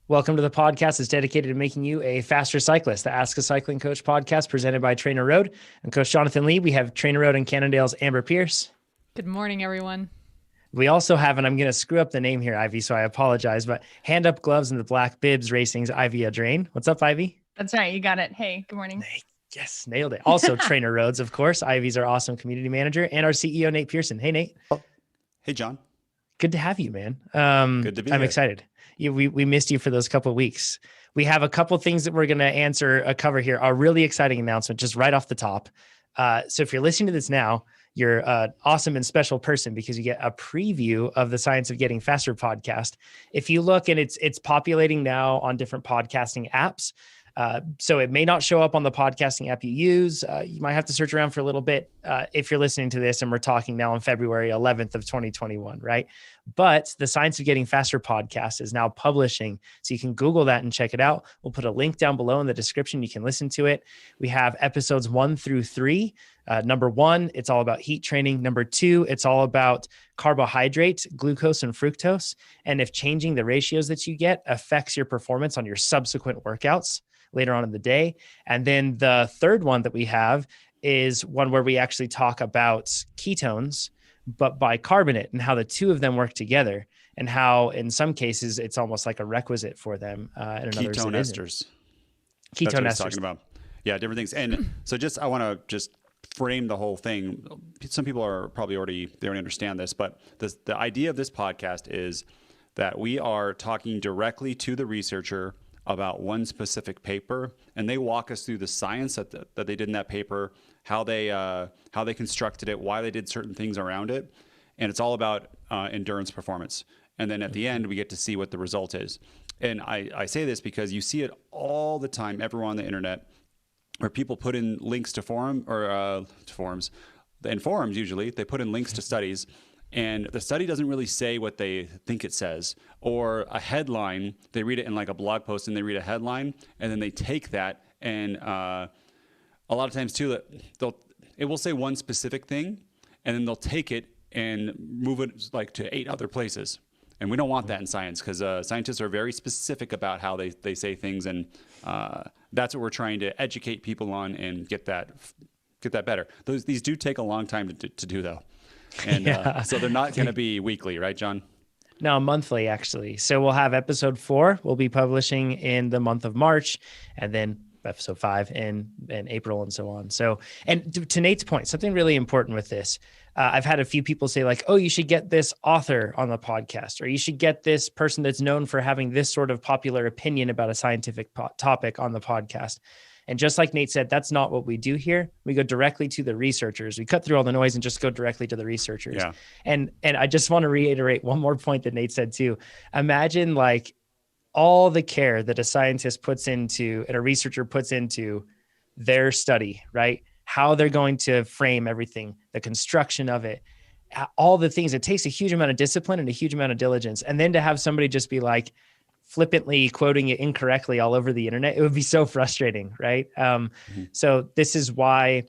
Welcome to the podcast that's dedicated to making you a faster cyclist, the Ask a Cycling Coach podcast presented by Trainer Road. I'm Coach Jonathan Lee. We have Trainer Road and Cannondale's Amber Pierce. Good morning, everyone. We also have, and I'm going to screw up the name here, Ivy, so I apologize, but Hand Up Gloves and the Black Bibs Racing's Ivy Adrain. What's up, Ivy? That's right. You got it. Hey, good morning. Yes, nailed it. Also, Trainer Roads, of course. Ivy's our awesome community manager and our CEO, Nate Pearson. Hey, Nate. Hey, John. Good to have you, man. Good to be I'm here. excited. We missed you for those couple of weeks. We have a couple of things that we're going to cover here. A really exciting announcement just right off the top. So if you're listening to this now, you're an awesome and special person because you get a preview of the Science of Getting Faster podcast. If you look, and it's populating now on different podcasting apps. So it may not show up on the podcasting app you use. You might have to search around for a little bit if you're listening to this, and we're talking now on February 11th of 2021, right? But the Science of Getting Faster podcast is now publishing. So you can Google that and check it out. We'll put a link down below in the description. You can listen to it. We have episodes 1 through 3. Number 1, it's all about heat training. Number 2, it's all about carbohydrates, glucose and fructose, and if changing the ratios that you get affects your performance on your subsequent workouts later on in the day. And then the third one that we have is one where we actually talk about ketones, but bicarbonate, and how the two of them work together, and how in some cases it's almost like a requisite for them. And ketone esters. Ketone That's what he's esters. talking about. Yeah, different things. And so I want to just frame the whole thing. Some people are probably they already understand this, but the idea of this podcast is that we are talking directly to the researcher about one specific paper, and they walk us through the science that they did in that paper, how they constructed it, why they did certain things around it, and it's all about endurance performance. And then at the end, we get to see what the result is. And I say this because you see it all the time, everywhere on the internet, where people put in links to forums. In forums, usually they put in links to studies, and the study doesn't really say what they think it says, or a headline, they read it in like a blog post and they read a headline, and then they take that, and a lot of times too, it will say one specific thing, and then they'll take it and move it like to 8 other places. And we don't want that in science, because scientists are very specific about how they say things, and that's what we're trying to educate people on and get that better. These do take a long time to do, though. And so they're not going to be weekly, right, John? No, monthly, actually. So we'll have episode 4 we'll be publishing in the month of March, and then episode 5 in April, and so on. So, and to Nate's point, something really important with this, I've had a few people say like, oh, you should get this author on the podcast, or you should get this person that's known for having this sort of popular opinion about a scientific topic on the podcast. And just like Nate said, that's not what we do here. We go directly to the researchers. We cut through all the noise and just go directly to the researchers. Yeah. And I just want to reiterate one more point that Nate said too. Imagine like all the care that a scientist puts into and a researcher puts into their study, right? How they're going to frame everything, the construction of it, all the things. It takes a huge amount of discipline and a huge amount of diligence. And then to have somebody just be like, flippantly quoting it incorrectly all over the internet, it would be so frustrating, right? So this is why,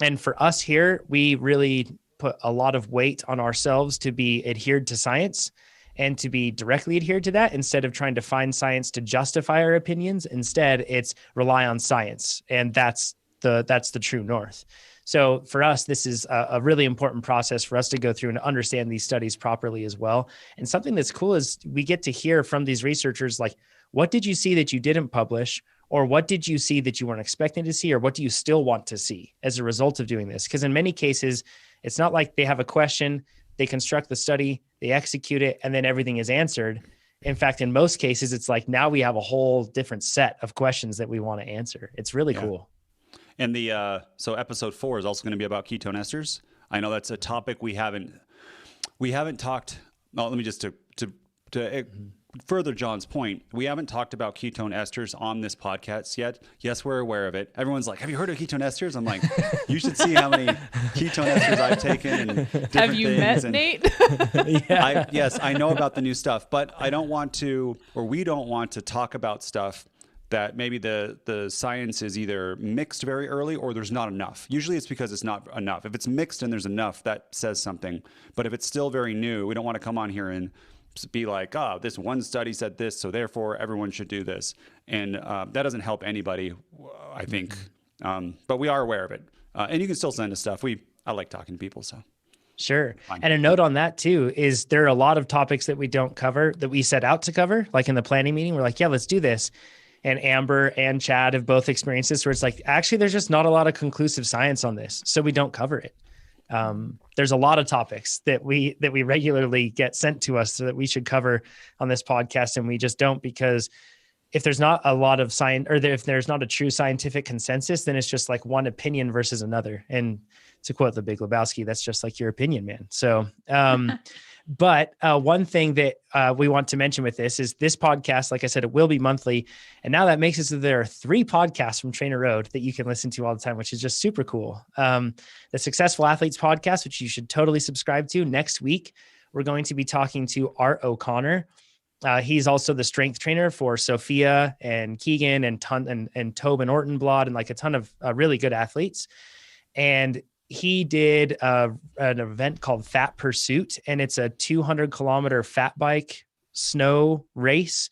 and for us here, we really put a lot of weight on ourselves to be adhered to science and to be directly adhered to that, instead of trying to find science to justify our opinions. Instead, it's rely on science, and that's the true north. So for us, this is a really important process for us to go through and understand these studies properly as well. And something that's cool is we get to hear from these researchers, like, what did you see that you didn't publish? Or what did you see that you weren't expecting to see? Or what do you still want to see as a result of doing this? Because in many cases, it's not like they have a question, they construct the study, they execute it, and then everything is answered. In fact, in most cases, it's like now we have a whole different set of questions that we want to answer. It's really cool. And so episode 4 is also going to be about ketone esters. I know that's a topic we haven't talked. No, let me just to further John's point, we haven't talked about ketone esters on this podcast yet. Yes, we're aware of it. Everyone's like, "Have you heard of ketone esters?" I'm like, "You should see how many ketone esters I've taken." And have you met Nate? Yes, I know about the new stuff, but I don't want to, or we don't want to talk about stuff that maybe the science is either mixed very early or there's not enough. Usually it's because it's not enough. If it's mixed and there's enough, that says something. But if it's still very new, we don't want to come on here and be like, oh, this one study said this, so therefore everyone should do this. And that doesn't help anybody, I think. But we are aware of it. And you can still send us stuff. I like talking to people, so. Sure. Fine. And a note on that too, is there are a lot of topics that we don't cover that we set out to cover, like in the planning meeting, we're like, yeah, let's do this. And Amber and Chad have both experienced this where it's like, actually, there's just not a lot of conclusive science on this. So we don't cover it. There's a lot of topics that we regularly get sent to us so that we should cover on this podcast. And we just don't, because if there's not a lot of science, or if there's not a true scientific consensus, then it's just like one opinion versus another. And to quote the Big Lebowski, that's just like your opinion, man. So, but one thing that we want to mention with this is this podcast, like I said, it will be monthly. And now that makes it so there are 3 podcasts from Trainer Road that you can listen to all the time, which is just super cool. The Successful Athletes podcast, which you should totally subscribe to. Next week, we're going to be talking to Art O'Connor. He's also the strength trainer for Sophia and Keegan and Tobin Ortenblad and like a ton of really good athletes. And he did an event called Fat Pursuit, and it's a 200-kilometer fat bike snow race.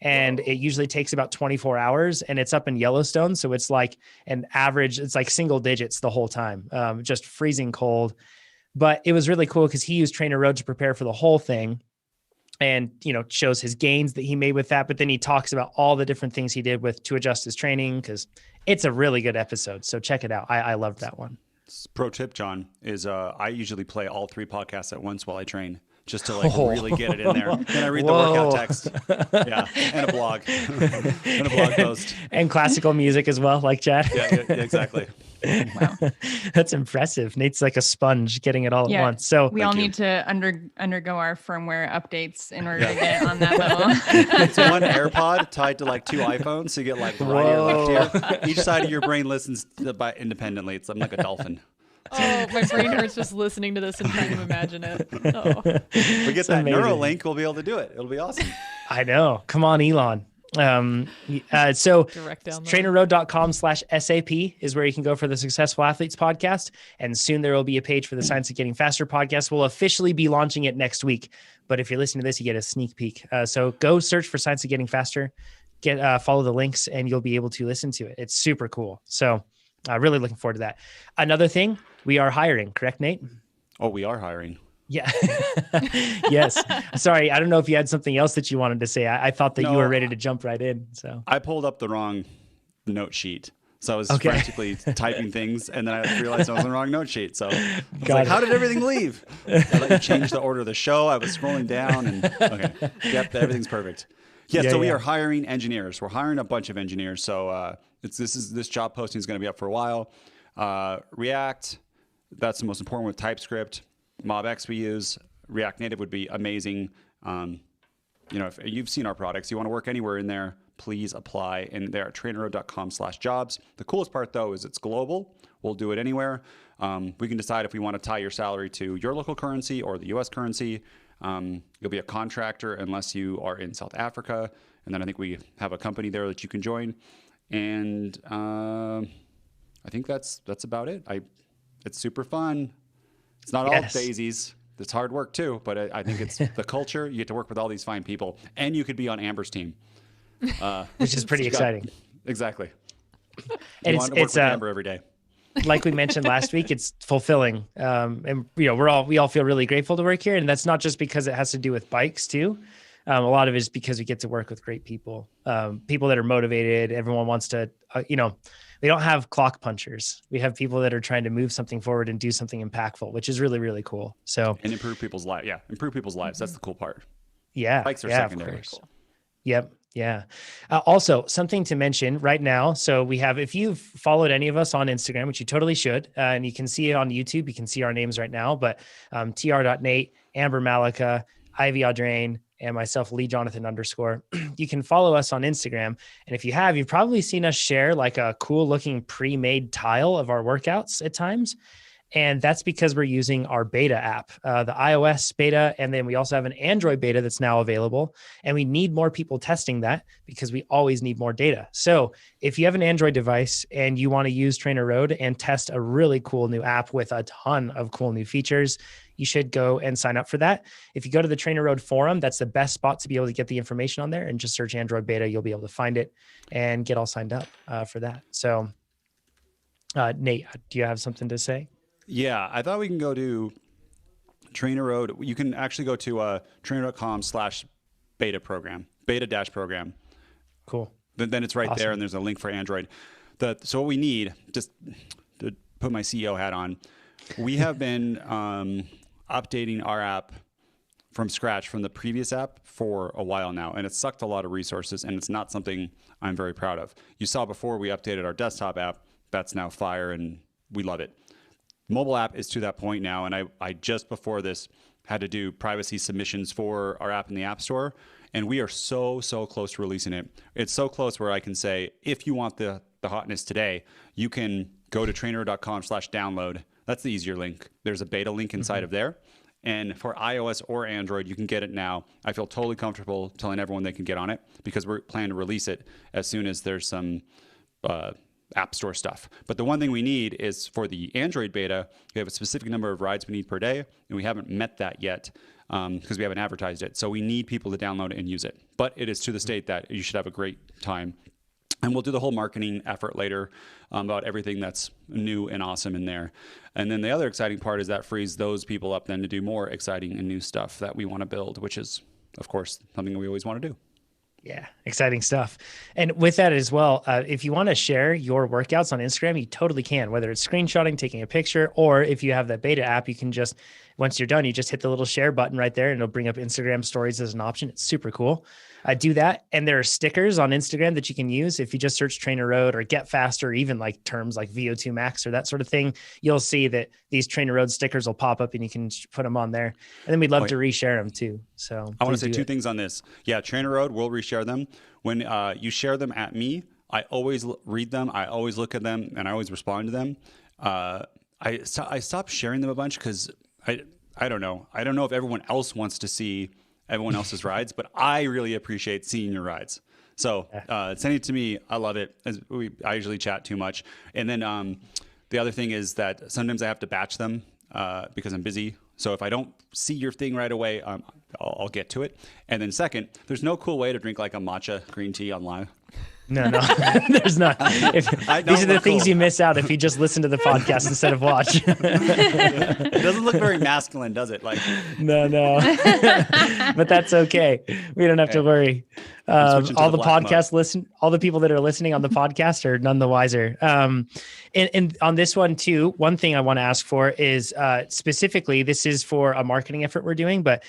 And it usually takes about 24 hours, and it's up in Yellowstone. So it's like an average, it's like single digits the whole time, just freezing cold. But it was really cool because he used Trainer Road to prepare for the whole thing. And, shows his gains that he made with that. But then he talks about all the different things he did to adjust his training, because it's a really good episode. So check it out. I loved that one. Pro tip, John, is I usually play all 3 podcasts at once while I train, just to really get it in there. Then I read the workout text. Yeah. And a blog. And a blog post. And classical music as well, like Chad. Yeah, exactly. Wow. That's impressive. Nate's like a sponge getting it all at once. So we all need to undergo our firmware updates in order to get on that level. It's one AirPod tied to like 2 iPhones, so you get like right ear, left ear. Each side of your brain listens independently. I'm like a dolphin. Oh, my brain hurts just listening to this and trying to imagine it. Oh. We get that amazing. Neuralink, we'll be able to do it. It'll be awesome. I know. Come on, Elon. So trainerroad.com/SAP is where you can go for the Successful Athletes podcast. And soon there will be a page for the Science of Getting Faster podcast. We'll officially be launching it next week. But if you're listening to this, you get a sneak peek. So go search for Science of Getting Faster, follow the links, and you'll be able to listen to it. It's super cool. So really looking forward to that. Another thing, we are hiring, correct, Nate? Oh, we are hiring. Yeah. Yes. Sorry. I don't know if you had something else that you wanted to say. I thought that you were ready to jump right in. So I pulled up the wrong note sheet. So I was frantically typing things, and then I realized I was on the wrong note sheet. So I was like, how did everything leave? I let you change the order of the show. I was scrolling down and okay. Yep, everything's perfect. So we are hiring engineers. We're hiring a bunch of engineers. So this job posting is going to be up for a while. React, that's the most important with TypeScript. MobX we use. React Native would be amazing. If you've seen our products, you want to work anywhere in there, please apply. And they're at trainerroad.com/jobs. The coolest part though is it's global. We'll do it anywhere. We can decide if we want to tie your salary to your local currency or the US currency. You'll be a contractor unless you are in South Africa. And then I think we have a company there that you can join. And I think that's about it. It's super fun. It's not all daisies. It's hard work too, but I think it's the culture. You get to work with all these fine people, and you could be on Amber's team, which is pretty exciting. Exactly. And it's Amber every day. Like we mentioned last week, it's fulfilling. And we all feel really grateful to work here, and that's not just because it has to do with bikes too. A lot of it is because we get to work with great people, people that are motivated. Everyone wants to, we don't have clock punchers. We have people that are trying to move something forward and do something impactful, which is really, really cool. So and improve people's lives. Yeah, improve people's lives. That's the cool part. Yeah, bikes are secondary. Cool. Yep. Yeah. Also, something to mention right now. So we have, if you've followed any of us on Instagram, which you totally should, and you can see it on YouTube, you can see our names right now. But tr.nate, Amber Malika, Ivy Audrain, and myself, Lee Jonathan _ you can follow us on Instagram. And if you have, you've probably seen us share like a cool looking pre-made tile of our workouts at times. And that's because we're using our beta app, the iOS beta. And then we also have an Android beta that's now available. And we need more people testing that because we always need more data. So if you have an Android device and you want to use TrainerRoad and test a really cool new app with a ton of cool new features, you should go and sign up for that. If you go to the TrainerRoad forum, that's the best spot to be able to get the information on there, and just search Android beta. You'll be able to find it and get all signed up for that. So Nate, do you have something to say? Yeah, I thought we can go to TrainerRoad. You can actually go to trainer.com/beta program, beta-program. Cool. Then it's right Awesome. there, and there's a link for Android. So what we need, just to put my CEO hat on, we have been updating our app from scratch from the previous app for a while now, and it's sucked a lot of resources, and it's not something I'm very proud of. You saw before we updated our desktop app. That's now fire, and we love it. Mobile app is to that point now, and I just before this had to do privacy submissions for our app in the App Store, and we are so close to releasing it. It's so close where I can say, if you want the hotness today, you can go to trainer.com/download. That's the easier link. There's a beta link inside of there. And for iOS or Android, you can get it now. I feel totally comfortable telling everyone they can get on it because we're planning to release it as soon as there's some App Store stuff. But the one thing we need is for the Android beta, we have a specific number of rides we need per day, and we haven't met that yet because we haven't advertised it. So we need people to download it and use it. But it is to the state that you should have a great time. And we'll do the whole marketing effort later about everything that's new and awesome in there. And then the other exciting part is that frees those people up then to do more exciting and new stuff that we want to build, which is, of course, something we always want to do. Yeah, exciting stuff. And with that as well, if you want to share your workouts on Instagram, you totally can, whether it's screenshotting, taking a picture, or if you have that beta app, you can just, once you're done, you just hit the little share button right there and it'll bring up Instagram stories as an option. It's super cool. Do that. And there are stickers on Instagram that you can use. If you just search TrainerRoad or Get Faster, or even like terms like VO2 Max or that sort of thing, you'll see that these TrainerRoad stickers will pop up and you can put them on there. And then we'd love to reshare them too. So I want to say two things on this. Yeah, TrainerRoad, we'll reshare them. When you share them at me, I always read them. I always look at them and I always respond to them. I stopped sharing them a bunch because I don't know. I don't know if everyone else wants to see everyone else's rides, but I really appreciate seeing your rides. So sending it to me, I love it. I usually chat too much. And then the other thing is that sometimes I have to batch them because I'm busy. So if I don't see your thing right away, I'll get to it. And then second, there's no cool way to drink like a matcha green tea online. No, there's not. These are the things you miss out if you just listen to the podcast instead of watch. It doesn't look very masculine, does it? Like, no, but that's okay. We don't have to worry. All the people that are listening on the podcast are none the wiser. And on this one too, one thing I want to ask for is specifically, this is for a marketing effort we're doing, but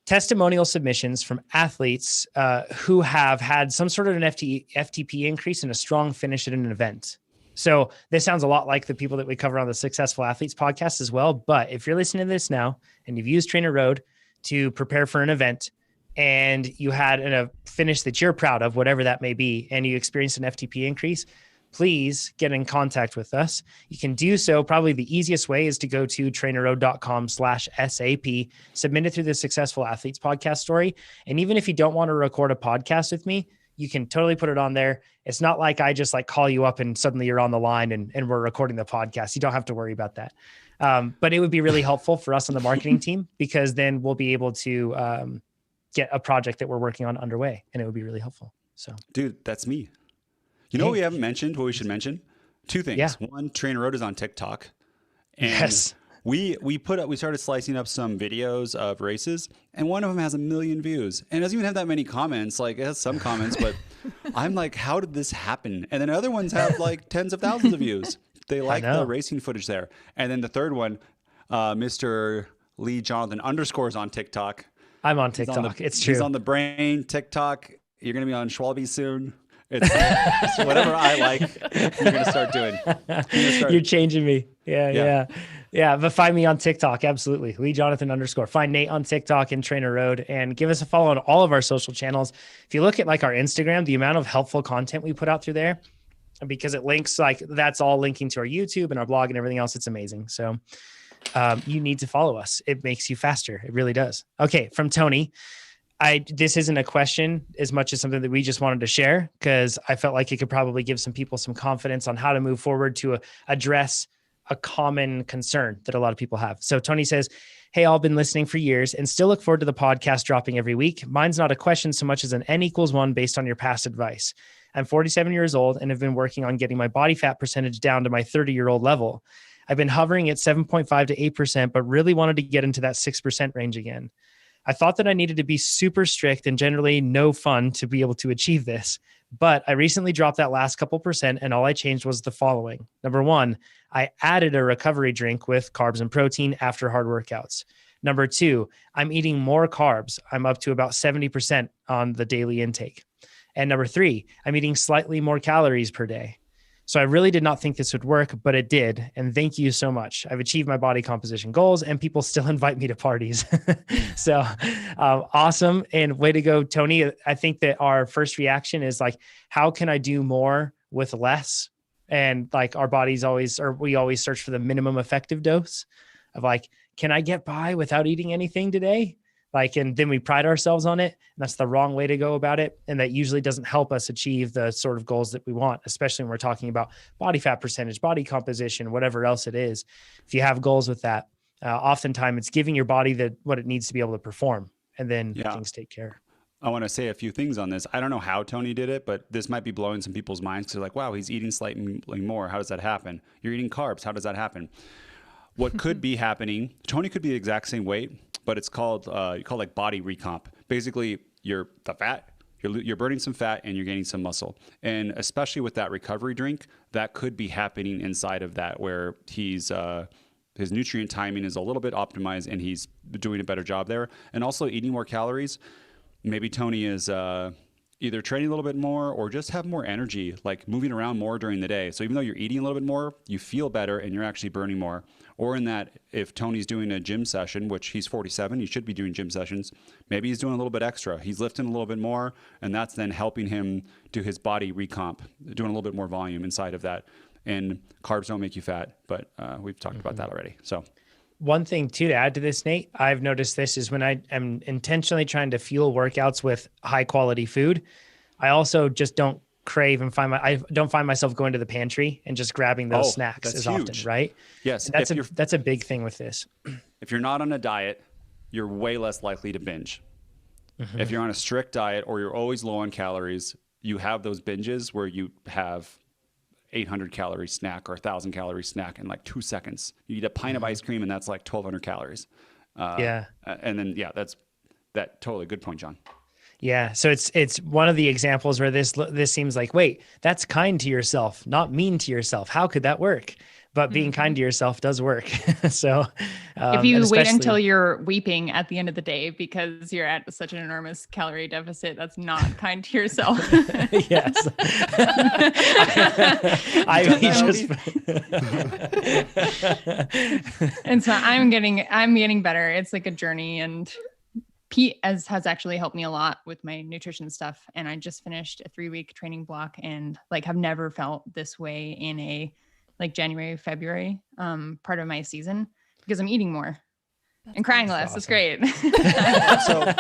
testimonial submissions from athletes who have had some sort of an FTP increase and a strong finish at an event. So this sounds a lot like the people that we cover on the Successful Athletes podcast as well. But if you're listening to this now and you've used TrainerRoad to prepare for an event and you had a finish that you're proud of, whatever that may be, and you experienced an FTP increase, please get in contact with us. You can do so. Probably the easiest way is to go to trainerroad.com/SAP, submit it through the Successful Athletes podcast story. And even if you don't want to record a podcast with me, you can totally put it on there. It's not like I just like call you up and suddenly you're on the line and we're recording the podcast. You don't have to worry about that. But it would be really helpful for us on the marketing team because then we'll be able to get a project that we're working on underway and it would be really helpful. So, dude, that's me. You know what we haven't mentioned, what we should mention? Two things. Yeah. One, TrainerRoad is on TikTok. And yes. We started slicing up some videos of races, and one of them has 1 million views. And it doesn't even have that many comments. Like, it has some comments, but I'm like, how did this happen? And then other ones have like tens of thousands of views. They like the racing footage there. And then the third one, Mr. Lee Jonathan _, is on TikTok. I'm on TikTok. It's true. He's on the Brain TikTok. You're going to be on Schwalbe soon. It's whatever I like, you're going to start doing. You're changing me. Yeah. But find me on TikTok. Absolutely. Lee Jonathan _. Find Nate on TikTok and TrainerRoad and give us a follow on all of our social channels. If you look at like our Instagram, the amount of helpful content we put out through there, because it links, like that's all linking to our YouTube and our blog and everything else. It's amazing. So you need to follow us. It makes you faster. It really does. Okay. From Tony. This isn't a question as much as something that we just wanted to share, because I felt like it could probably give some people some confidence on how to move forward to address a common concern that a lot of people have. So Tony says, hey, I've been listening for years and still look forward to the podcast dropping every week. Mine's not a question so much as an N=1 based on your past advice. I'm 47 years old and have been working on getting my body fat percentage down to my 30-year-old level. I've been hovering at 7.5 to 8%, but really wanted to get into that 6% range again. I thought that I needed to be super strict and generally no fun to be able to achieve this. But I recently dropped that last couple percent, and all I changed was the following. Number one, I added a recovery drink with carbs and protein after hard workouts. Number two, I'm eating more carbs. I'm up to about 70% on the daily intake. And number three, I'm eating slightly more calories per day. So I really did not think this would work, but it did. And thank you so much. I've achieved my body composition goals and people still invite me to parties. So awesome. And way to go, Tony. I think that our first reaction is like, how can I do more with less? And like our bodies always, or we always search for the minimum effective dose of like, can I get by without eating anything today? Like, and then we pride ourselves on it. And that's the wrong way to go about it. And that usually doesn't help us achieve the sort of goals that we want, especially when we're talking about body fat percentage, body composition, whatever else it is. If you have goals with that, oftentimes it's giving your body what it needs to be able to perform, and then things take care. I want to say a few things on this. I don't know how Tony did it, but this might be blowing some people's minds to like, wow, he's eating slightly more. How does that happen? You're eating carbs. How does that happen? What could be happening, Tony could be the exact same weight, but it's called like body recomp. Basically, you're burning some fat and you're gaining some muscle. And especially with that recovery drink, that could be happening inside of that, where his nutrient timing is a little bit optimized and he's doing a better job there. And also eating more calories. Maybe Tony is either training a little bit more or just have more energy, like moving around more during the day. So even though you're eating a little bit more, you feel better and you're actually burning more. Or in that, if Tony's doing a gym session, which he's 47, he should be doing gym sessions, maybe he's doing a little bit extra. He's lifting a little bit more, and that's then helping him do his body recomp, doing a little bit more volume inside of that. And carbs don't make you fat, but we've talked about that already. So one thing too, to add to this, Nate, I've noticed this is when I am intentionally trying to fuel workouts with high quality food, I also just don't crave and I don't find myself going to the pantry and just grabbing those snacks as often, right? Yes. And that's a big thing with this. If you're not on a diet, you're way less likely to binge. If you're on a strict diet or you're always low on calories, you have those binges where you have 800 calorie snack or 1,000 calorie snack in like 2 seconds. You eat a pint of ice cream and that's like 1,200 calories. And then, that's totally good point, John. Yeah. So it's one of the examples where this seems like, wait, that's kind to yourself, not mean to yourself. How could that work? But being kind to yourself does work. So if you wait until you're weeping at the end of the day because you're at such an enormous calorie deficit, that's not kind to yourself. Yes. And so I'm getting better. It's like a journey, and Pete has actually helped me a lot with my nutrition stuff. And I just finished a 3-week training block and like have never felt this way in a like January, February, part of my season, because I'm eating more and crying less. It's great. So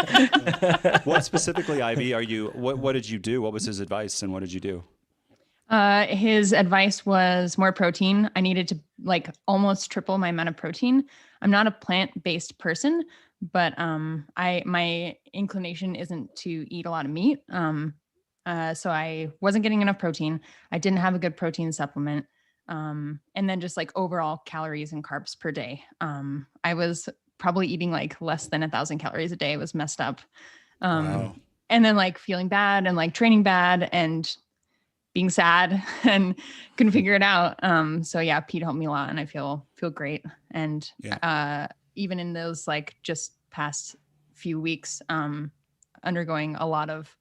what specifically, Ivy, what did you do? What was his advice and what did you do? His advice was more protein. I needed to like almost triple my amount of protein. I'm not a plant-based person, but my inclination isn't to eat a lot of meat. So I wasn't getting enough protein. I didn't have a good protein supplement. And then just like overall calories and carbs per day. I was probably eating like less than 1,000 calories a day. It was messed up. Wow. And then like feeling bad and like training bad and being sad and couldn't figure it out. So yeah, Pete helped me a lot and I feel great. And, even in those like just past few weeks, undergoing a lot of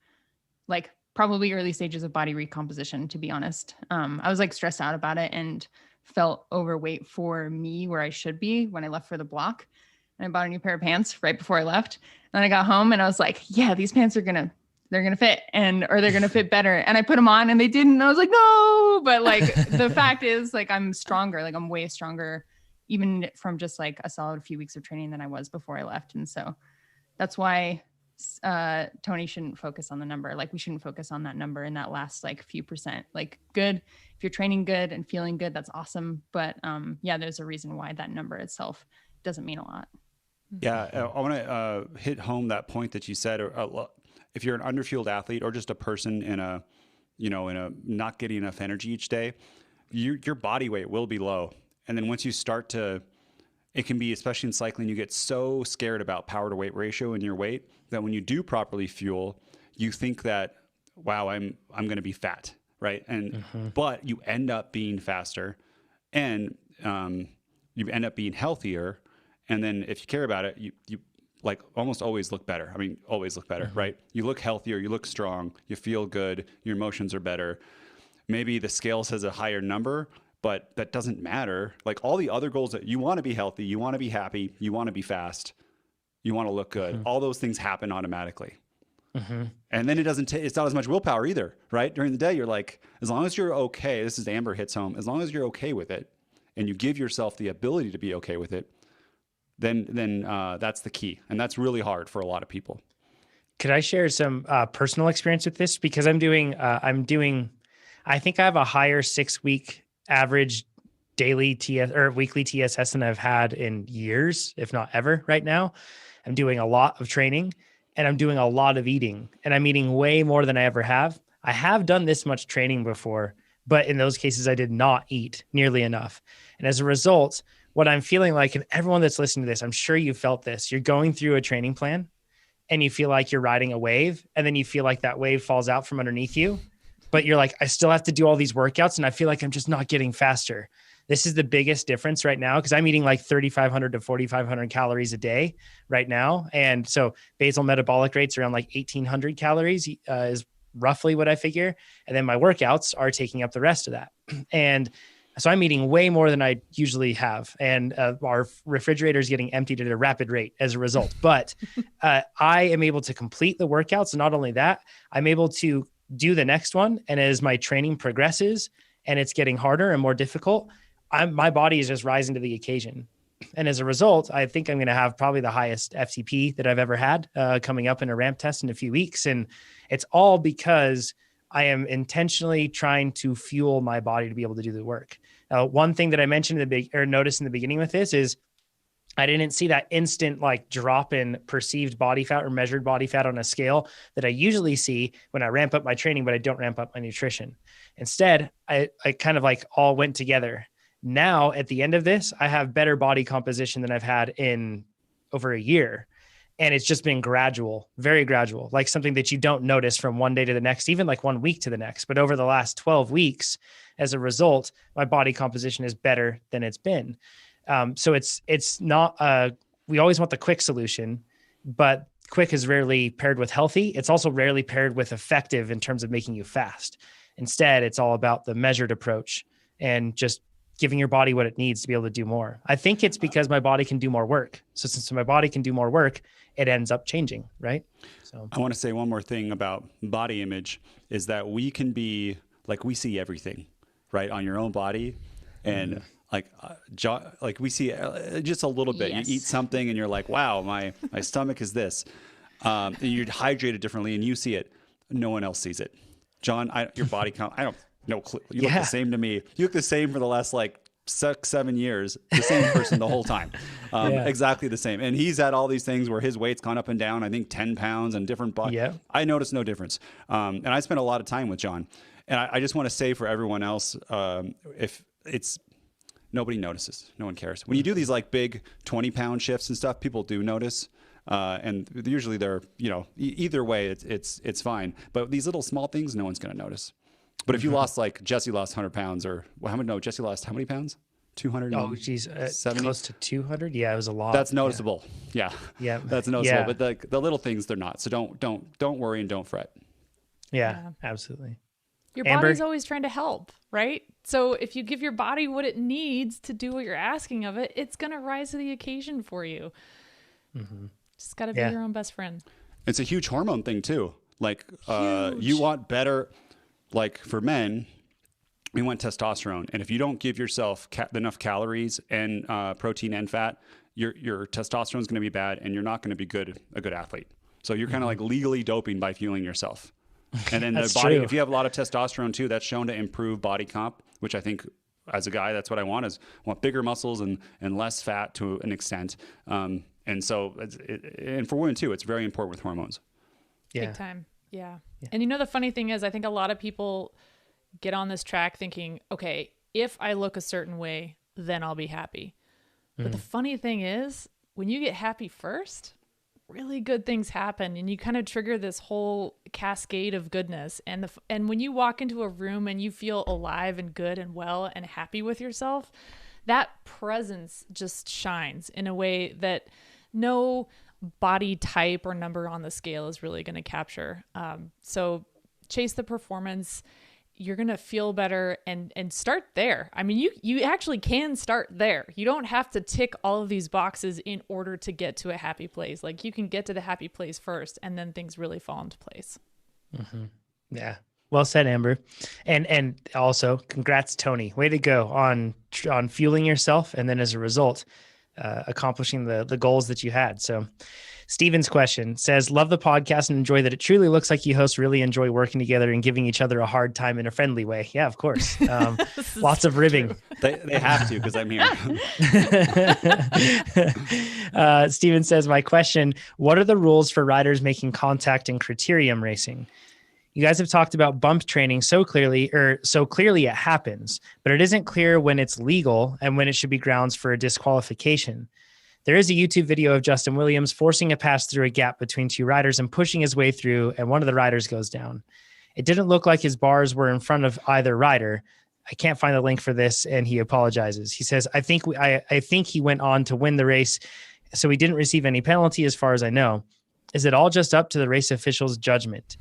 like probably early stages of body recomposition, to be honest. I was like stressed out about it and felt overweight for me where I should be when I left for the block. And I bought a new pair of pants right before I left. And then I got home and I was like, yeah, these pants are going to they're going to fit or they're going to fit better. And I put them on and they didn't. And I was like, no, but like the fact is like, I'm stronger, like I'm way stronger, even from just like a solid few weeks of training than I was before I left. And so that's why Tony shouldn't focus on the number. Like we shouldn't focus on that number in that last like few percent. Like good, if you're training good and feeling good, that's awesome. But yeah, there's a reason why that number itself doesn't mean a lot. Yeah, I want to hit home that point that you said. If you're an underfueled athlete or just a person in a not getting enough energy each day, your body weight will be low. And then once you start to, it can be, especially in cycling, you get so scared about power to weight ratio in your weight that when you do properly fuel, you think that, wow, I'm going to be fat, right? And but you end up being faster, and you end up being healthier. And then if you care about it, you like almost always look better. I mean, always look better, right? You look healthier, you look strong, you feel good, your emotions are better. Maybe the scale says a higher number, but that doesn't matter. Like all the other goals that you want to be healthy, you want to be happy, you want to be fast, you want to look good. All those things happen automatically. And then it's not as much willpower either, right? During the day, you're like, as long as you're okay, this is Amber hits home, as long as you're okay with it and you give yourself the ability to be okay with it, then that's the key. And that's really hard for a lot of people. Could I share some personal experience with this? Because I think I have a higher 6-week average daily TS or weekly TSS than I've had in years, if not ever right now. I'm doing a lot of training and I'm doing a lot of eating, and I'm eating way more than I ever have. I have done this much training before, but in those cases, I did not eat nearly enough. And as a result, what I'm feeling like, and everyone that's listening to this, I'm sure you felt this, you're going through a training plan and you feel like you're riding a wave, and then you feel like that wave falls out from underneath you, but you're like, I still have to do all these workouts and I feel like I'm just not getting faster. This is the biggest difference right now, because I'm eating like 3,500 to 4,500 calories a day right now. And so basal metabolic rates around like 1,800 calories is roughly what I figure. And then my workouts are taking up the rest of that. And so I'm eating way more than I usually have. And our refrigerator is getting emptied at a rapid rate as a result. But I am able to complete the workouts. And not only that, I'm able to do the next one. And as my training progresses and it's getting harder and more difficult, my body is just rising to the occasion. And as a result, I think I'm going to have probably the highest FTP that I've ever had coming up in a ramp test in a few weeks. And it's all because I am intentionally trying to fuel my body to be able to do the work. One thing that I mentioned noticed in the beginning with this is I didn't see that instant like drop in perceived body fat or measured body fat on a scale that I usually see when I ramp up my training, but I don't ramp up my nutrition. Instead, I kind of like all went together. Now at the end of this, I have better body composition than I've had in over a year. And it's just been gradual, very gradual, like something that you don't notice from one day to the next, even like 1 week to the next. But over the last 12 weeks, as a result, my body composition is better than it's been. So it's not, we always want the quick solution, but quick is rarely paired with healthy. It's also rarely paired with effective in terms of making you fast. Instead, it's all about the measured approach and just giving your body what it needs to be able to do more. I think it's because my body can do more work. So since my body can do more work, it ends up changing, right? So I want to say one more thing about body image is that we can be like, we see everything, right, on your own body. And like we see just a little bit. Yes. You eat something and you're like, wow, my stomach is this. And you're hydrated differently and you see it. No one else sees it. John, your body count, I don't no clue. You look the same to me. You look the same for the last like 6-7 years, the same person the whole time. Exactly the same. And he's had all these things where his weight's gone up and down, I think 10 pounds and different body. Yeah. I noticed no difference. And I spent a lot of time with John. And I just want to say for everyone else, if it's, nobody notices, no one cares. When you do these like big 20-pound shifts and stuff, people do notice. And usually they're, either way, it's fine. But these little small things, no one's going to notice. But if you lost, like Jesse lost 100 pounds or Jesse lost how many pounds? 200? Oh, geez. Close to 200. Yeah, it was a lot. That's noticeable. Yeah. That's noticeable. Yeah. But the little things, they're not. So don't worry and don't fret. Yeah, absolutely. Your body's always trying to help, right? So if you give your body what it needs to do what you're asking of it, it's going to rise to the occasion for you. Just got to be your own best friend. It's a huge hormone thing too. Like you want better, like for men, we want testosterone. And if you don't give yourself enough calories and protein and fat, your testosterone is going to be bad and you're not going to be a good athlete. So you're kind of like legally doping by fueling yourself. And then the body, if you have a lot of testosterone too, that's shown to improve body comp, which I think as a guy, that's what I want I want bigger muscles and less fat to an extent. And so, and for women too, it's very important with hormones. Yeah. Big time. Yeah. And you know, the funny thing is, I think a lot of people get on this track thinking, okay, if I look a certain way, then I'll be happy. But the funny thing is, when you get happy first, really good things happen, and you kind of trigger this whole cascade of goodness. And when you walk into a room and you feel alive and good and well and happy with yourself, that presence just shines in a way that no body type or number on the scale is really going to capture. So chase the performance. You're going to feel better and start there. I mean, you actually can start there. You don't have to tick all of these boxes in order to get to a happy place. Like, you can get to the happy place first, and then things really fall into place. Mm-hmm. Yeah. Well said, Amber. And also congrats, Tony. Way to go on fueling yourself. And then as a result, accomplishing the goals that you had. So Steven's question says, love the podcast and enjoy that it truly looks like you hosts really enjoy working together and giving each other a hard time in a friendly way. Yeah, of course. Lots of ribbing. They have to, because I'm here. Steven says, my question, what are the rules for riders making contact in criterium racing? You guys have talked about bump training so clearly it happens, but it isn't clear when it's legal and when it should be grounds for a disqualification. There is a YouTube video of Justin Williams forcing a pass through a gap between two riders and pushing his way through, and one of the riders goes down. It didn't look like his bars were in front of either rider. I can't find the link for this, and he apologizes. He says, I think he went on to win the race, so he didn't receive any penalty as far as I know. Is it all just up to the race official's judgment?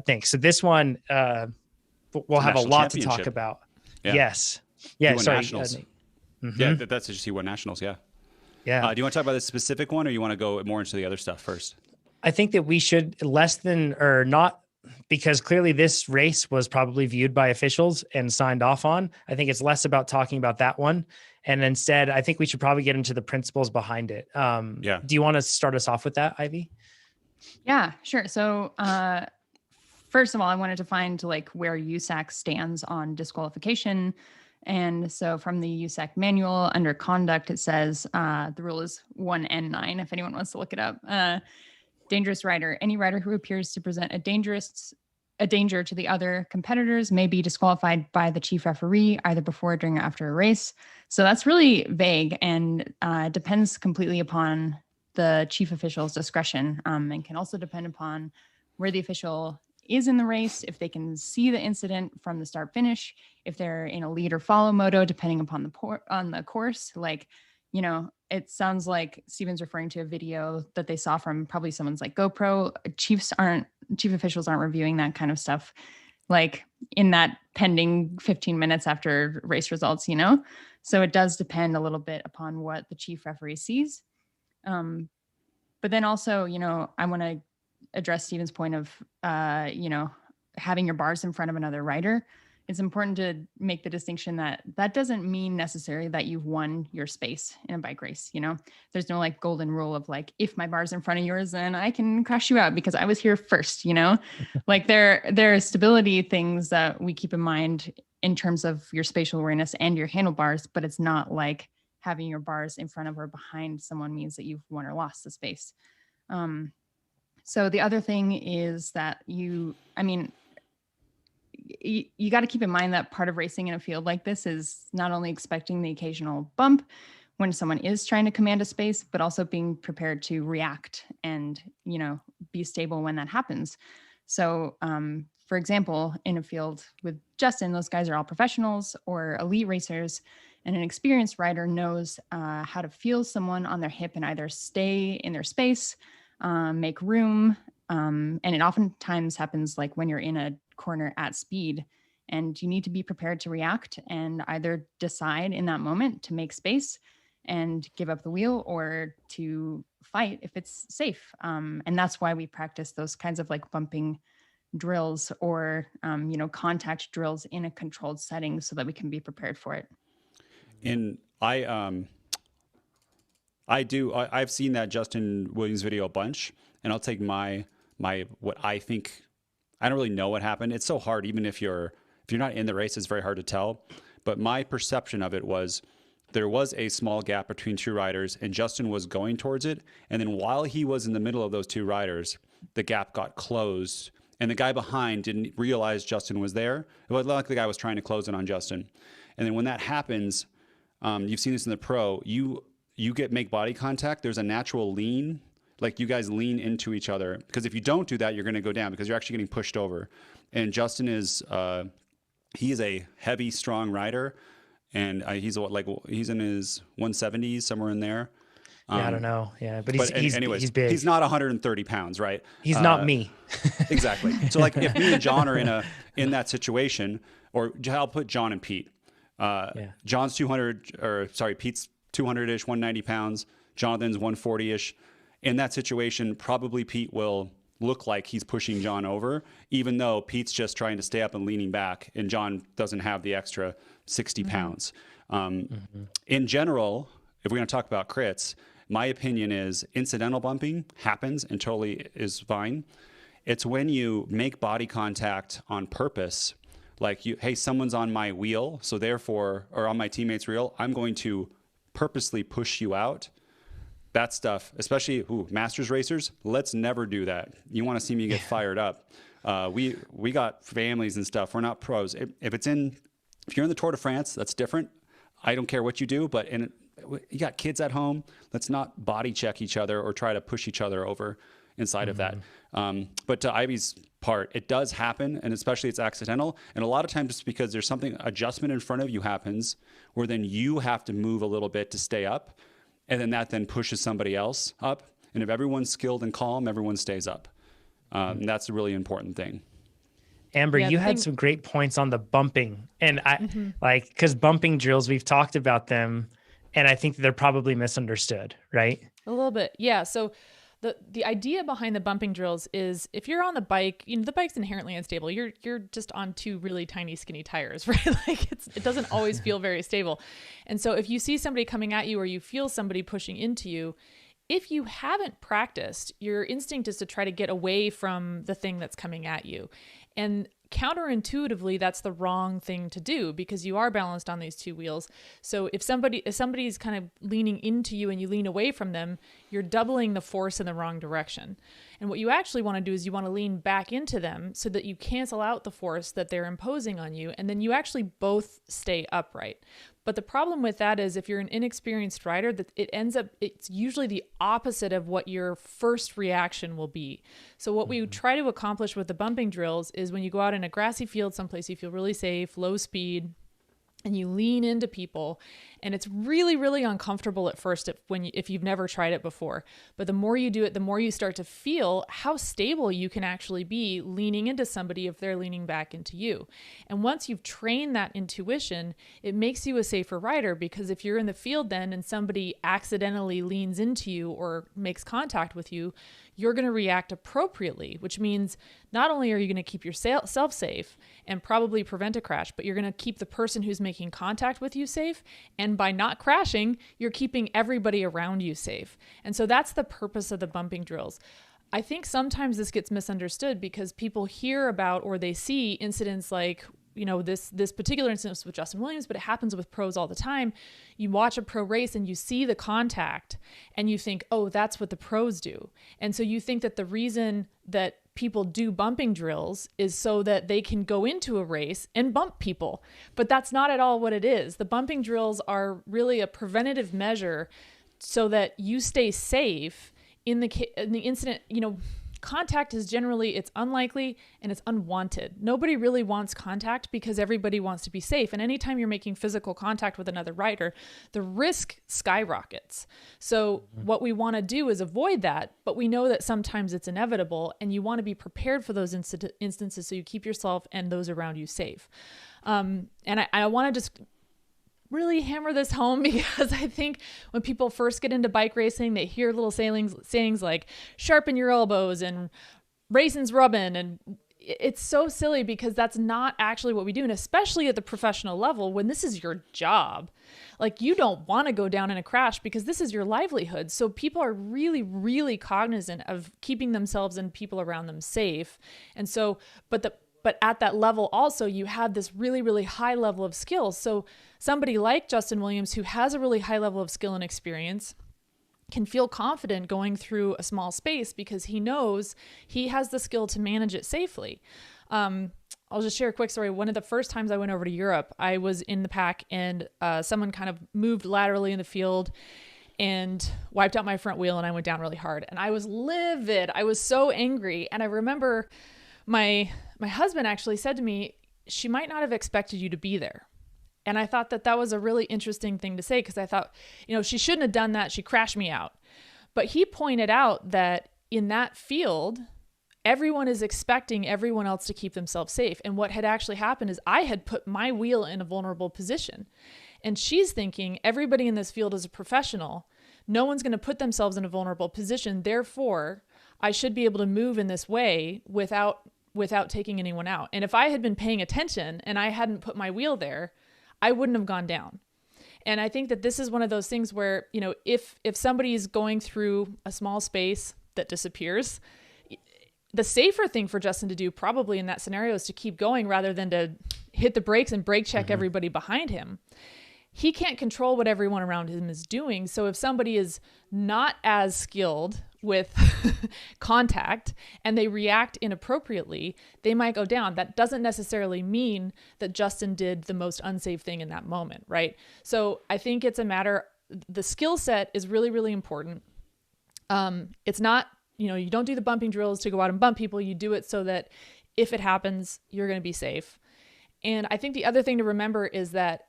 Thanks. So this one, we'll have a lot to talk about. Yeah. Yes. Yeah. Sorry. Nationals. Yeah. That's just, he won nationals. Yeah. Yeah. Do you want to talk about this specific one, or you want to go more into the other stuff first? I think that we should because clearly this race was probably viewed by officials and signed off on. I think it's less about talking about that one. And instead, I think we should probably get into the principles behind it. Do you want to start us off with that, Ivy? Yeah, sure. So, first of all, I wanted to find where USAC stands on disqualification. And so from the USAC manual under conduct, it says the rule is 1N9, if anyone wants to look it up. Dangerous rider. Any rider who appears to present a danger to the other competitors may be disqualified by the chief referee either before, during, or after a race. So that's really vague and depends completely upon the chief official's discretion, and can also depend upon where the official is in the race, if they can see the incident from the start finish, if they're in a lead or follow moto, depending upon the course. It sounds like Steven's referring to a video that they saw from probably someone's GoPro. Chief officials aren't reviewing that kind of stuff in that pending 15 minutes after race results, So it does depend a little bit upon what the chief referee sees. But then also, I want to address Steven's point of, having your bars in front of another rider. It's important to make the distinction that doesn't mean necessarily that you've won your space in a bike race. There's no golden rule of if my bar's in front of yours, then I can crash you out because I was here first, there are stability things that we keep in mind in terms of your spatial awareness and your handlebars, but it's not having your bars in front of or behind someone means that you've won or lost the space. So the other thing is that you got to keep in mind that part of racing in a field like this is not only expecting the occasional bump when someone is trying to command a space, but also being prepared to react and, be stable when that happens. So, for example, in a field with Justin, those guys are all professionals or elite racers, and an experienced rider knows how to feel someone on their hip and either stay in their space, make room. And it oftentimes happens when you're in a corner at speed and you need to be prepared to react and either decide in that moment to make space and give up the wheel or to fight if it's safe. And that's why we practice those kinds of bumping drills or, contact drills in a controlled setting so that we can be prepared for it. And I've seen that Justin Williams video a bunch, and I'll take my what I think. I don't really know what happened. It's so hard, even if you're not in the race, it's very hard to tell. But my perception of it was there was a small gap between two riders, and Justin was going towards it. And then while he was in the middle of those two riders, the gap got closed, and the guy behind didn't realize Justin was there. It was like the guy was trying to close it on Justin. And then when that happens, you've seen this in the pro, you make body contact. There's a natural lean, like you guys lean into each other, because if you don't do that, you're going to go down because you're actually getting pushed over. And Justin is he is a heavy, strong rider, and he's in his 170s, somewhere in there. Yeah, I don't know. Yeah, but anyways, he's big. He's not 130 pounds, right? He's not me. Exactly. So like if me and John are in that situation, or I'll put John and Pete. John's Pete's 200-ish, 190 pounds. Jonathan's 140-ish. In that situation, probably Pete will look like he's pushing John over, even though Pete's just trying to stay up and leaning back, and John doesn't have the extra 60 pounds. In general, if we're going to talk about crits, my opinion is incidental bumping happens and totally is fine. It's when you make body contact on purpose, like hey, someone's on my wheel, so therefore, or on my teammate's wheel, I'm going to purposely push you out. That stuff, especially masters racers, let's never do that. You want to see me get fired up. We got families and stuff. We're not pros. If you're in the Tour de France, that's different. I don't care what you do, but you got kids at home. Let's not body check each other or try to push each other over inside of that. But to Ivy's part, it does happen, and especially it's accidental. And a lot of times it's because there's something, adjustment in front of you happens, where then you have to move a little bit to stay up. And then that pushes somebody else up. And if everyone's skilled and calm, everyone stays up. And that's a really important thing. Amber, you had some great points on the bumping. And because bumping drills, we've talked about them, and I think they're probably misunderstood, right? A little bit. Yeah. So the idea behind the bumping drills is if you're on the bike, the bike's inherently unstable. You're just on two really tiny, skinny tires, right? Like it doesn't always feel very stable. And so if you see somebody coming at you or you feel somebody pushing into you, if you haven't practiced, your instinct is to try to get away from the thing that's coming at you. And counterintuitively, that's the wrong thing to do because you are balanced on these two wheels. So if somebody's kind of leaning into you and you lean away from them, you're doubling the force in the wrong direction. And what you actually want to do is you want to lean back into them so that you cancel out the force that they're imposing on you. And then you actually both stay upright. But the problem with that is if you're an inexperienced rider, that it's usually the opposite of what your first reaction will be. So what we try to accomplish with the bumping drills is when you go out in a grassy field, someplace you feel really safe, low speed, and you lean into people, and it's really, really uncomfortable at first if you've never tried it before. But the more you do it, the more you start to feel how stable you can actually be leaning into somebody if they're leaning back into you. And once you've trained that intuition, it makes you a safer rider, because if you're in the field then and somebody accidentally leans into you or makes contact with you, you're going to react appropriately, which means not only are you going to keep yourself safe and probably prevent a crash, but you're going to keep the person who's making contact with you safe. And by not crashing, you're keeping everybody around you safe. And so that's the purpose of the bumping drills. I think sometimes this gets misunderstood because people hear about or they see incidents like, this particular instance with Justin Williams, but it happens with pros all the time. You watch a pro race and you see the contact and you think, oh, that's what the pros do. And so you think that the reason that people do bumping drills is so that they can go into a race and bump people. But that's not at all what it is. The bumping drills are really a preventative measure so that you stay safe in the incident. Contact is generally, it's unlikely and it's unwanted. Nobody really wants contact because everybody wants to be safe. And anytime you're making physical contact with another rider, the risk skyrockets. So what we want to do is avoid that, but we know that sometimes it's inevitable and you want to be prepared for those instances so you keep yourself and those around you safe. And I want to just really hammer this home because I think when people first get into bike racing, they hear little sayings like sharpen your elbows and racing's rubbing. And it's so silly because that's not actually what we do. And especially at the professional level, when this is your job, like you don't want to go down in a crash because this is your livelihood. So people are really, really cognizant of keeping themselves and people around them safe. And so, but at that level also, you have this really, really high level of skill. So somebody like Justin Williams, who has a really high level of skill and experience, can feel confident going through a small space because he knows he has the skill to manage it safely. I'll just share a quick story. One of the first times I went over to Europe, I was in the pack and someone kind of moved laterally in the field and wiped out my front wheel, and I went down really hard. And I was livid. I was so angry. And I remember my husband actually said to me, she might not have expected you to be there. And I thought that was a really interesting thing to say because I thought, she shouldn't have done that. She crashed me out. But he pointed out that in that field, everyone is expecting everyone else to keep themselves safe. And what had actually happened is I had put my wheel in a vulnerable position. And she's thinking everybody in this field is a professional. No one's going to put themselves in a vulnerable position. Therefore, I should be able to move in this way without taking anyone out. And if I had been paying attention and I hadn't put my wheel there, I wouldn't have gone down. And I think that this is one of those things where, if somebody is going through a small space that disappears, the safer thing for Justin to do probably in that scenario is to keep going rather than to hit the brakes and brake check everybody behind him. He can't control what everyone around him is doing. So if somebody is not as skilled with contact and they react inappropriately, they might go down. That doesn't necessarily mean that Justin did the most unsafe thing in that moment, right? So I think it's a matter, the skill set is really, really important. It's not, you don't do the bumping drills to go out and bump people. You do it so that if it happens, you're going to be safe. And I think the other thing to remember is that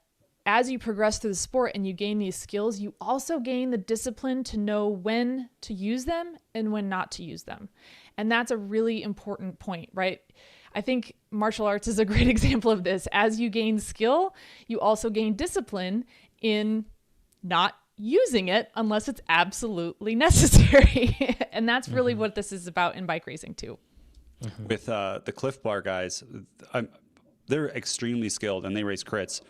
as you progress through the sport and you gain these skills, you also gain the discipline to know when to use them and when not to use them. And that's a really important point, right? I think martial arts is a great example of this. As you gain skill, you also gain discipline in not using it unless it's absolutely necessary. And that's really what this is about in bike racing too. With the Cliff Bar guys, they're extremely skilled and they race crits.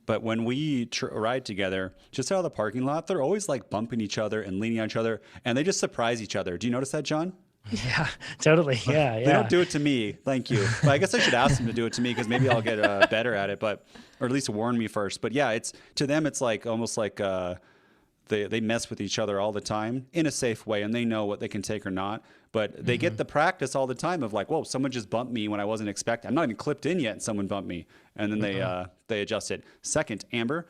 But when we ride together, just out of the parking lot, they're always like bumping each other and leaning on each other, and they just surprise each other. Do you notice that, John? Yeah, totally. Yeah, They don't do it to me. Thank you. But I guess I should ask them to do it to me because maybe I'll get better at it, or at least warn me first. But yeah, to them, it's like almost like they mess with each other all the time in a safe way, and they know what they can take or not. But they get the practice all the time of like, whoa, someone just bumped me when I wasn't expecting. I'm not even clipped in yet, and someone bumped me, and then they adjust it. Second, Amber.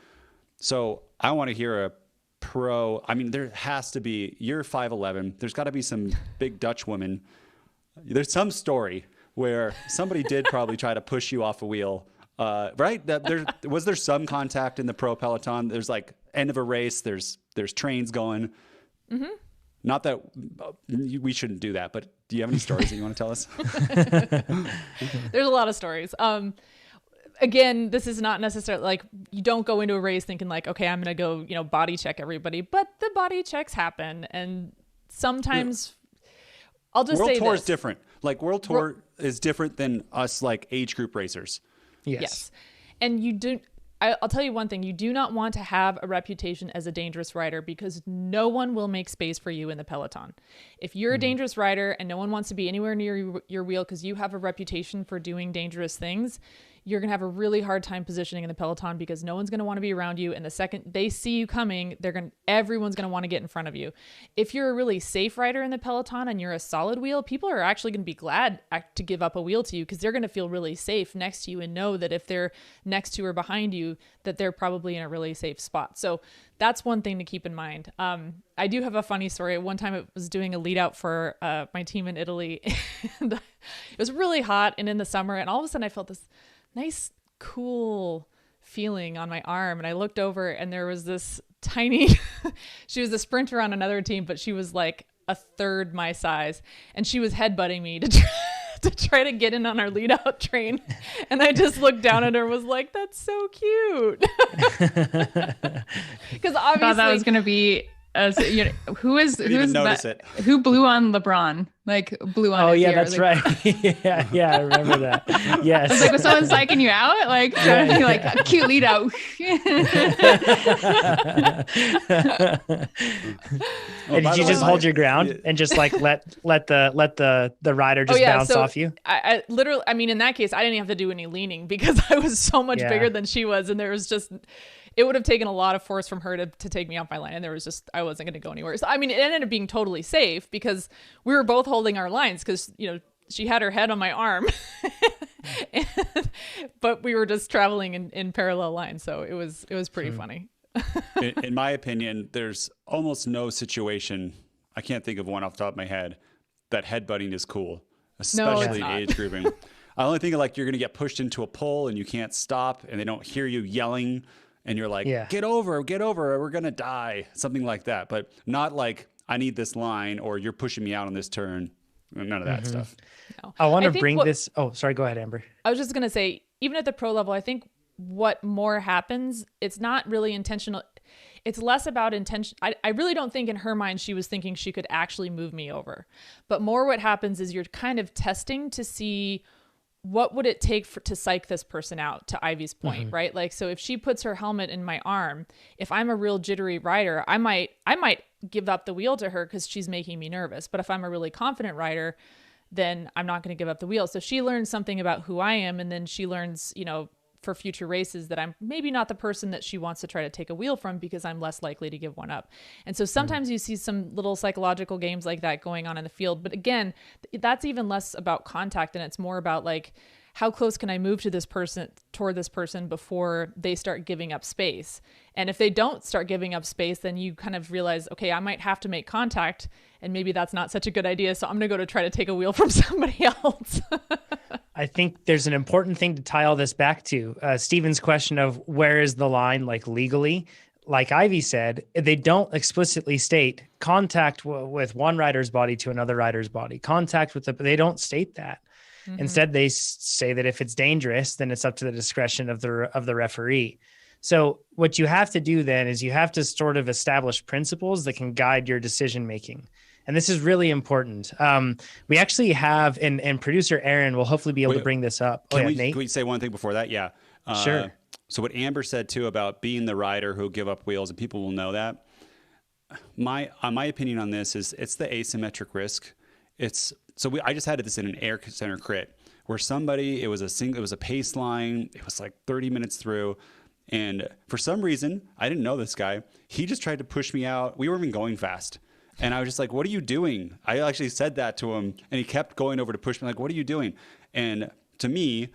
So I want to hear a pro. I mean, there has to be. You're 5'11". There's got to be some big Dutch woman. There's some story where somebody did probably try to push you off a wheel, right? Was there some contact in the pro peloton? There's like end of a race. There's trains going. Mm-hmm. Not that we shouldn't do that, but do you have any stories that you want to tell us? There's a lot of stories. Again, this is not necessarily like you don't go into a race thinking like, okay, I'm going to go, body check everybody, but the body checks happen. And sometimes I'll just say World Tour is different. Like World Tour is different than us, like age group racers. Yes. And I'll tell you one thing. You do not want to have a reputation as a dangerous rider because no one will make space for you in the peloton. If you're a dangerous rider and no one wants to be anywhere near your wheel because you have a reputation for doing dangerous things, you're going to have a really hard time positioning in the peloton because no one's going to want to be around you. And the second they see you coming, everyone's going to want to get in front of you. If you're a really safe rider in the peloton and you're a solid wheel, people are actually going to be glad to give up a wheel to you because they're going to feel really safe next to you and know that if they're next to or behind you, that they're probably in a really safe spot. So that's one thing to keep in mind. I do have a funny story. One time I was doing a lead out for my team in Italy and it was really hot and in the summer. And all of a sudden I felt this nice, cool feeling on my arm. And I looked over and there was this tiny, she was a sprinter on another team, but she was like a third my size. And she was headbutting me to try to get in on our lead out train. And I just looked down at her and was like, that's so cute. Because obviously that was going to be So, you know, who is notice that? it. Who blew on LeBron? Like blew on. Oh his yeah, ear. that's like, right. yeah, I remember that. Yes. I was like, was someone psyching you out? Like trying to be like a cute lead out. And did you just hold your ground and just like let the rider just bounce off you? I literally, I mean, in that case, I didn't have to do any leaning because I was so much bigger than she was, and there was just, it would have taken a lot of force from her to take me off my line, and there was just, I wasn't going to go anywhere. So I mean, it ended up being totally safe because we were both holding our lines because, you know, she had her head on my arm, but we were just traveling in parallel lines, so it was pretty funny. In my opinion, there's almost no situation, I can't think of one off the top of my head, that headbutting is cool, especially in age grouping. I only think of like you're going to get pushed into a pole and you can't stop and they don't hear you yelling and you're like, get over, we're going to die, something like that. But not like, I need this line or you're pushing me out on this turn. None of that stuff. No. I want to bring this. Oh, sorry. Go ahead, Amber. I was just going to say, even at the pro level, I think what more happens, it's not really intentional. It's less about intention. I really don't think in her mind she was thinking she could actually move me over. But more what happens is you're kind of testing to see what would it take to psych this person out, to Ivy's point, right? Like, so if she puts her helmet in my arm, if I'm a real jittery rider, I might give up the wheel to her because she's making me nervous. But if I'm a really confident rider, then I'm not going to give up the wheel. So she learns something about who I am. And then she learns, you know, for future races that I'm maybe not the person that she wants to try to take a wheel from because I'm less likely to give one up. And so sometimes you see some little psychological games like that going on in the field. But again, that's even less about contact and it's more about like, how close can I move to this person, toward this person before they start giving up space? And if they don't start giving up space, then you kind of realize, okay, I might have to make contact and maybe that's not such a good idea. So I'm going to go to try to take a wheel from somebody else. I think there's an important thing to tie all this back to. Steven's question of where is the line, like legally, like Ivy said, they don't explicitly state contact with one rider's body to another rider's body, contact with they don't state that. Mm-hmm. Instead, they say that if it's dangerous, then it's up to the discretion of the referee. So what you have to do then is you have to sort of establish principles that can guide your decision making. And this is really important. We actually have, and producer Aaron will hopefully be able to bring this up. Can we say one thing before that? Yeah. Sure. So what Amber said too about being the rider who give up wheels, and people will know that. My opinion on this is it's the asymmetric risk. I just had this in an air center crit where it was a pace line. It was like 30 minutes through. And for some reason, I didn't know this guy. He just tried to push me out. We weren't even going fast. And I was just like, what are you doing? I actually said that to him and he kept going over to push me like, what are you doing? And to me,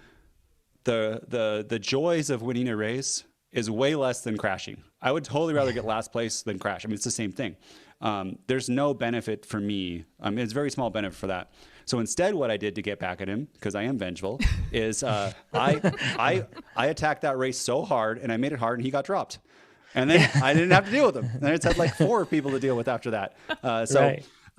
the joys of winning a race is way less than crashing. I would totally rather get last place than crash. I mean, it's the same thing. There's no benefit for me. It's a very small benefit for that. So instead, what I did to get back at him, because I am vengeful, is I attacked that race so hard and I made it hard and he got dropped. And then I didn't have to deal with him. And I just had like 4 people to deal with after that.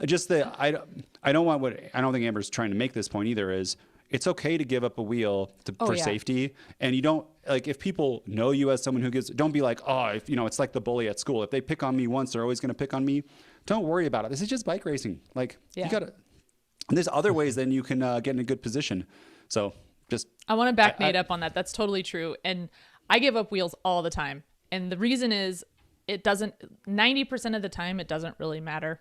Just I don't think Amber's trying to make this point either, is it's okay to give up a wheel for safety. And you don't, like, if people know you as someone who don't be like, it's like the bully at school. If they pick on me once, they're always going to pick on me. Don't worry about it. This is just bike racing. Like, you gotta, and there's other ways then you can get in a good position. So I want to back Nate up on that. That's totally true. And I give up wheels all the time. And the reason is 90% of the time, it doesn't really matter.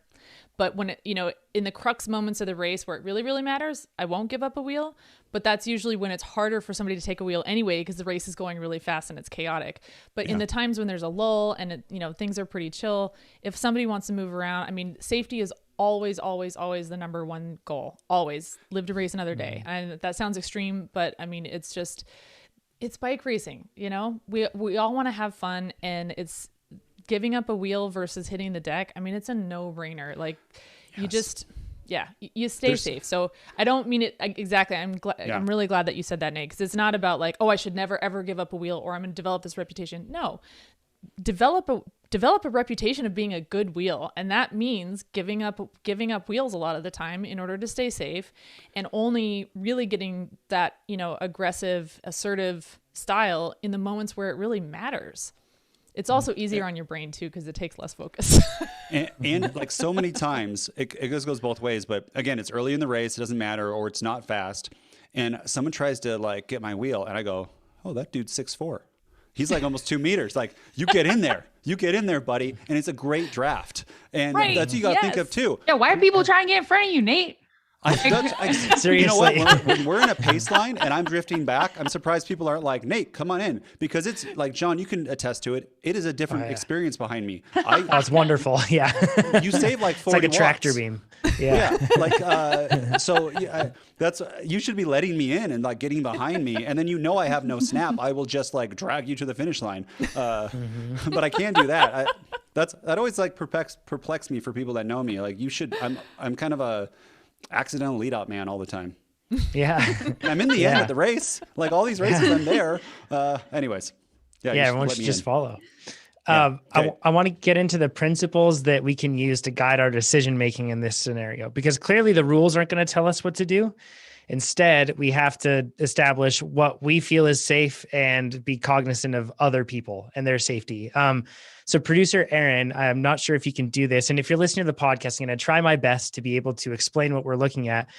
But when in the crux moments of the race where it really, really matters, I won't give up a wheel. But that's usually when it's harder for somebody to take a wheel anyway, because the race is going really fast and it's chaotic. But in the times when there's a lull and things are pretty chill, if somebody wants to move around, I mean, safety is always, always, always the number one goal. Always live to race another day. And that sounds extreme, but I mean, it's bike racing. We all want to have fun, and it's giving up a wheel versus hitting the deck. I mean, it's a no-brainer. Like, you just, you stay safe. So I don't mean it exactly. I'm really glad that you said that, Nate, because it's not about like, I should never ever give up a wheel, or I'm going to develop this reputation. No, develop a reputation of being a good wheel, and that means giving up wheels a lot of the time in order to stay safe, and only really getting that aggressive, assertive style in the moments where it really matters. It's also easier on your brain too, because it takes less focus. and like so many times, it just goes both ways. But again, it's early in the race. It doesn't matter, or it's not fast. And someone tries to like get my wheel, and I go, "Oh, that dude's 6'4". He's like almost 2 meters. Like, you get in there. You get in there, buddy. And it's a great draft. And right. that's what you got to think of too. Yeah. Why are people trying to get in front of you, Nate? Seriously, you know what? When we're in a pace line and I'm drifting back, I'm surprised people aren't like, Nate, come on in, because it's like, John, you can attest to it. It is a different experience behind me. It's wonderful. Yeah, you save like 40 It's like a watts. tractor beam. Yeah, So that's you should be letting me in and like getting behind me, and then I have no snap. I will just like drag you to the finish line. But I can't do that. That always like perplex me for people that know me. Like, you should. I'm kind of a accidental lead out man all the time. Yeah. I'm in the end of the race. Like, all these races, I'm there. Anyways. Yeah, everyone should just follow. Okay. I want to get into the principles that we can use to guide our decision making in this scenario, because clearly the rules aren't going to tell us what to do. Instead, we have to establish what we feel is safe and be cognizant of other people and their safety. So producer Aaron, I'm not sure if you can do this. And if you're listening to the podcast, I'm going to try my best to be able to explain what we're looking at.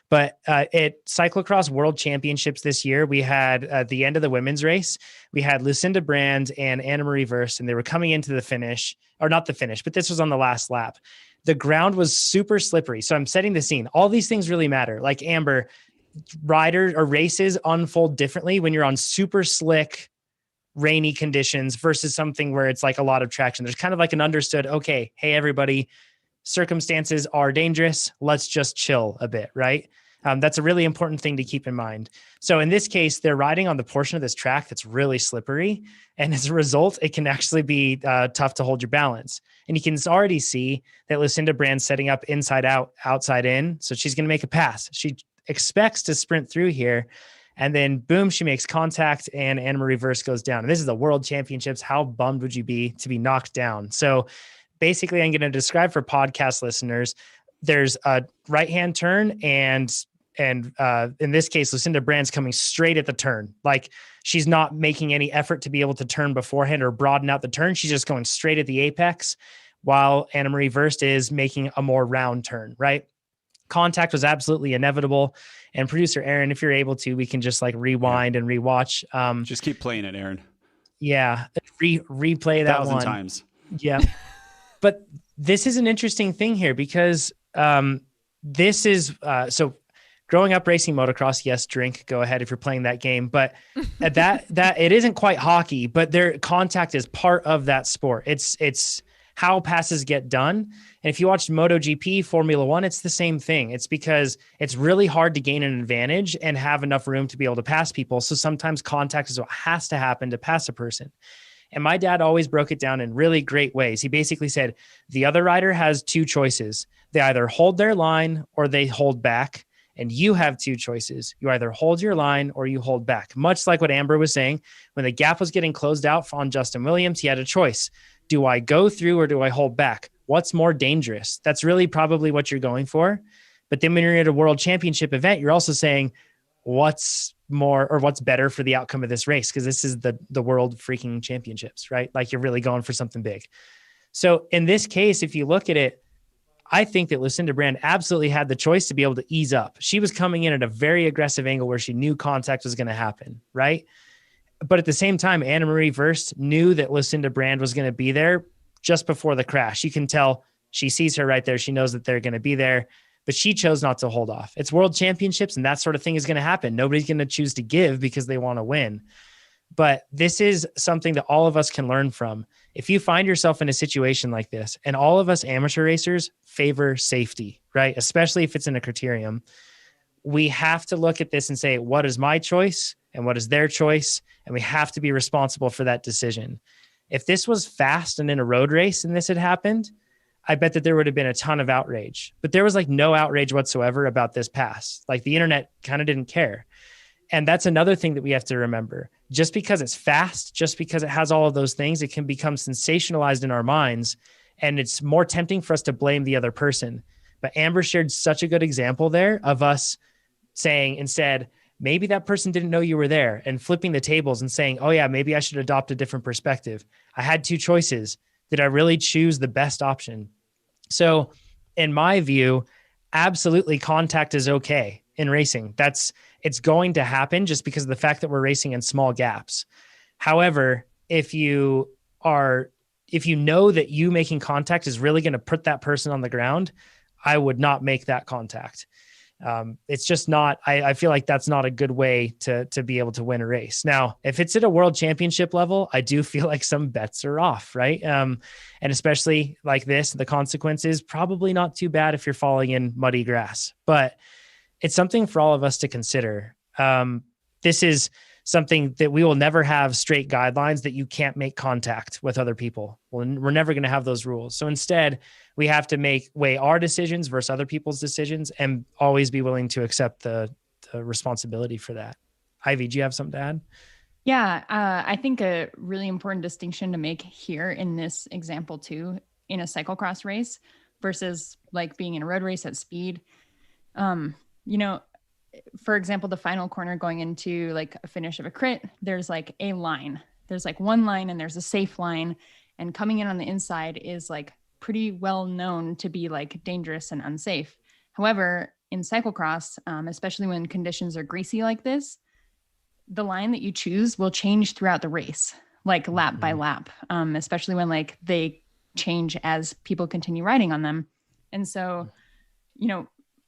But at Cyclocross World Championships this year, we had at the end of the women's race, we had Lucinda Brand and Anna Marie Verst, and they were coming into the finish, or not the finish, but this was on the last lap. The ground was super slippery. So I'm setting the scene. All these things really matter. Like Amber, riders or races unfold differently when you're on super slick, rainy conditions versus something where it's like a lot of traction. There's kind of like an understood, okay, hey, everybody, circumstances are dangerous. Let's just chill a bit, right? That's a really important thing to keep in mind. So in this case, they're riding on the portion of this track that's really slippery. And as a result, it can actually be tough to hold your balance. And you can already see that Lucinda Brand's setting up inside out, outside in. So she's going to make a pass. She expects to sprint through here. And then boom, she makes contact and Anna Marie Verst goes down. And this is the World Championships. How bummed would you be to be knocked down? So basically, I'm going to describe for podcast listeners, there's a right-hand turn and in this case, Lucinda Brand's coming straight at the turn. Like, she's not making any effort to be able to turn beforehand or broaden out the turn. She's just going straight at the apex, while Anna Marie Verst is making a more round turn, right? Contact was absolutely inevitable. And producer Aaron, if you're able to, we can just like rewind and rewatch. Just keep playing it, Aaron. Yeah. Replay that 1,000 one. times. Yeah. But this is an interesting thing here because this is so growing up racing motocross. Yes, drink, go ahead if you're playing that game. But that it isn't quite hockey, but their contact is part of that sport. It's how passes get done. And if you watch MotoGP, Formula One, it's the same thing. It's because it's really hard to gain an advantage and have enough room to be able to pass people. So sometimes contact is what has to happen to pass a person. And my dad always broke it down in really great ways. He basically said, the other rider has two choices. They either hold their line or they hold back. And you have two choices. You either hold your line or you hold back. Much like what Amber was saying, when the gap was getting closed out on Justin Williams, he had a choice. Do I go through or do I hold back? What's more dangerous? That's really probably what you're going for. But then when you're at a world championship event, you're also saying, what's more or what's better for the outcome of this race? Because this is the world freaking championships, right? Like, you're really going for something big. So in this case, if you look at it, I think that Lucinda Brand absolutely had the choice to be able to ease up. She was coming in at a very aggressive angle where she knew contact was going to happen, right? But at the same time, Anna Marie Verst knew that Lucinda Brand was going to be there just before the crash. You can tell she sees her right there. She knows that they're going to be there, but she chose not to hold off. It's world championships, and that sort of thing is going to happen. Nobody's going to choose to give because they want to win. But this is something that all of us can learn from. If you find yourself in a situation like this, and all of us amateur racers favor safety, right? Especially if it's in a criterium, we have to look at this and say, what is my choice and what is their choice? And we have to be responsible for that decision. If this was fast and in a road race and this had happened, I bet that there would have been a ton of outrage. But there was like no outrage whatsoever about this pass. Like, the internet kind of didn't care. And that's another thing that we have to remember. Just because it's fast, just because it has all of those things, it can become sensationalized in our minds. And it's more tempting for us to blame the other person. But Amber shared such a good example there of us saying instead, maybe that person didn't know you were there, and flipping the tables and saying, oh yeah, maybe I should adopt a different perspective. I had two choices. Did I really choose the best option? So in my view, absolutely contact is okay in racing. It's going to happen just because of the fact that we're racing in small gaps. However, if you know that you making contact is really going to put that person on the ground, I would not make that contact. It's just not, I feel like that's not a good way to be able to win a race. Now, if it's at a world championship level, I do feel like some bets are off, right? And especially like this, the consequences, probably not too bad if you're falling in muddy grass, but it's something for all of us to consider. This is something that we will never have straight guidelines that you can't make contact with other people. We're never going to have those rules. So instead, we have to weigh our decisions versus other people's decisions and always be willing to accept the responsibility for that. Ivy, do you have something to add? Yeah, I think a really important distinction to make here in this example too, in a cyclocross race versus like being in a road race at speed. For example, the final corner going into like a finish of a crit, there's like a line. There's like one line and there's a safe line, and coming in on the inside is like pretty well known to be like dangerous and unsafe. However, in cyclocross, especially when conditions are greasy like this, the line that you choose will change throughout the race, like lap by lap, especially when like they change as people continue riding on them. And so,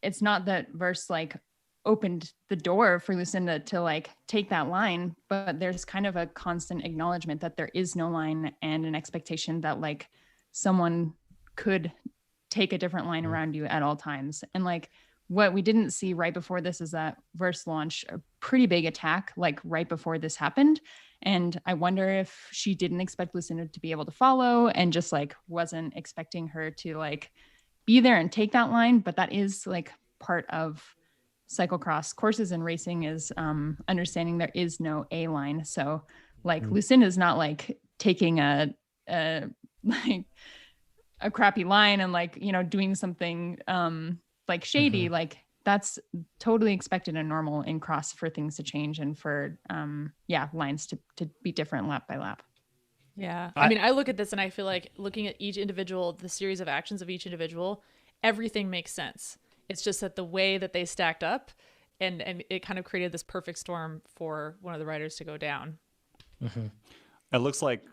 it's not that Verse like opened the door for Lucinda to like take that line, but there's kind of a constant acknowledgement that there is no line and an expectation that like someone could take a different line around you at all times. And like what we didn't see right before this is that Verse launched a pretty big attack like right before this happened. And I wonder if she didn't expect Lucinda to be able to follow and just like wasn't expecting her to like be there and take that line. But that is like part of cyclocross courses and racing is understanding there is no A line. So like Lucinda's not like taking a crappy line and like, doing something like shady, like that's totally expected and normal in cross for things to change and for lines to be different lap by lap. Yeah. I mean, I look at this and I feel like looking at each individual, the series of actions of each individual, everything makes sense. It's just that the way that they stacked up and it kind of created this perfect storm for one of the riders to go down. Mm-hmm. It looks like,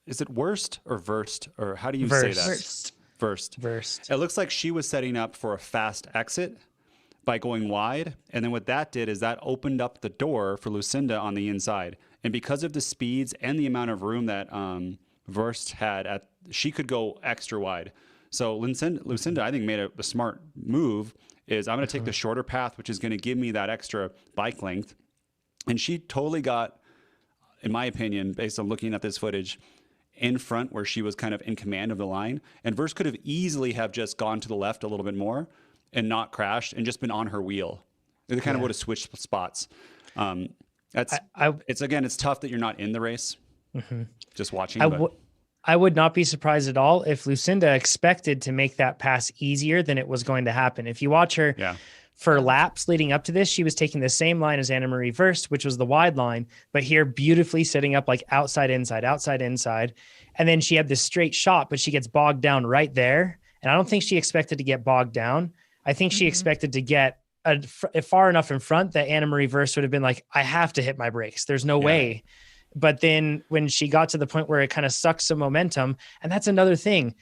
is it worst or versed? Or how do you say that? Versed. It looks like she was setting up for a fast exit by going wide. And then what that did is that opened up the door for Lucinda on the inside. And because of the speeds and the amount of room that Verst had, she could go extra wide. So Lucinda, I think, made a smart move is I'm going to take the shorter path, which is going to give me that extra bike length. And she totally got, in my opinion, based on looking at this footage, in front where she was kind of in command of the line. And Verst could have easily have just gone to the left a little bit more and not crashed and just been on her wheel. They kind of would have switched spots. It's tough that you're not in the race, just watching. I would not be surprised at all if Lucinda expected to make that pass easier than it was going to happen. If you watch her for laps leading up to this, she was taking the same line as Anna Marie Verst, which was the wide line, but here beautifully setting up like outside, inside. And then she had this straight shot, but she gets bogged down right there. And I don't think she expected to get bogged down. I think she expected to get far enough in front that Anna Marie Verst would have been like, I have to hit my brakes. There's no way. But then when she got to the point where it kind of sucks some momentum, and that's another thing,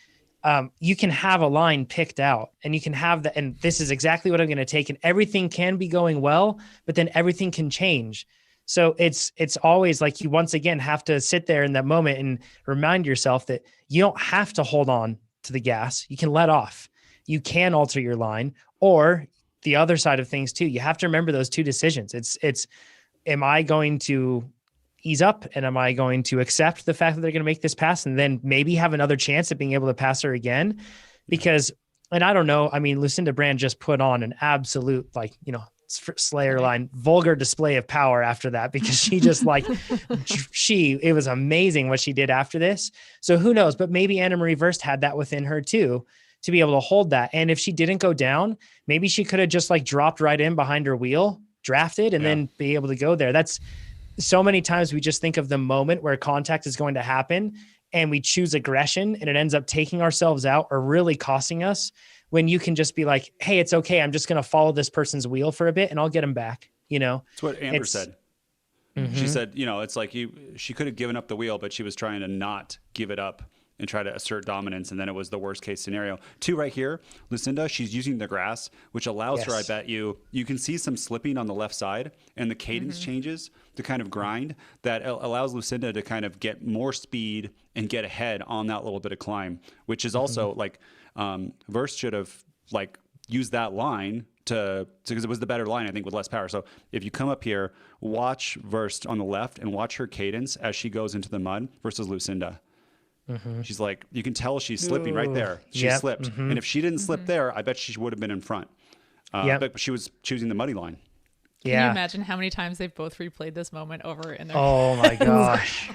you can have a line picked out and you can have that. And this is exactly what I'm going to take. And everything can be going well, but then everything can change. So it's always like you once again have to sit there in that moment and remind yourself that you don't have to hold on to the gas. You can let off. You can alter your line, or the other side of things too. You have to remember those two decisions. It's am I going to ease up and am I going to accept the fact that they're going to make this pass and then maybe have another chance at being able to pass her again? Because, and I don't know, I mean, Lucinda Brand just put on an absolute, Slayer line, vulgar display of power after that, because she just it was amazing what she did after this. So who knows, but maybe Anna Marie Verst had that within her too, to be able to hold that. And if she didn't go down, maybe she could have just dropped right in behind her wheel drafted and then be able to go there. That's so many times we just think of the moment where contact is going to happen and we choose aggression and it ends up taking ourselves out or really costing us, when you can just be like, hey, it's okay. I'm just going to follow this person's wheel for a bit and I'll get him back. You know, that's what Amber said. She said, you know, it's like she could have given up the wheel, but she was trying to not give it up and try to assert dominance. And then it was the worst case scenario. 2 right here, Lucinda, she's using the grass, which allows her, I bet you can see some slipping on the left side and the cadence changes to kind of grind that allows Lucinda to kind of get more speed and get ahead on that little bit of climb, which is also like Verst should have like used that line because it was the better line, I think, with less power. So if you come up here, watch Verst on the left and watch her cadence as she goes into the mud versus Lucinda. She's like, you can tell she's slipping right there. She slipped. And if she didn't slip there, I bet she would have been in front. But she was choosing the muddy line. Can you imagine how many times they've both replayed this moment over in their Oh my gosh.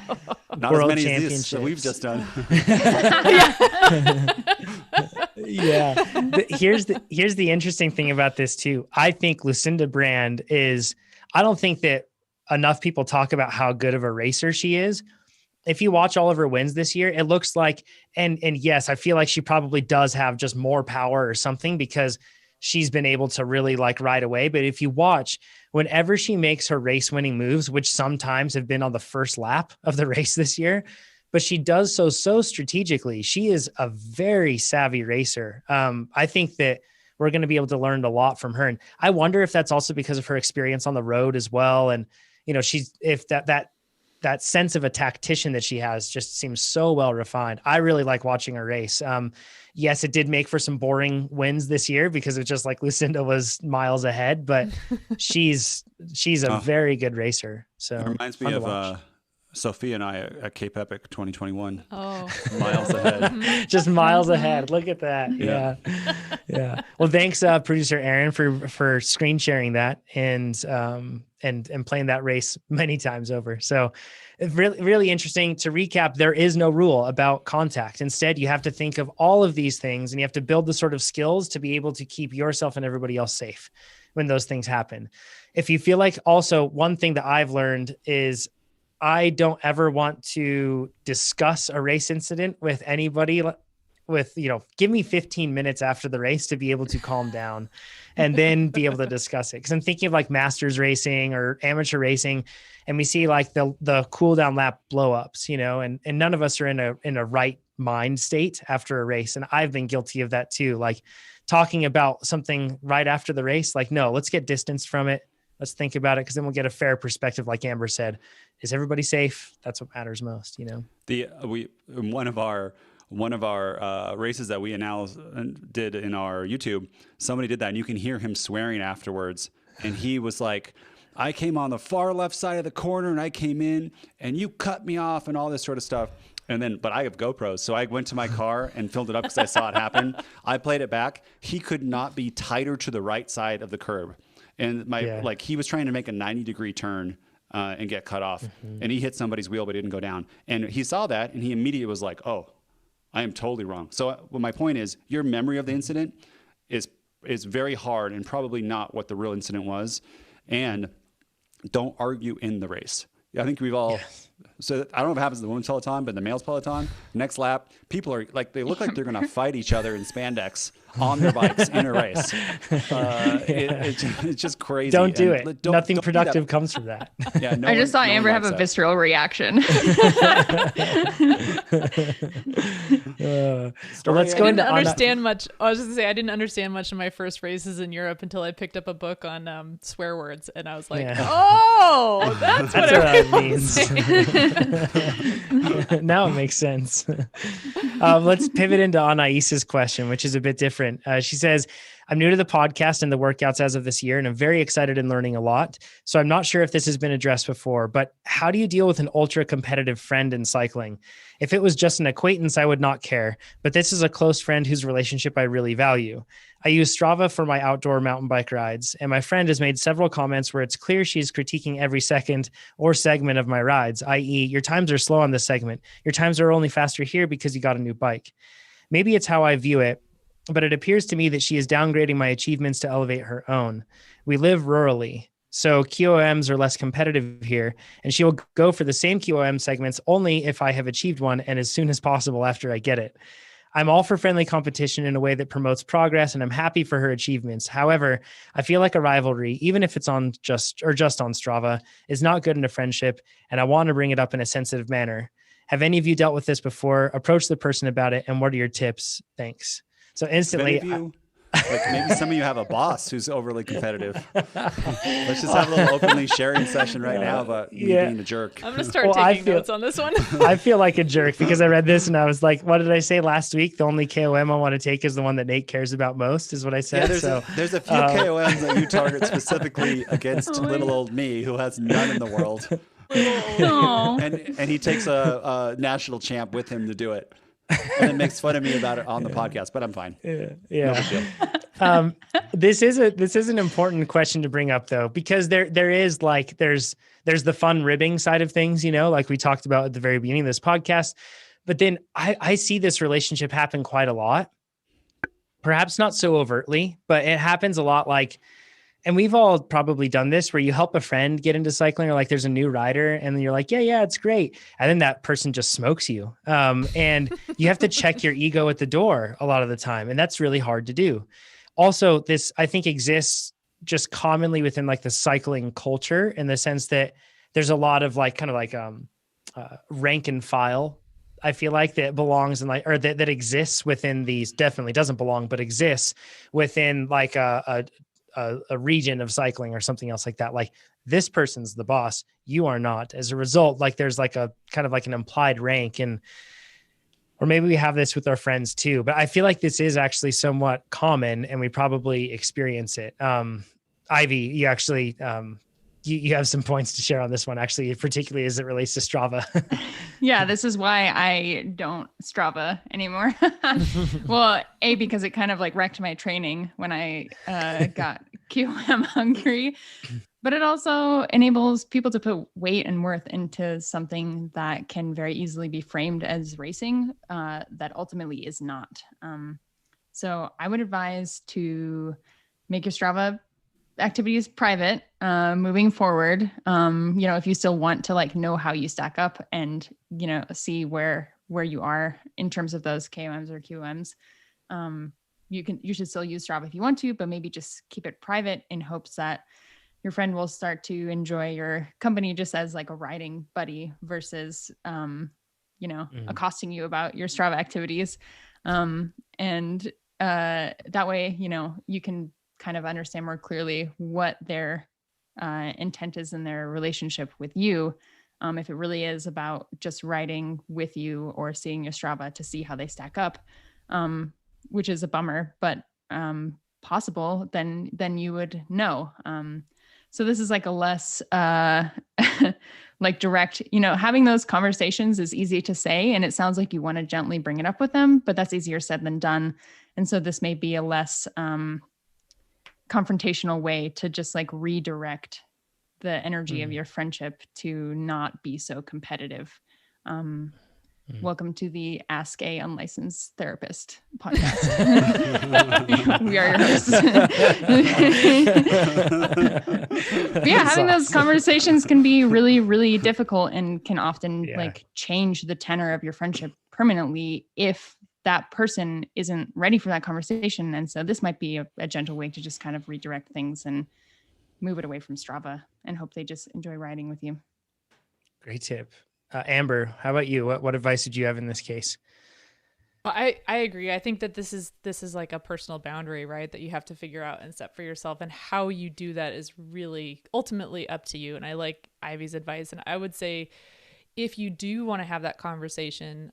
Not World as many as this that we've just done. But here's the interesting thing about this too. I think Lucinda Brand I don't think that enough people talk about how good of a racer she is. If you watch all of her wins this year, it looks like, and yes, I feel like she probably does have just more power or something because she's been able to really like ride away. But if you watch, whenever she makes her race winning moves, which sometimes have been on the first lap of the race this year, but she does so strategically. She is a very savvy racer. I think that we're going to be able to learn a lot from her. And I wonder if that's also because of her experience on the road as well. And, you know, if that sense of a tactician that she has just seems so well refined. I really like watching her race. Yes, it did make for some boring wins this year because it's just like Lucinda was miles ahead, but she's a very good racer. So it reminds me of Sophia and I at Cape Epic 2021. Oh, miles ahead. Just miles ahead. Look at that. Yeah. Well, thanks, producer Aaron, for screen sharing that and playing that race many times over. So it's really, really interesting. To recap, there is no rule about contact. Instead, you have to think of all of these things and you have to build the sort of skills to be able to keep yourself and everybody else safe when those things happen. If you feel like, also one thing that I've learned is I don't ever want to discuss a race incident with anybody give me 15 minutes after the race to be able to calm down and then be able to discuss it. Cause I'm thinking of like masters racing or amateur racing. And we see like the cool down lap blow ups, and none of us are in a right mind state after a race. And I've been guilty of that too. Like talking about something right after the race, like, no, let's get distanced from it. Let's think about it. Cause then we'll get a fair perspective. Like Amber said, is everybody safe? That's what matters most, One of our races that we did in our YouTube, somebody did that and you can hear him swearing afterwards. And he was like, I came on the far left side of the corner and I came in and you cut me off and all this sort of stuff. But I have GoPros. So I went to my car and filmed it up because I saw it happen. I played it back. He could not be tighter to the right side of the curb. And he was trying to make a 90-degree turn and get cut off. And he hit somebody's wheel, but it didn't go down. And he saw that and he immediately was like, oh, I am totally wrong. So my point is your memory of the incident is very hard and probably not what the real incident was. And don't argue in the race. I think we've all, so I don't know if it happens to the women's peloton, but the male's peloton, next lap, people are like, they look like they're going to fight each other in spandex on their bikes in a race. It's just crazy. Don't do it. Nothing productive comes from that. Yeah, I just saw Amber have a visceral reaction. Let's go into understand much. I was just gonna say I didn't understand much of my first races in Europe until I picked up a book on swear words, and I was like, "Oh, that's what it means." Now it makes sense. Let's pivot into Anaisa's question, which is a bit different. She says, I'm new to the podcast and the workouts as of this year, and I'm very excited and learning a lot. So I'm not sure if this has been addressed before, but how do you deal with an ultra competitive friend in cycling? If it was just an acquaintance, I would not care, but this is a close friend whose relationship I really value. I use Strava for my outdoor mountain bike rides, and my friend has made several comments where it's clear she's critiquing every second or segment of my rides, i.e., your times are slow on this segment. Your times are only faster here because you got a new bike. Maybe it's how I view it, but it appears to me that she is downgrading my achievements to elevate her own. We live rurally. So QOMs are less competitive here, and she will go for the same QOM segments only if I have achieved one and as soon as possible after I get it. I'm all for friendly competition in a way that promotes progress, and I'm happy for her achievements. However, I feel like a rivalry, even if it's on just on Strava, is not good in a friendship, and I want to bring it up in a sensitive manner. Have any of you dealt with this before? Approach the person about it, and what are your tips? Thanks. So instantly, like maybe some of you have a boss who's overly competitive. Let's just have a little openly sharing session right now about me being a jerk. I'm going to start taking notes on this one. I feel like a jerk because I read this and I was like, what did I say last week? The only KOM I want to take is the one that Nate cares about most, is what I said. Yeah, there's a few KOMs that you target specifically against little old me, who has none in the world. And he takes a national champ with him to do it. And then makes fun of me about it on the podcast, but I'm fine. Yeah. This is an important question to bring up though, because there's the fun ribbing side of things, like we talked about at the very beginning of this podcast. But then I see this relationship happen quite a lot, perhaps not so overtly, but it happens a lot. And we've all probably done this where you help a friend get into cycling, or like there's a new rider and then you're like, yeah, it's great. And then that person just smokes you. And you have to check your ego at the door a lot of the time. And that's really hard to do. Also, this, I think, exists just commonly within like the cycling culture, in the sense that there's a lot of rank and file. I feel like that belongs in that exists within these, definitely doesn't belong, but exists within like a region of cycling or something else like that. Like, this person's the boss, you are not. As a result, like there's like a kind of like an implied rank, or maybe we have this with our friends too, but I feel like this is actually somewhat common and we probably experience it. Ivy, you actually, you have some points to share on this one, actually, particularly as it relates to Strava. Yeah, this is why I don't Strava anymore. Well, because it kind of like wrecked my training when I got QM hungry, but it also enables people to put weight and worth into something that can very easily be framed as racing, that ultimately is not. So I would advise to make your Strava activities private, moving forward. If you still want to like know how you stack up and, see where you are in terms of those KOMs or QMs, you should still use Strava if you want to, but maybe just keep it private in hopes that your friend will start to enjoy your company just as like a riding buddy versus, accosting you about your Strava activities. And that way, you can kind of understand more clearly what their intent is in their relationship with you. If it really is about just riding with you or seeing your Strava to see how they stack up, which is a bummer, but possible, then you would know. So this is like a less like direct, having those conversations is easy to say, and it sounds like you want to gently bring it up with them, but that's easier said than done. And so this may be a less confrontational way to just like redirect the energy of your friendship to not be so competitive. Welcome to the Ask a Unlicensed Therapist podcast. We are your hosts. But yeah, having those conversations can be really, really difficult and can often like change the tenor of your friendship permanently if that person isn't ready for that conversation. And so this might be a gentle way to just kind of redirect things and move it away from Strava and hope they just enjoy riding with you. Great tip. Amber, how about you? What advice did you have in this case? Well, I agree. I think that this is like a personal boundary, right? That you have to figure out and set for yourself, and how you do that is really ultimately up to you. And I like Ivy's advice. And I would say, if you do want to have that conversation,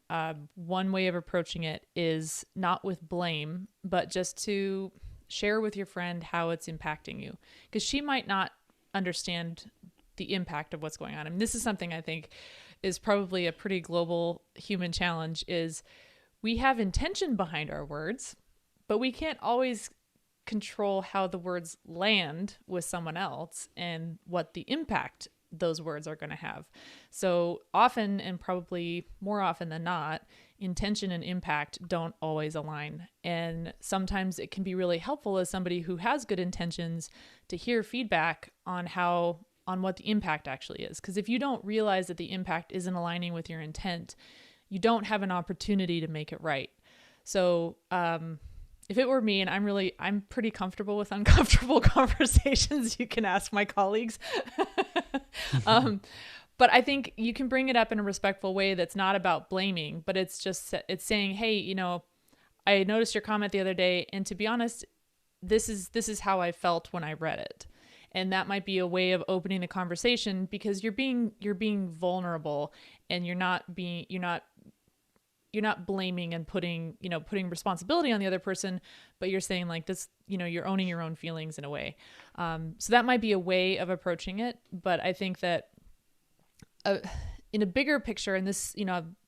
one way of approaching it is not with blame, but just to share with your friend how it's impacting you, because she might not understand the impact of what's going on. I mean, this is something I think is probably a pretty global human challenge, is we have intention behind our words, but we can't always control how the words land with someone else and what the impact those words are going to have. So often, and probably more often than not, intention and impact don't always align. And sometimes it can be really helpful as somebody who has good intentions to hear feedback on what the impact actually is. Because if you don't realize that the impact isn't aligning with your intent, you don't have an opportunity to make it right. So, if it were me, and I'm pretty comfortable with uncomfortable conversations, you can ask my colleagues. But I think you can bring it up in a respectful way that's not about blaming, but it's saying, hey, I noticed your comment the other day, and to be honest, this is how I felt when I read it. And that might be a way of opening the conversation, because you're being vulnerable, and you're not blaming and putting responsibility on the other person, but you're saying like this, you're owning your own feelings in a way. So that might be a way of approaching it. But I think that in a bigger picture, and this,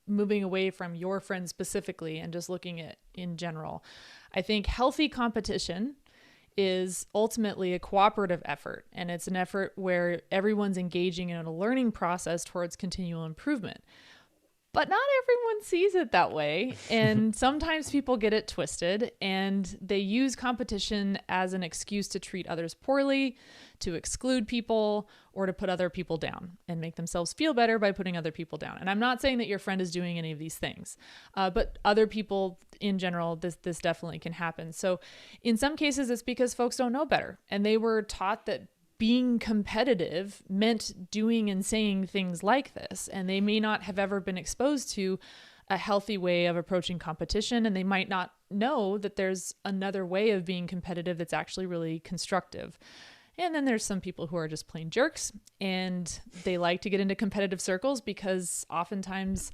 moving away from your friend specifically and just looking at in general, I think healthy competition is ultimately a cooperative effort. And it's an effort where everyone's engaging in a learning process towards continual improvement. But not everyone sees it that way. And sometimes people get it twisted, and they use competition as an excuse to treat others poorly, to exclude people, or to put other people down and make themselves feel better by putting other people down. And I'm not saying that your friend is doing any of these things, but other people in general, this definitely can happen. So in some cases, it's because folks don't know better, and they were taught that being competitive meant doing and saying things like this. And they may not have ever been exposed to a healthy way of approaching competition. And they might not know that there's another way of being competitive that's actually really constructive. And then there's some people who are just plain jerks, and they like to get into competitive circles because oftentimes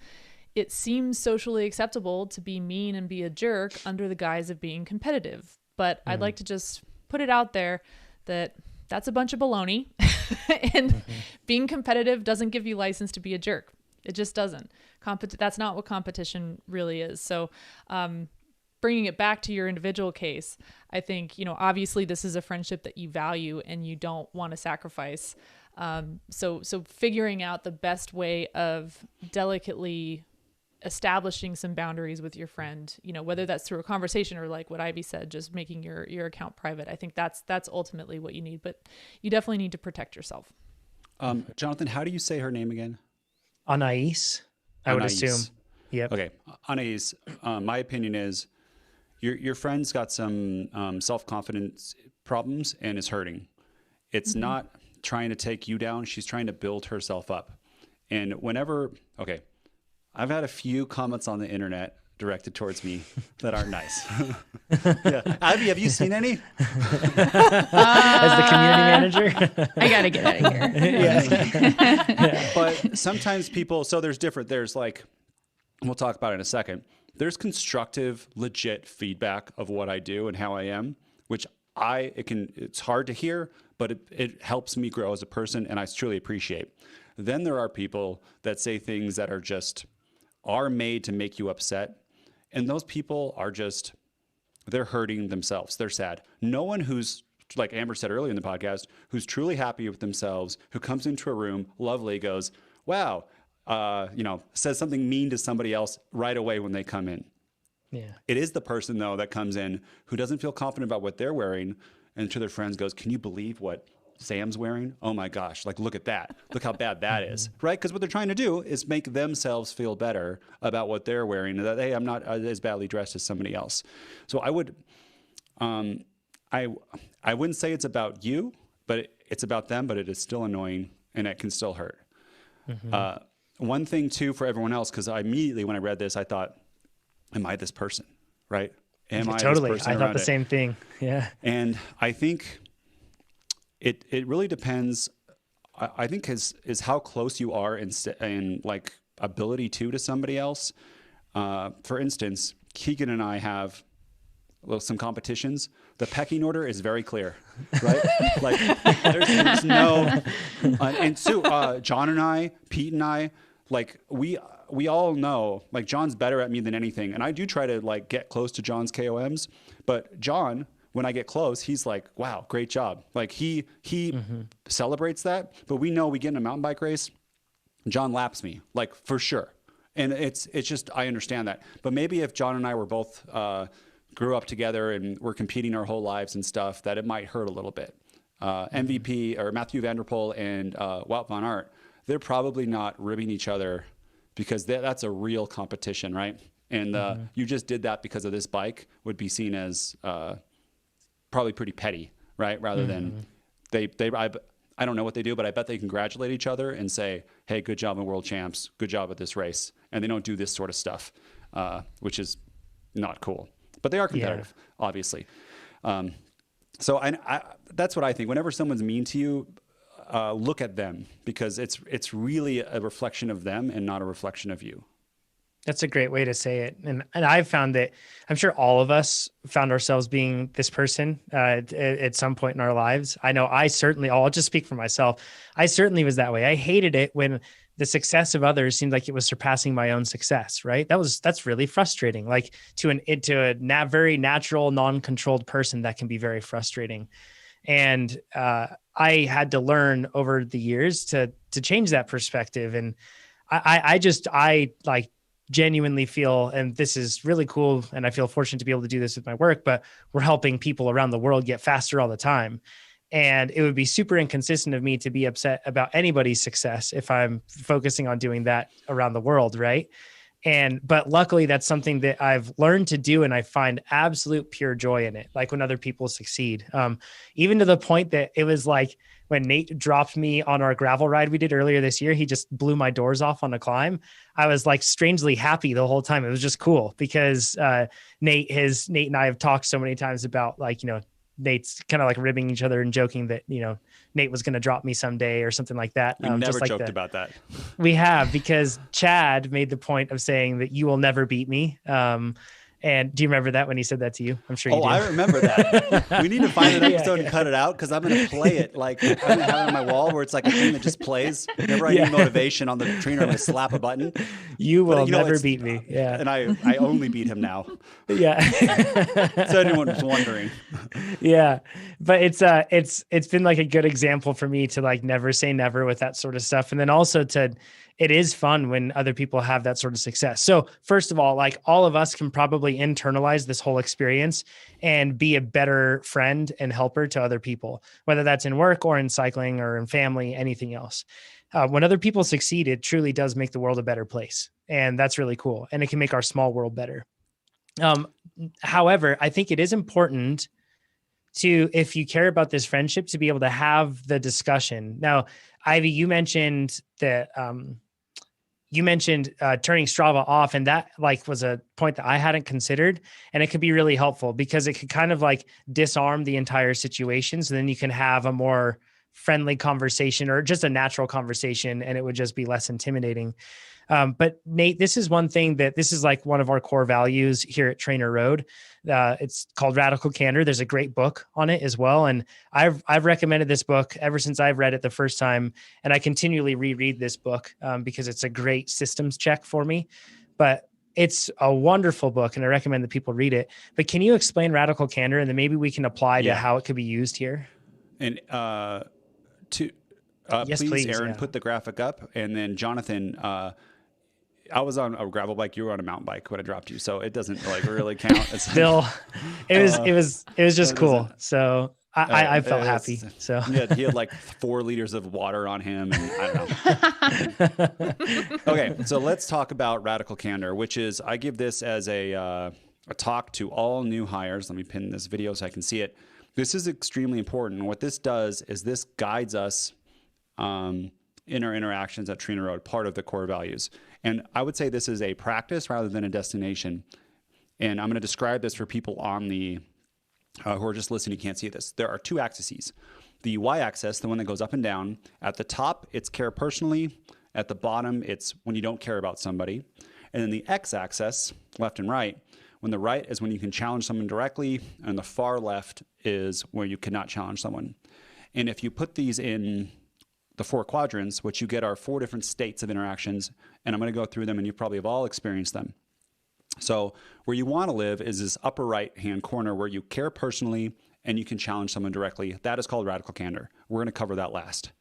it seems socially acceptable to be mean and be a jerk under the guise of being competitive. But I'd like to just put it out there that that's a bunch of baloney. And being competitive doesn't give you license to be a jerk. It just doesn't. That's not what competition really is. So bringing it back to your individual case, I think, obviously this is a friendship that you value and you don't want to sacrifice. So figuring out the best way of delicately establishing some boundaries with your friend, whether that's through a conversation or like what Ivy said, just making your account private. I think that's ultimately what you need, but you definitely need to protect yourself. Jonathan, how do you say her name again? Anais, I would assume. Yep. Okay. Anais, my opinion is your friend's got some self-confidence problems and is hurting. It's not trying to take you down. She's trying to build herself up. And I've had a few comments on the internet directed towards me that aren't nice. Yeah. Ivy, have you seen any? As the community manager? I got to get out of here. Yeah. But sometimes there's like, we'll talk about it in a second. There's constructive, legit feedback of what I do and how I am, which it's hard to hear, but it helps me grow as a person, and I truly appreciate. Then there are people that say things that are made to make you upset. And those people they're hurting themselves. They're sad. No one who's, like Amber said earlier in the podcast, who's truly happy with themselves, who comes into a room, lovely, goes, wow, says something mean to somebody else right away when they come in. Yeah. It is the person, though, that comes in who doesn't feel confident about what they're wearing, and to their friends goes, can you believe what Sam's wearing? Oh my gosh, like look at that. Look how bad that is, right? Because what they're trying to do is make themselves feel better about what they're wearing, that, hey, I'm not as badly dressed as somebody else. So I wouldn't say it's about you, but it's about them, but it is still annoying and it can still hurt. One thing too for everyone else, because immediately when I read this, I thought, am I this person, right? Totally. I thought the same thing. Yeah. And I think it really depends. I think is how close you are in like ability to somebody else. For instance, Keegan and I have some competitions. The pecking order is very clear, right? Like there's no, and so John and I, Pete and I, like we all know, like John's better at me than anything. And I do try to like get close to John's KOMs, but John when I get close, he's like, wow, great job. Like he celebrates that, but we know we get in a mountain bike race, John laps me, like for sure. And it's just, I understand that. But maybe if John and I were both, grew up together and we're competing our whole lives and stuff, that it might hurt a little bit. MVP or Mathieu van der Poel and Wout van Aert, they're probably not ribbing each other because that's a real competition, right? And you just did that because of this bike would be seen as probably pretty petty, right? Rather than I don't know what they do, but I bet they congratulate each other and say, hey, good job in world champs, good job at this race. And they don't do this sort of stuff, which is not cool. But they are competitive, obviously. So that's what I think. Whenever someone's mean to you, look at them, because it's really a reflection of them and not a reflection of you. That's a great way to say it. And I've found that, I'm sure all of us found ourselves being this person at some point in our lives. I know I'll just speak for myself. I certainly was that way. I hated it when the success of others seemed like it was surpassing my own success, right? That's really frustrating. Like to a very natural, non-controlled person, that can be very frustrating. And I had to learn over the years to change that perspective. And I like genuinely feel, and this is really cool, and I feel fortunate to be able to do this with my work, but we're helping people around the world get faster all the time. And it would be super inconsistent of me to be upset about anybody's success if I'm focusing on doing that around the world, right? But luckily that's something that I've learned to do, and I find absolute pure joy in it. Like when other people succeed, even to the point that it was like when Nate dropped me on our gravel ride we did earlier this year, he just blew my doors off on a climb. I was like strangely happy the whole time. It was just cool because Nate and I have talked so many times about, like, Nate's kind of like ribbing each other and joking that, Nate was going to drop me someday or something like that. We've never joked about that. We have, because Chad made the point of saying that you will never beat me. And do you remember that when he said that to you? I'm sure you do. Oh, I remember that. We need to find an episode and cut it out, because I'm going to play it. Like, I'm going to have it on my wall where it's like a thing that just plays. Whenever I need motivation on the trainer, I'm going to slap a button. You will never beat me. Yeah. And I only beat him now. Yeah. So anyone was wondering. Yeah. But it's been like a good example for me to like never say never with that sort of stuff. And then also it is fun when other people have that sort of success. So first of all, like all of us can probably internalize this whole experience and be a better friend and helper to other people, whether that's in work or in cycling or in family, anything else. When other people succeed, it truly does make the world a better place. And that's really cool. And it can make our small world better. However, I think it is important to, if you care about this friendship, to be able to have the discussion. Now, Ivy, you mentioned that turning Strava off, and that like was a point that I hadn't considered, and it could be really helpful because it could kind of like disarm the entire situation. So then you can have a more friendly conversation or just a natural conversation, and it would just be less intimidating. But Nate, this is one thing this is like one of our core values here at Trainer Road. It's called Radical Candor. There's a great book on it as well. And I've recommended this book ever since I've read it the first time. And I continually reread this book because it's a great systems check for me, but it's a wonderful book and I recommend that people read it. But can you explain Radical Candor, and then maybe we can apply to how it could be used here? And yes, please, Aaron, put the graphic up. And then Jonathan, I was on a gravel bike. You were on a mountain bike when I dropped you, so it doesn't like really count. It's still, it was just cool. So I felt happy. So he had like 4 liters of water on him, and I don't know. Okay, so let's talk about Radical Candor, which is, I give this as a talk to all new hires. Let me pin this video so I can see it. This is extremely important. What this does is this guides us in our interactions at Trainer Road, part of the core values. And I would say this is a practice rather than a destination. And I'm going to describe this for people on the who are just listening, you can't see this. There are 2 axes. The y-axis, the one that goes up and down. At the top, it's care personally. At the bottom, it's when you don't care about somebody. And then the x-axis, left and right, when the right is when you can challenge someone directly, and the far left is where you cannot challenge someone. And if you put these in the 4 quadrants, what you get are 4 different states of interactions, and I'm going to go through them, and you probably have all experienced them. So where you want to live is this upper right-hand corner where you care personally and you can challenge someone directly. That is called radical candor. We're going to cover that last.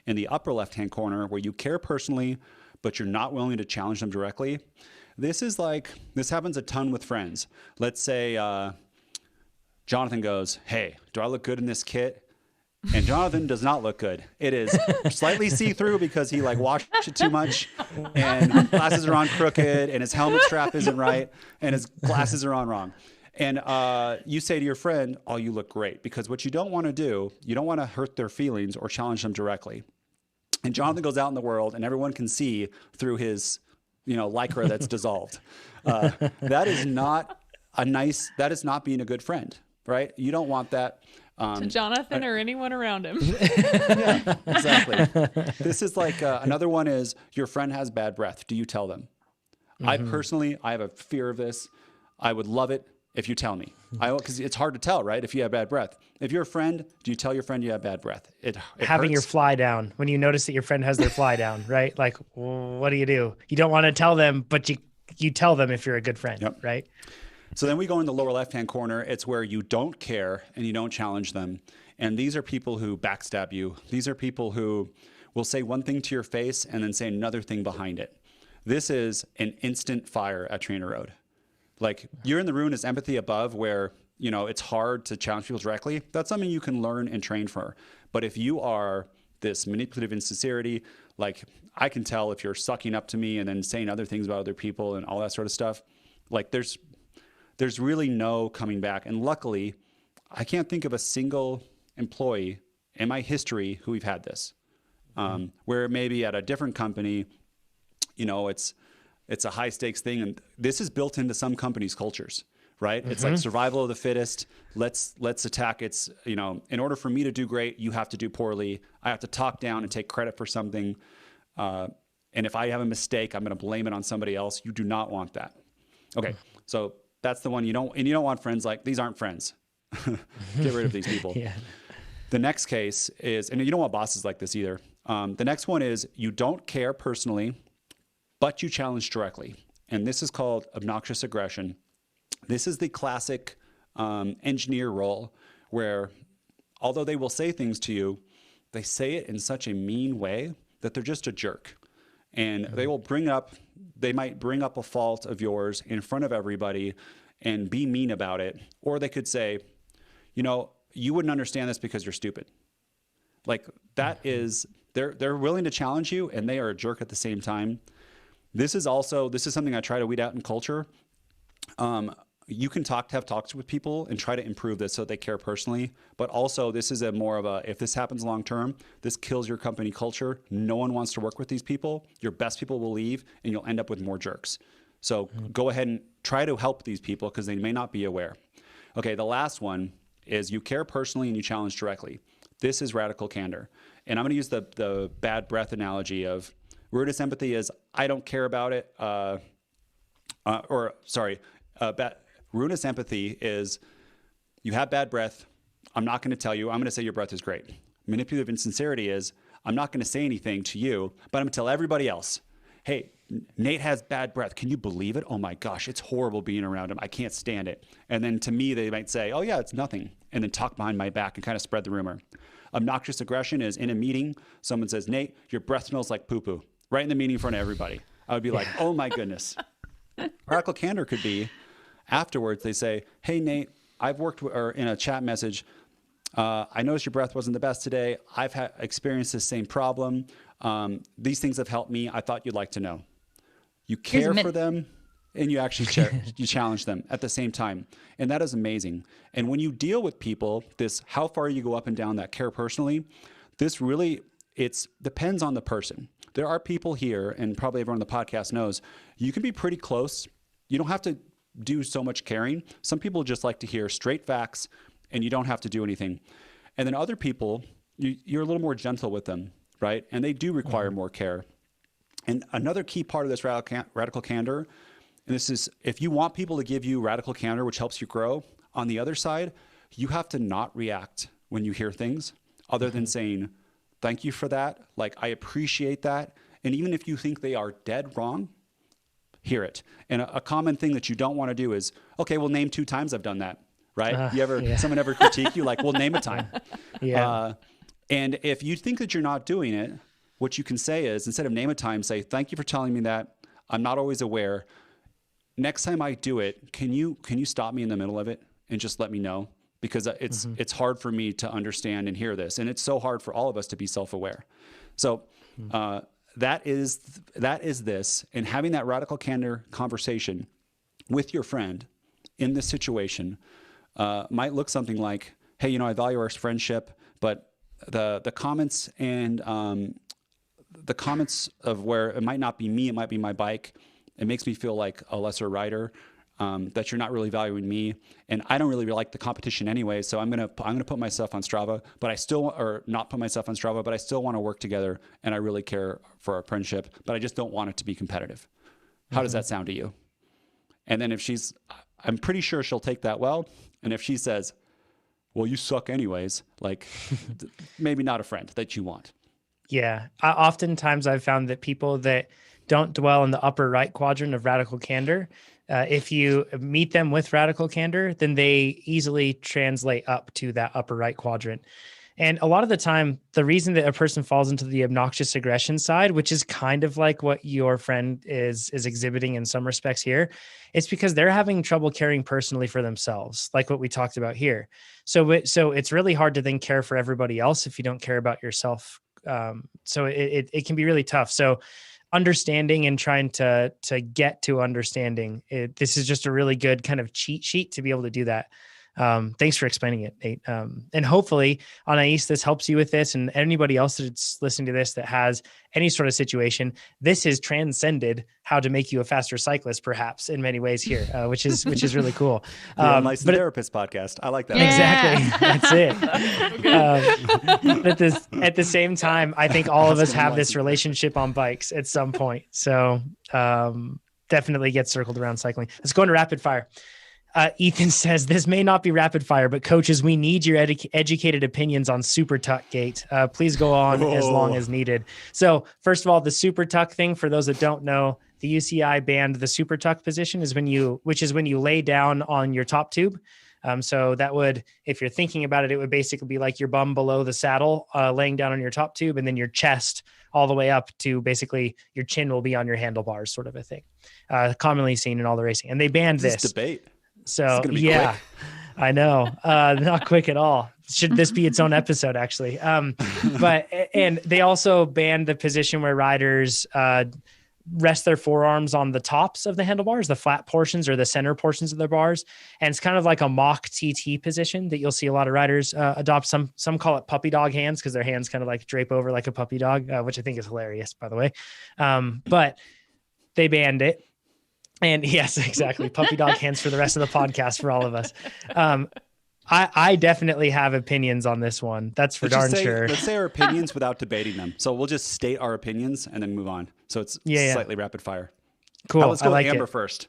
In the upper left-hand corner where you care personally, but you're not willing to challenge them directly, this happens a ton with friends. Let's say Jonathan goes, hey, do I look good in this kit? And Jonathan does not look good. It is slightly see-through because he washed it too much, and glasses are on crooked, and his helmet strap isn't right, and his glasses are on wrong. And you say to your friend, oh, you look great. Because what you don't want to do, you don't want to hurt their feelings or challenge them directly. And Jonathan goes out in the world and everyone can see through his, Lycra that's dissolved. That is not being a good friend, right? You don't want that. To Jonathan or anyone around him. Yeah, exactly. This is another one is your friend has bad breath. Do you tell them? Mm-hmm. I have a fear of this. I would love it if you tell me. Because it's hard to tell, right? If you have bad breath. If you're a friend, do you tell your friend you have bad breath? It having hurts. Your fly down when you notice that your friend has their fly down, right? What do? You don't want to tell them, but you tell them if you're a good friend, yep. Right? So then we go in the lower left-hand corner. It's where you don't care and you don't challenge them. And these are people who backstab you. These are people who will say one thing to your face and then say another thing behind it. This is an instant fire at Trainer Road. You're in the Ruinous Empathy above where, it's hard to challenge people directly. That's something you can learn and train for. But if you are this manipulative insincerity, I can tell if you're sucking up to me and then saying other things about other people and all that sort of stuff, there's really no coming back. And luckily, I can't think of a single employee in my history who we've had this. Where maybe at a different company, it's a high stakes thing. And this is built into some companies' cultures, right? Mm-hmm. It's like survival of the fittest. Let's attack. It's, in order for me to do great, you have to do poorly. I have to talk down and take credit for something. And if I have a mistake, I'm going to blame it on somebody else. You do not want that. Okay. So that's the one you don't want friends these aren't friends. Get rid of these people. Yeah. The next case is, and you don't want bosses like this either. The next one is you don't care personally, but you challenge directly. And this is called obnoxious aggression. This is the classic engineer role where, although they will say things to you, they say it in such a mean way that they're just a jerk. And they might bring up a fault of yours in front of everybody and be mean about it. Or they could say, you wouldn't understand this because you're stupid. That is, they're willing to challenge you and they are a jerk at the same time. This is something I try to weed out in culture. You can have talks with people and try to improve this so they care personally. But also this is if this happens long-term, this kills your company culture. No one wants to work with these people. Your best people will leave and you'll end up with more jerks. So go ahead and try to help these people because they may not be aware. Okay, the last one is you care personally and you challenge directly. This is radical candor. And I'm going to use the bad breath analogy of ruinous empathy is I don't care about it. Ruinous empathy is you have bad breath. I'm not going to tell you. I'm going to say your breath is great. Manipulative insincerity is I'm not going to say anything to you, but I'm going to tell everybody else, hey, Nate has bad breath. Can you believe it? Oh my gosh, it's horrible being around him. I can't stand it. And then to me, they might say, oh yeah, it's nothing. And then talk behind my back and kind of spread the rumor. Obnoxious aggression is in a meeting, someone says, Nate, your breath smells like poo-poo. Right in the meeting in front of everybody. I would be like, oh my goodness. Radical candor could be afterwards. They say, hey, Nate, I've worked or in a chat message. I noticed your breath wasn't the best today. I've experienced the same problem. These things have helped me. I thought you'd like to know. You care for them and you actually you challenge them at the same time. And that is amazing. And when you deal with people, how far you go up and down that care personally, this really, depends on the person. There are people here, and probably everyone on the podcast knows, you can be pretty close. You don't have to do so much caring. Some people just like to hear straight facts, and you don't have to do anything. And then other people, you're a little more gentle with them, right? And they do require more care. And another key part of this radical candor, and this is, if you want people to give you radical candor, which helps you grow, on the other side, you have to not react when you hear things other than saying, thank you for that. I appreciate that. And even if you think they are dead wrong, hear it. And a common thing that you don't want to do is, okay, well, name 2 times I've done that, right? Someone ever critique you? Like, well, name a time. And if you think that you're not doing it, what you can say is, instead of name a time, say, thank you for telling me that. I'm not always aware. Next time I do it, can you stop me in the middle of it and just let me know? Because it's hard for me to understand and hear this. And it's so hard for all of us to be self-aware. So that is this. And having that radical candor conversation with your friend in this situation might look something like, hey, I value our friendship, but the comments and the comments of where it might not be me, it might be my bike. It makes me feel like a lesser rider, that you're not really valuing me. And I don't really like the competition anyway. So I'm going to put myself on Strava, but I still, or not put myself on Strava, but I still want to work together. And I really care for our friendship, but I just don't want it to be competitive. How does that sound to you? And then I'm pretty sure she'll take that well. And if she says, well, you suck anyways, like maybe not a friend that you want. Yeah. Oftentimes I've found that people that don't dwell in the upper right quadrant of radical candor, if you meet them with radical candor, then they easily translate up to that upper right quadrant. And a lot of the time, the reason that a person falls into the obnoxious aggression side, which is kind of like what your friend is exhibiting in some respects here, it's because they're having trouble caring personally for themselves, like what we talked about here. So it's really hard to then care for everybody else if you don't care about yourself. So it can be really tough. So understanding and trying to get to understanding this is just a really good kind of cheat sheet to be able to do that. Thanks for explaining it, Nate. And hopefully, Anais, this helps you with this, and anybody else that's listening to this that has any sort of situation. This has transcended how to make you a faster cyclist, perhaps in many ways here, which is really cool. Unlicensed Therapist podcast. I like that. Exactly, that's it. But at the same time, I think all of us have this relationship on bikes at some point. So definitely get circled around cycling. Let's go into rapid fire. Ethan says, this may not be rapid fire, but coaches, we need your educated opinions on Super Tuck Gate. Please go on as long as needed. So first of all, the Super Tuck thing, for those that don't know, the UCI banned the Super Tuck position which is when you lay down on your top tube. So that would, if you're thinking about it, it would basically be like your bum below the saddle, laying down on your top tube, and then your chest all the way up to basically your chin will be on your handlebars, sort of a thing, commonly seen in all the racing. And they banned this debate. So yeah, quick. I know, not quick at all. Should this be its own episode, actually? But they also banned the position where riders rest their forearms on the tops of the handlebars, the flat portions or the center portions of their bars. And it's kind of like a mock TT position that you'll see a lot of riders adopt. Some call it puppy dog hands because their hands kind of like drape over like a puppy dog, which I think is hilarious, by the way. But they banned it. And yes, exactly. Puppy dog hands for the rest of the podcast for all of us. I definitely have opinions on this one. That's for darn sure. Let's say our opinions without debating them. So we'll just state our opinions and then move on. So it's slightly rapid fire. Cool. Let's go with Amber first.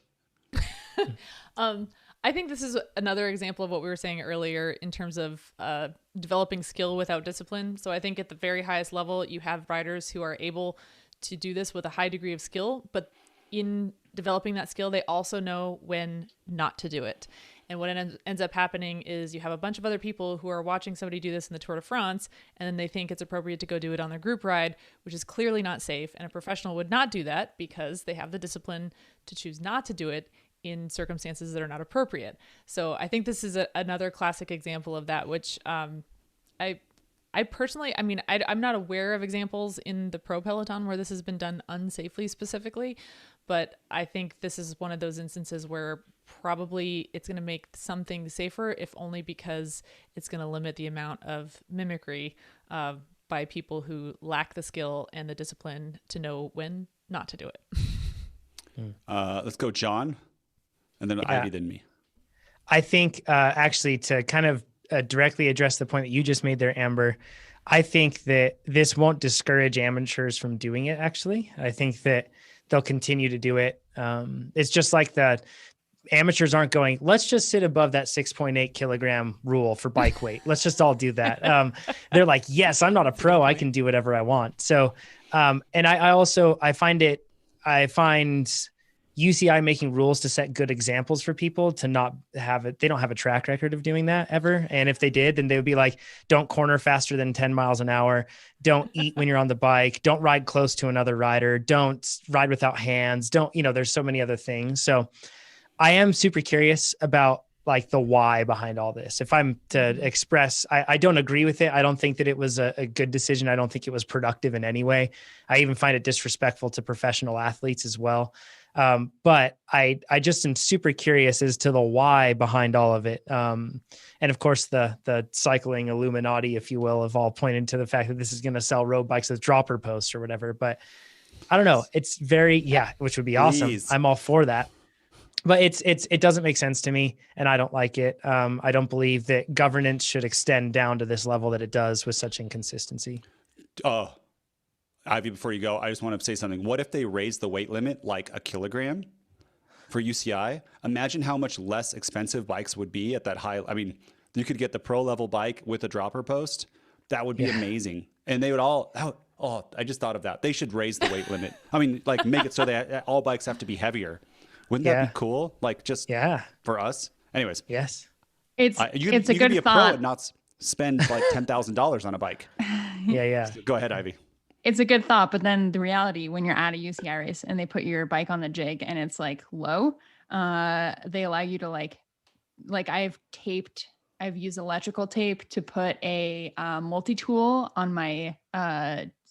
I think this is another example of what we were saying earlier in terms of developing skill without discipline. So I think at the very highest level, you have riders who are able to do this with a high degree of skill, but in developing that skill, they also know when not to do it. And what ends up happening is you have a bunch of other people who are watching somebody do this in the Tour de France, and then they think it's appropriate to go do it on their group ride, which is clearly not safe. And a professional would not do that because they have the discipline to choose not to do it in circumstances that are not appropriate. So I think this is another classic example of that, which I personally, I'm not aware of examples in the pro peloton where this has been done unsafely specifically, but I think this is one of those instances where probably it's going to make some things safer, if only because it's going to limit the amount of mimicry by people who lack the skill and the discipline to know when not to do it. Let's go, John, and then Ivy, then me. I think actually to kind of directly address the point that you just made there, Amber, I think that this won't discourage amateurs from doing it. Actually, I think that they'll continue to do it. It's just like the amateurs aren't going, let's just sit above that 6.8 kilogram rule for bike weight. Let's just all do that. They're like, yes, I'm not a pro. I can do whatever I want. So, and I find UCI making rules to set good examples for people to not have it. They don't have a track record of doing that ever. And if they did, then they would be like, don't corner faster than 10 miles an hour. Don't eat when you're on the bike. Don't ride close to another rider. Don't ride without hands. Don't, there's so many other things. So I am super curious about like the why behind all this. If I'm to express, I don't agree with it. I don't think that it was a good decision. I don't think it was productive in any way. I even find it disrespectful to professional athletes as well. But I just am super curious as to the why behind all of it. And of course the cycling Illuminati, if you will, have all pointed to the fact that this is going to sell road bikes with dropper posts or whatever, but I don't know. It's which would be awesome. Please. I'm all for that. But it doesn't make sense to me, and I don't like it. I don't believe that governance should extend down to this level that it does with such inconsistency. Ivy, before you go, I just want to say something. What if they raise the weight limit like a kilogram for UCI? Imagine how much less expensive bikes would be at that high. I mean, you could get the pro level bike with a dropper post. That would be amazing. And they would all, I just thought of that. They should raise the weight limit. I mean, like make it so that all bikes have to be heavier. Wouldn't that be cool? Like just for us. Anyways. Yes. It's a you good could be a thought. pro and not spend like $10,000 on a bike. Yeah. So go ahead, Ivy. It's a good thought, but then the reality when you're at a UCI race and they put your bike on the jig and it's like low, they allow you to like I've used electrical tape to put a multi-tool on my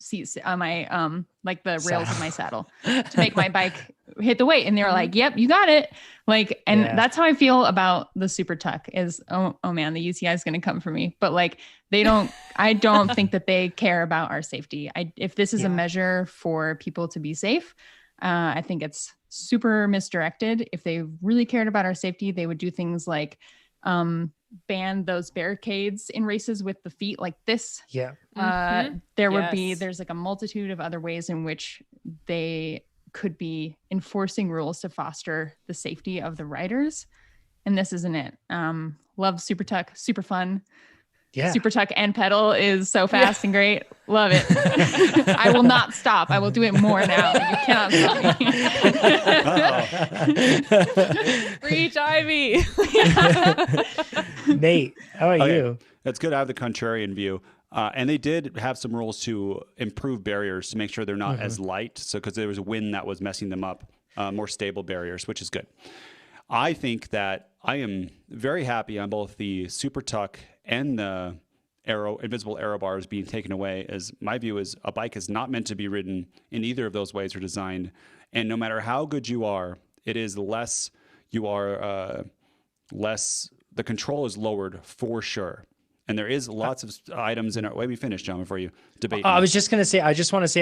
seats, on my like the rails of my saddle to make my bike hit the weight. And they were like, yep, you got it. Like, and that's how I feel about the Super Tuck is, oh man, the UCI is going to come for me. But like, I don't think that they care about our safety. If this is a measure for people to be safe, I think it's super misdirected. If they really cared about our safety, they would do things like, ban those barricades in races with the feet like this. There would there's like a multitude of other ways in which they could be enforcing rules to foster the safety of the riders. And this isn't it. Love Super Tuck, super fun. Super Tuck and pedal is so fast and great. Love it. I will not stop. I will do it more now. You cannot stop me. Reach Ivy. Nate, how about you? That's good. I have the contrarian view. And they did have some rules to improve barriers to make sure they're not as light. So, because there was a wind that was messing them up, more stable barriers, which is good. I think that I am very happy on both the Super Tuck and the invisible aero bars being taken away, as my view is a bike is not meant to be ridden in either of those ways or designed. And no matter how good you are, it is less the control is lowered for sure. And there is lots of items in our way. We finish, John, before you debate. I was just going to say,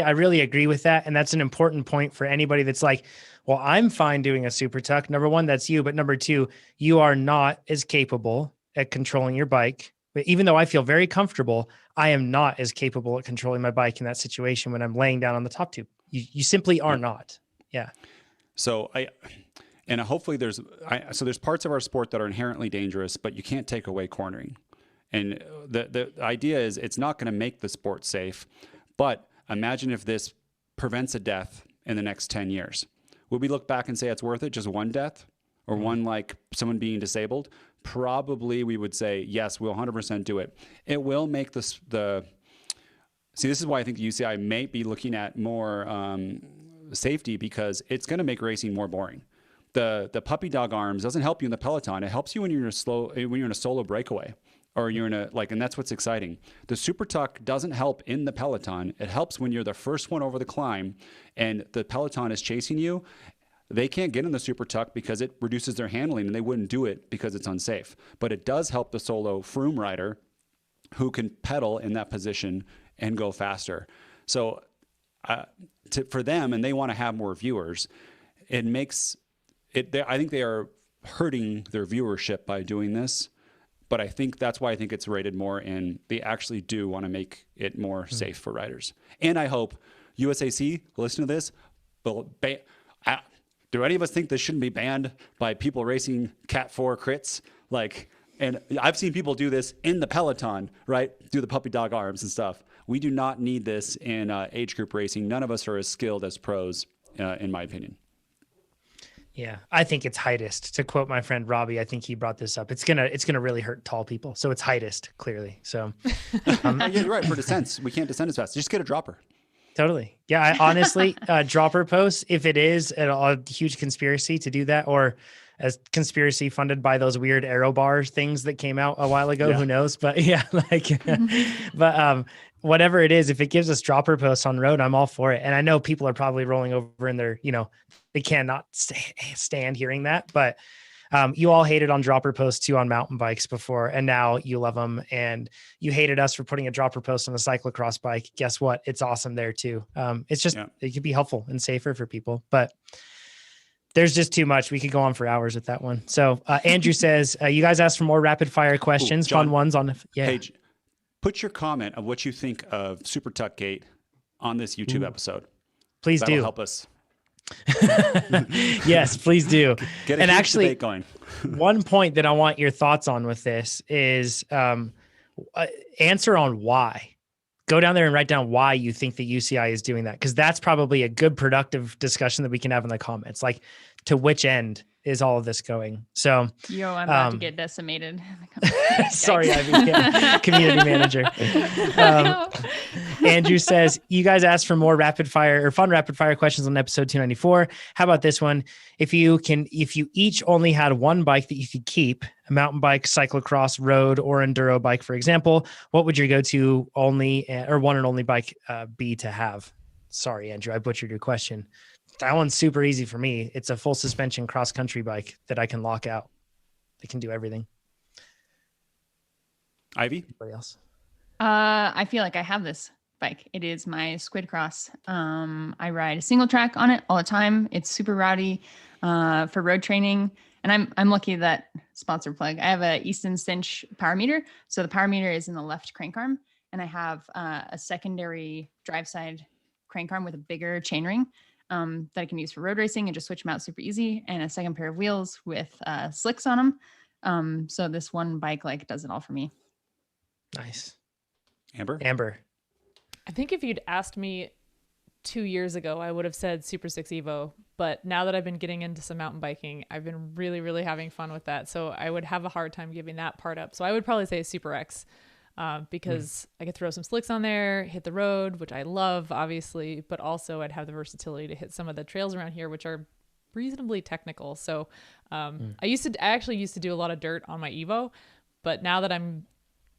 I really agree with that. And that's an important point for anybody that's like, well, I'm fine doing a Super Tuck. Number one, that's you. But number two, you are not as capable at controlling your bike. But even though I feel very comfortable, I am not as capable at controlling my bike in that situation when I'm laying down on the top tube. You simply are not. Yeah. So hopefully there's parts of our sport that are inherently dangerous, but you can't take away cornering. And the idea is it's not going to make the sport safe, but imagine if this prevents a death in the next 10 years. Would we look back and say it's worth it? Just one death or one, like someone being disabled? Probably we would say, yes, we'll 100% do it. It will make see, this is why I think the UCI may be looking at more safety, because it's going to make racing more boring. The puppy dog arms doesn't help you in the peloton. It helps you when you're in a solo breakaway. Or you're and that's what's exciting. The Super Tuck doesn't help in the peloton. It helps when you're the first one over the climb and the peloton is chasing you. They can't get in the Super Tuck because it reduces their handling, and they wouldn't do it because it's unsafe. But it does help the solo Froome rider who can pedal in that position and go faster. So for them, and they want to have more viewers, it makes it. I think they are hurting their viewership by doing this. But I think that's why I think it's rated more, and they actually do want to make it more safe for riders. And I hope USAC listen to this. Do any of us think this shouldn't be banned by people racing Cat 4 crits? And I've seen people do this in the peloton, right? Do the puppy dog arms and stuff. We do not need this in age group racing. None of us are as skilled as pros, in my opinion. Yeah, I think it's heightest. To quote my friend Robbie, I think he brought this up. It's gonna really hurt tall people. So it's heightest, clearly. So yeah, you're right. For descents, we can't descend as fast. Just get a dropper. Totally. Yeah, I honestly, dropper posts, if it is a huge conspiracy to do that, or as conspiracy funded by those weird aero bar things that came out a while ago, who knows? But yeah, like, but whatever it is, if it gives us dropper posts on road, I'm all for it. And I know people are probably rolling over in their, they cannot stand hearing that, but you all hated on dropper posts too on mountain bikes before, and now you love them. And you hated us for putting a dropper post on a cyclocross bike. Guess what? It's awesome there too. It's just, it could be helpful and safer for people, but there's just too much. We could go on for hours with that one. So Andrew says, you guys asked for more rapid fire questions, John, fun ones on. Paige, put your comment of what you think of Super Tuck Gate on this YouTube episode. Please That'll do help us. Yes, please do. Get a and actually, debate going. One point that I want your thoughts on with this is answer on why. Go down there and write down why you think the UCI is doing that, because that's probably a good productive discussion that we can have in the comments. Like, to which end is all of this going? So, I'm about to get decimated. Sorry, Ivy, community manager. Andrew says, you guys asked for more fun rapid fire questions on episode 294. How about this one? If you each only had one bike that you could keep, a mountain bike, cyclocross, road, or enduro bike, for example, what would your go-to only or one and only bike be to have? Sorry, Andrew, I butchered your question. That one's super easy for me. It's a full suspension cross country bike that I can lock out. It can do everything. Ivy? Anybody else? I feel like I have this bike. It is my Squid Cross. I ride a single track on it all the time. It's super rowdy for road training. And I'm lucky that, sponsor plug, I have a Easton Cinch power meter. So the power meter is in the left crank arm. And I have a secondary drive side crank arm with a bigger chain ring that I can use for road racing and just switch them out super easy. And a second pair of wheels with slicks on them. So this one bike does it all for me. Nice. Amber. I think if you'd asked me 2 years ago, I would have said Super 6 Evo. But now that I've been getting into some mountain biking, I've been really, really having fun with that. So I would have a hard time giving that part up. So I would probably say Super X because I could throw some slicks on there, hit the road, which I love, obviously. But also I'd have the versatility to hit some of the trails around here, which are reasonably technical. So I actually used to do a lot of dirt on my Evo. But now that I'm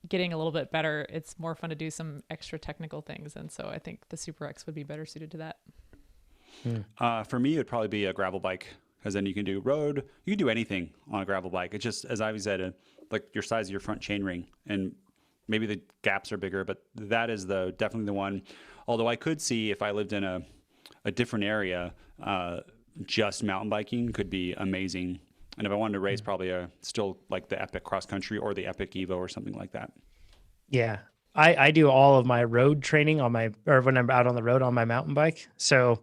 getting a little bit better, it's more fun to do some extra technical things, and so I think the Super X would be better suited to that. For me, it would probably be a gravel bike, because then you can do road, you can do anything on a gravel bike. It's just, as Ivy said, like your size of your front chain ring, and maybe the gaps are bigger, but that is definitely the one. Although I could see, if I lived in a different area, just mountain biking could be amazing. And if I wanted to race, probably still like the Epic cross country or the Epic Evo or something like that. Yeah. I do all of my road training when I'm out on the road on my mountain bike. So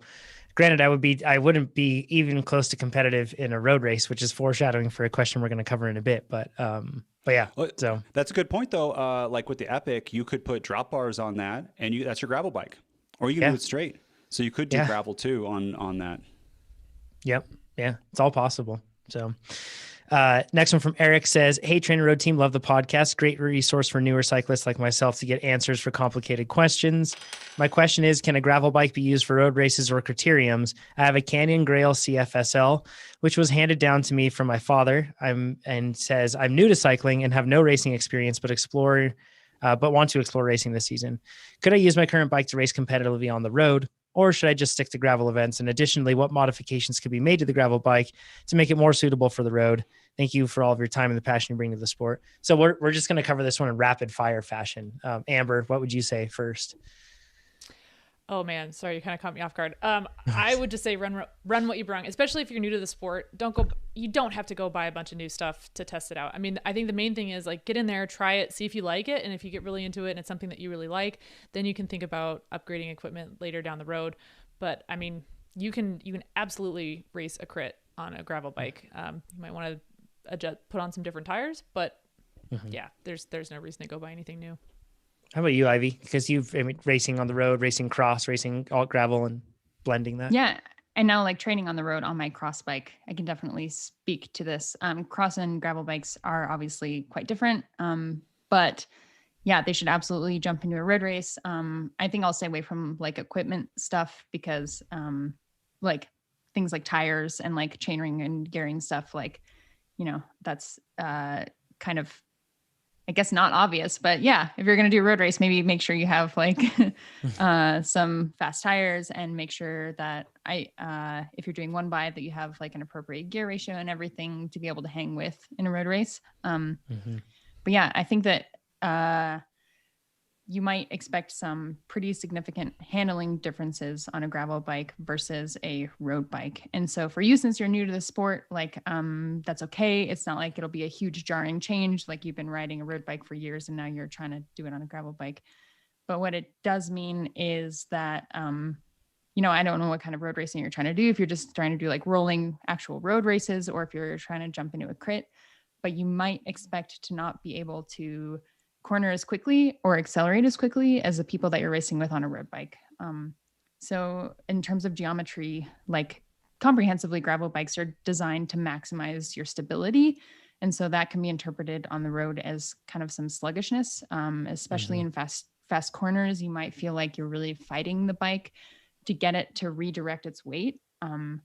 granted, I wouldn't be even close to competitive in a road race, which is foreshadowing for a question we're going to cover in a bit. But yeah, so that's a good point though. Like with the Epic, you could put drop bars on that and that's your gravel bike, or you can do it straight. So you could do gravel too on that. Yep. Yeah. It's all possible. So next one from Eric says, hey, Trainer Road team, love the podcast. Great resource for newer cyclists like myself to get answers for complicated questions. My question is, can a gravel bike be used for road races or criteriums? I have a Canyon Grail CFSL, which was handed down to me from my father. And says, I'm new to cycling and have no racing experience, but want to explore racing this season. Could I use my current bike to race competitively on the road? Or should I just stick to gravel events? And additionally, what modifications could be made to the gravel bike to make it more suitable for the road? Thank you for all of your time and the passion you bring to the sport. So we're just going to cover this one in rapid fire fashion. Amber, what would you say first? Oh man, sorry, you kind of caught me off guard. I would just say run what you brung, especially if you're new to the sport. You don't have to go buy a bunch of new stuff to test it out. I mean, I think the main thing is get in there, try it, see if you like it. And if you get really into it and it's something that you really like, then you can think about upgrading equipment later down the road. But I mean, you can absolutely race a crit on a gravel bike. You might want to put on some different tires, but yeah, there's no reason to go buy anything new. How about you, Ivy? Because racing on the road, racing cross, racing alt gravel, and blending that. Yeah, And now like training on the road on my cross bike, I can definitely speak to this. Cross and gravel bikes are obviously quite different. But yeah, they should absolutely jump into a road race. I think I'll stay away from like equipment stuff because like things like tires and like chainring and gearing stuff, like, you know, that's kind of, I guess, not obvious, but yeah, if you're going to do a road race, maybe make sure you have like some fast tires, and make sure that if you're doing one by, that you have like an appropriate gear ratio and everything to be able to hang with in a road race. But yeah, I think that you might expect some pretty significant handling differences on a gravel bike versus a road bike. And so for you, since you're new to the sport, like that's okay. It's not like it'll be a huge jarring change. Like you've been riding a road bike for years and now you're trying to do it on a gravel bike. But what it does mean is that, you know, I don't know what kind of road racing you're trying to do. If you're just trying to do like rolling actual road races, or if you're trying to jump into a crit, but you might expect to not be able to corner as quickly or accelerate as quickly as the people that you're racing with on a road bike. So in terms of geometry, like comprehensively, gravel bikes are designed to maximize your stability. And so that can be interpreted on the road as kind of some sluggishness, especially in fast corners. You might feel like you're really fighting the bike to get it to redirect its weight. I'm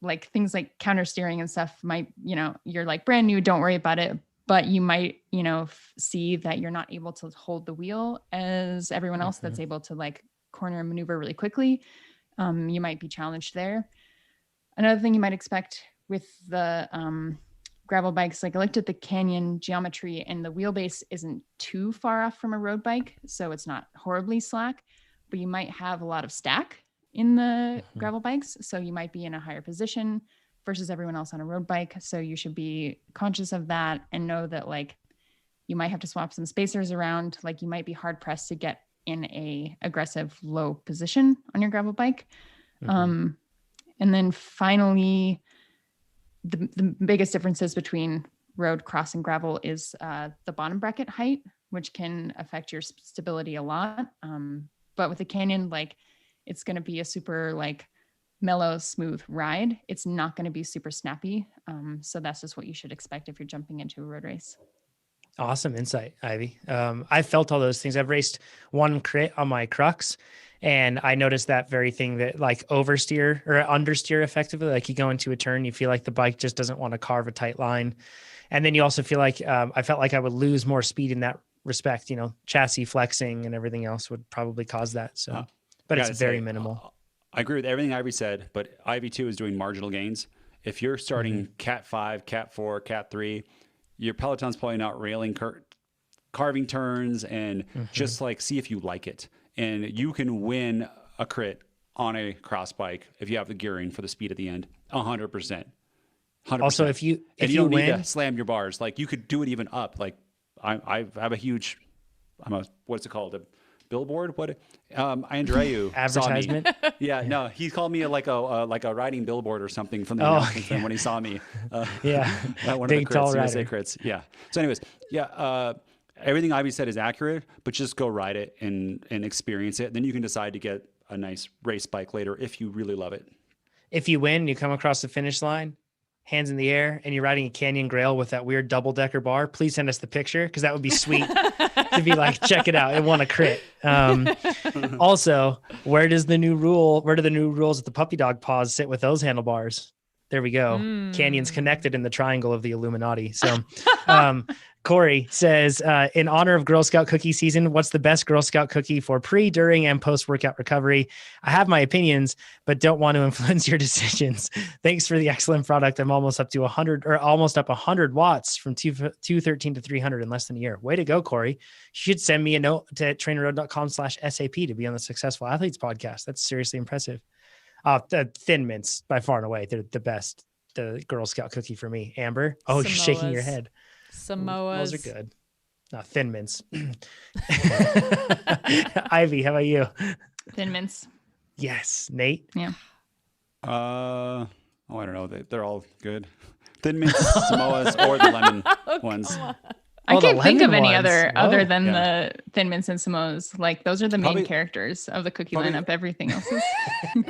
like things like counter steering and stuff might, you know, you're like brand new, don't worry about it. But you might, you know, see that you're not able to hold the wheel as everyone else that's able to like corner and maneuver really quickly. You might be challenged there. Another thing you might expect with the gravel bikes, like I looked at the Canyon geometry, and the wheelbase isn't too far off from a road bike, so it's not horribly slack, but you might have a lot of stack in the gravel bikes. So you might be in a higher position versus everyone else on a road bike. So you should be conscious of that and know that like you might have to swap some spacers around. Like you might be hard pressed to get in a aggressive low position on your gravel bike. And then finally, the biggest differences between road, cross, and gravel is the bottom bracket height, which can affect your stability a lot. But with the Canyon, like it's going to be a super like mellow, smooth ride. It's not going to be super snappy. So that's just what you should expect if you're jumping into a road race. Awesome insight, Ivy. I felt all those things. I've raced one crit on my Crux, and I noticed that very thing, that like oversteer or understeer effectively, like you go into a turn, you feel like the bike just doesn't want to carve a tight line. And then you also feel like, I felt like I would lose more speed in that respect, you know, chassis flexing and everything else would probably cause that. So, but it's very minimal. I agree with everything Ivy said, but Ivy 2 is doing marginal gains. If you're starting Cat 5, Cat 4, Cat 3, your Peloton's probably not railing, carving turns, and just like see if you like it. And you can win a crit on a cross bike if you have the gearing for the speed at the end, 100%. 100%. Also, if you don't need to slam your bars, like you could do it even up. Like I have a huge, what's it called? A billboard? What? Andreu advertisement. Saw me. Yeah, no, he called me like a riding billboard or something from the announcement thing when he saw me. At one big of the crits, tall USA rider. crits. Yeah. So, anyways, everything Ivy said is accurate, but just go ride it and experience it. Then you can decide to get a nice race bike later if you really love it. If you win, you come across the finish line, hands in the air, and you're riding a Canyon Grail with that weird double-decker bar, please send us the picture, because that would be sweet to be like, check it out, it won a crit. Also, where do the new rules with the puppy dog paws sit with those handlebars? There we go. Canyon's connected in the triangle of the Illuminati. So Corey says, in honor of Girl Scout cookie season, what's the best Girl Scout cookie for pre, during, and post-workout recovery? I have my opinions, but don't want to influence your decisions. Thanks for the excellent product. I'm almost up 100 watts from 213 to 300 in less than a year. Way to go, Corey. You should send me a note to trainerroad.com/SAP to be on the Successful Athletes podcast. That's seriously impressive. The Thin Mints, by far and away, they're the best. The Girl Scout cookie for me. Amber, you're shaking your head. Samoas. Those are good. No, Thin Mints. Ivy, how about you? Thin Mints. Yes. Nate? Yeah. I don't know. They're all good. Thin Mints, Samoas, or the lemon ones. I can't think of any ones. other than the Thin Mints and Samoas. Like those are the main characters of the cookie lineup. Everything else is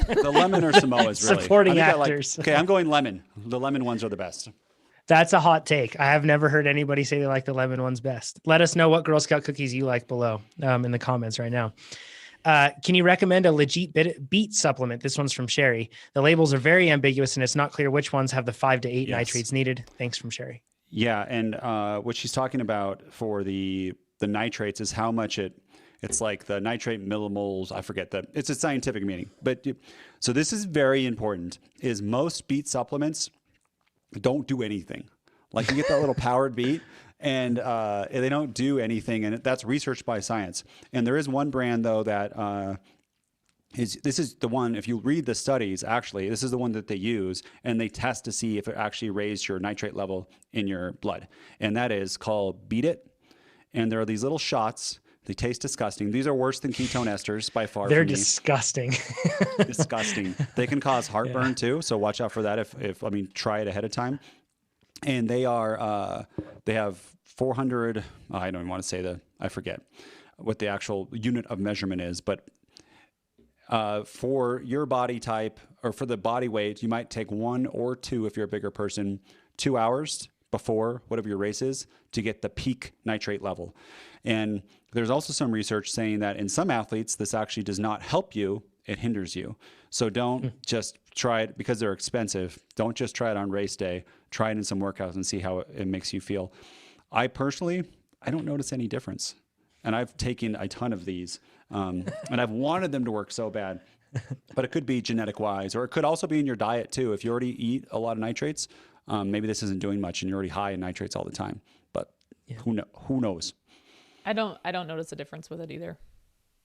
the lemon or Samoas really. Supporting actors. Okay, I'm going lemon. The lemon ones are the best. That's a hot take. I have never heard anybody say they like the lemon ones best. Let us know what Girl Scout cookies you like below in the comments right now. Can you recommend a legit beet supplement? This one's from Sherry. The labels are very ambiguous and it's not clear which ones have the 5 to 8 nitrates needed. Thanks from Sherry. Yeah, and what she's talking about for the nitrates is how much it's like the nitrate millimoles. I forget it's a scientific meaning. But so this is very important. Is most beet supplements don't do anything. Like you get that little powered beet, and they don't do anything, and that's researched by science. And there is one brand though that. This is the one, if you read the studies, actually, this is the one that they use and they test to see if it actually raised your nitrate level in your blood. And that is called Beat It. And there are these little shots. They taste disgusting. These are worse than ketone esters by far. They're disgusting. Disgusting. They can cause heartburn too. So watch out for that if try it ahead of time. And they have 400, I don't even want to say I forget what the actual unit of measurement is, but for your body type or for the body weight, you might take 1 or 2 if you're a bigger person, 2 hours before whatever your race is to get the peak nitrate level. And there's also some research saying that in some athletes, this actually does not help you, it hinders you. So don't just try it because they're expensive. Don't just try it on race day. Try it in some workouts and see how it makes you feel. I personally don't notice any difference. And I've taken a ton of these. And I've wanted them to work so bad, but it could be genetic wise, or it could also be in your diet too. If you already eat a lot of nitrates, maybe this isn't doing much and you're already high in nitrates all the time, but who knows? I don't notice a difference with it either.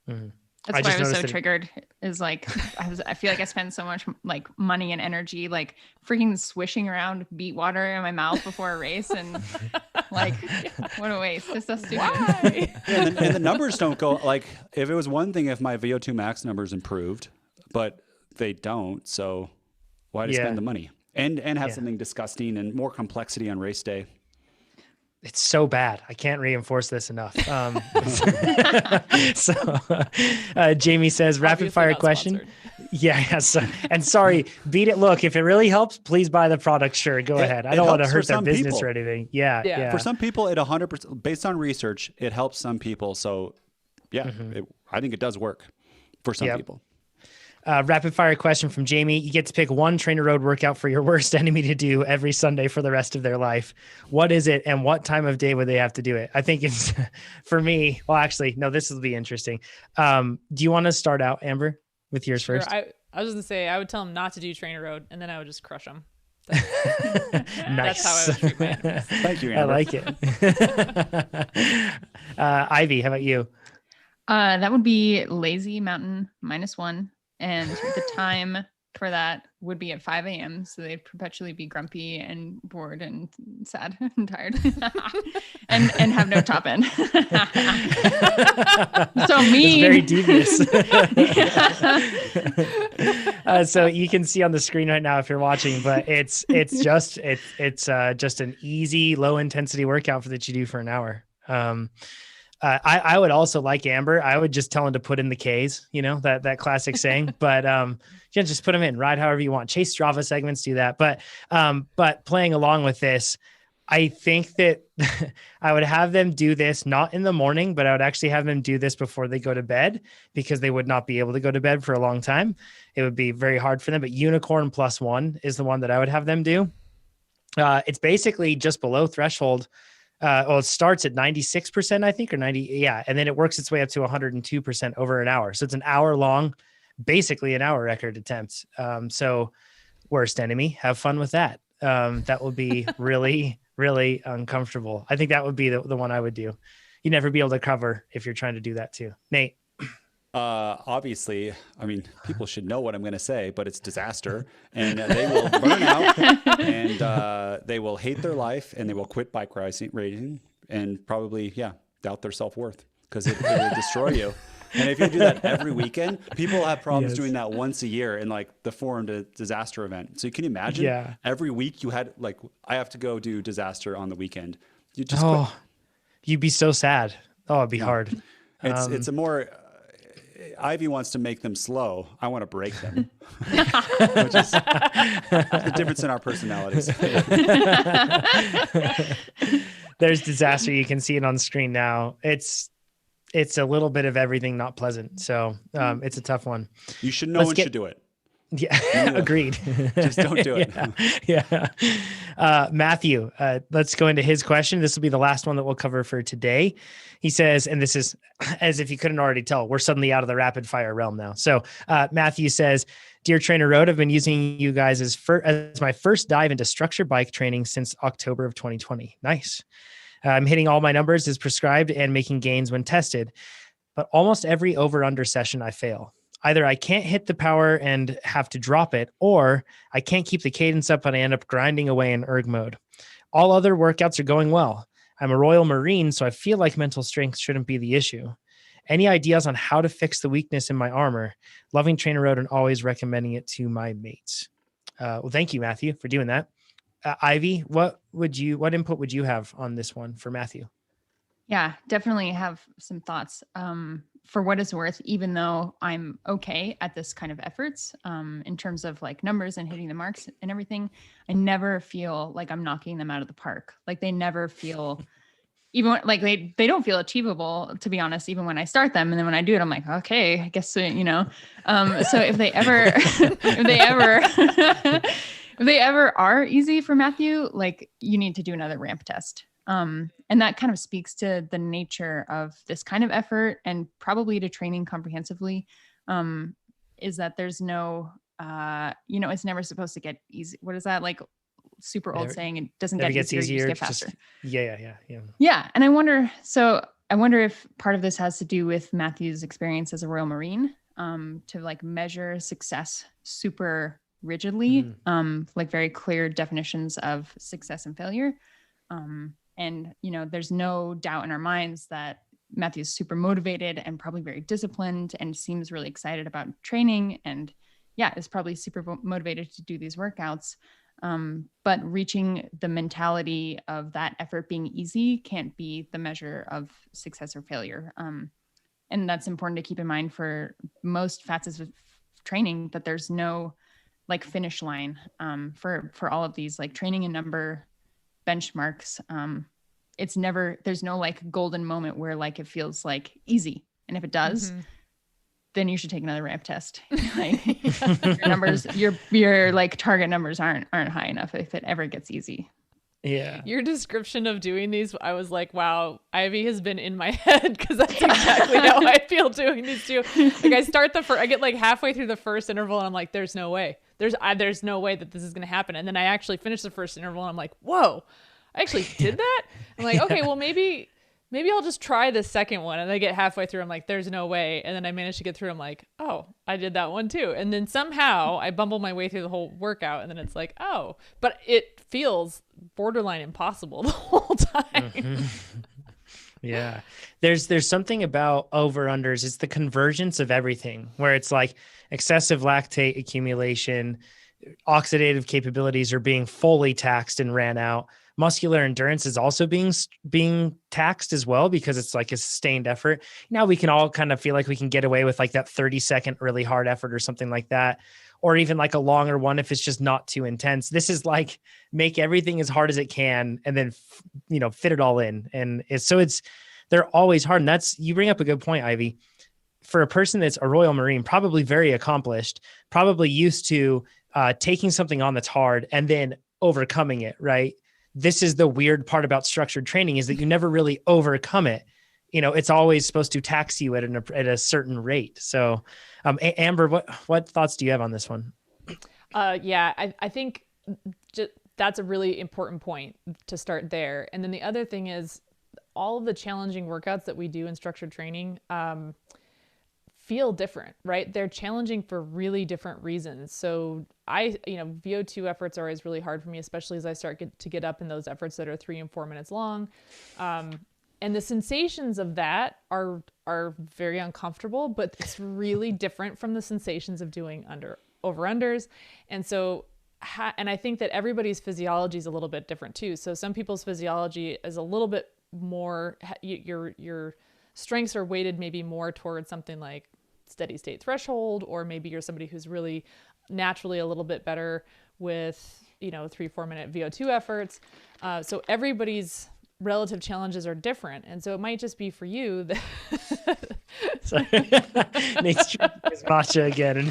Mm-hmm. That's why I was so triggered is like, I feel like I spend so much like money and energy, like freaking swishing around beet water in my mouth before a race. And like, what a waste. It's so stupid. Why? And the numbers don't go like, if it was one thing, if my VO2 max numbers improved, but they don't. So why spend the money and have something disgusting and more complexity on race day? It's so bad. I can't reinforce this enough. Jamie says, rapid fire question. Sponsored. Yeah. So, and sorry, Beat It. Look, if it really helps, please buy the product. Sure. Go ahead. I don't want to hurt their business or anything. Yeah. For some people, it 100%, based on research, it helps some people. So I think it does work for some people. Rapid fire question from Jamie. You get to pick one Trainer Road workout for your worst enemy to do every Sunday for the rest of their life. What is it and what time of day would they have to do it? I think it's for me. Well, actually, no, this will be interesting. Do you want to start out, Amber, with yours first? I was going to say, I would tell them not to do Trainer Road and then I would just crush them. Nice. That's how I would treat my enemies. Thank you, Amber. I like it. Ivy, how about you? That would be Lazy Mountain -1. And the time for that would be at 5 a.m. So they'd perpetually be grumpy and bored and sad and tired and have no top end. So mean. It's very devious. So you can see on the screen right now if you're watching, but it's just an easy, low intensity workout that you do for an hour. I would also like Amber. I would just tell him to put in the Ks, that classic saying, but, just put them in, ride however you want. Chase Strava segments, do that. But playing along with this, I think that I would have them do this, not in the morning, but I would actually have them do this before they go to bed because they would not be able to go to bed for a long time. It would be very hard for them, but Unicorn +1 is the one that I would have them do. It's basically just below threshold. It starts at 96%, I think, or 90. Yeah. And then it works its way up to 102% over an hour. So it's an hour long, basically an hour record attempt. So worst enemy, have fun with that. That will be really, really uncomfortable. I think that would be the one I would do. You'd never be able to cover if you're trying to do that too. Nate. Obviously, people should know what I'm going to say, but it's disaster and they will burn out and they will hate their life and they will quit bike racing and probably, doubt their self-worth because it will destroy you. And if you do that every weekend, people have problems doing that once a year in like the Forum to Disaster event. So you can imagine every week you had I have to go do disaster on the weekend. You just quit. You'd be so sad. Oh, it'd be hard. It's a more, Ivy wants to make them slow. I want to break them, which is the difference in our personalities. There's disaster. You can see it on screen now. It's a little bit of everything not pleasant. So it's a tough one. You should know should do it. Yeah, agreed. Just don't do it. Yeah. Matthew, let's go into his question. This will be the last one that we'll cover for today. He says, and this is as if you couldn't already tell, we're suddenly out of the rapid fire realm now. So Matthew says, Dear Trainer Road, I've been using you guys as my first dive into structured bike training since October of 2020. Nice. I'm hitting all my numbers as prescribed and making gains when tested, but almost every over-under session I fail. Either I can't hit the power and have to drop it, or I can't keep the cadence up and I end up grinding away in erg mode. All other workouts are going well. I'm a Royal Marine, so I feel like mental strength shouldn't be the issue. Any ideas on how to fix the weakness in my armor? Loving Trainer Road and always recommending it to my mates. Well, thank you, Matthew, for doing that. Ivy, what input would you have on this one for Matthew? Yeah, definitely have some thoughts. For what it's worth, even though I'm okay at this kind of efforts, in terms of like numbers and hitting the marks and everything, I never feel like I'm knocking them out of the park. Like they never feel, even when, like they don't feel achievable, to be honest, even when I start them. And then when I do it, I'm like, okay, I guess, so if they ever, if they ever are easy for Matthew, like you need to do another ramp test. And that kind of speaks to the nature of this kind of effort and probably to training comprehensively, is that there's no, it's never supposed to get easy. What is that? Like super old saying, it doesn't get easier, you just get faster. Yeah. And I wonder if part of this has to do with Matthew's experience as a Royal Marine, to like measure success super rigidly, like very clear definitions of success and failure. And, there's no doubt in our minds that Matthew's super motivated and probably very disciplined and seems really excited about training and is probably super motivated to do these workouts. But reaching the mentality of that effort being easy can't be the measure of success or failure. And that's important to keep in mind for most facets of training, that there's no like finish line for all of these like training and number benchmarks. There's no like golden moment where like it feels like easy. And if it does, then you should take another ramp test. Like your numbers, your like target numbers aren't high enough if it ever gets easy. Yeah. Your description of doing these, I was like, wow, Ivy has been in my head, because that's exactly how I feel doing these too. Like I get like halfway through the first interval and I'm like, there's no way. There's no way that this is going to happen. And then I actually finish the first interval and I'm like, whoa, I actually did that. I'm like, okay, well maybe I'll just try the second one. And I get halfway through, I'm like, there's no way. And then I managed to get through. I'm like, oh, I did that one too. And then somehow I bumble my way through the whole workout. And then it's like, oh, but it feels borderline impossible the whole time. Yeah. There's something about over-unders. It's the convergence of everything, where it's like excessive lactate accumulation, oxidative capabilities are being fully taxed and ran out. Muscular endurance is also being taxed as well, because it's like a sustained effort. Now we can all kind of feel like we can get away with like that 30-second really hard effort or something like that, or even like a longer one if it's just not too intense. This is like make everything as hard as it can and then fit it all in. And they're always hard. And you bring up a good point, Ivy. For a person that's a Royal Marine, probably very accomplished, probably used to taking something on that's hard and then overcoming it, right? This is the weird part about structured training, is that you never really overcome it. It's always supposed to tax you at a certain rate. So, Amber, what thoughts do you have on this one? I think that's a really important point to start there. And then the other thing is, all of the challenging workouts that we do in structured training feel different, right? They're challenging for really different reasons. So VO2 efforts are always really hard for me, especially as I start to get up in those efforts that are 3 and 4 minutes long. And the sensations of that are very uncomfortable, but it's really different from the sensations of doing over-unders. And so, and I think that everybody's physiology is a little bit different too. So some people's physiology is a little bit more, your strengths are weighted maybe more towards something like steady state threshold, or maybe you're somebody who's really naturally a little bit better with, 3-4 minute VO2 efforts. So everybody's relative challenges are different. And so it might just be for you that Nate's drinking his matcha again, and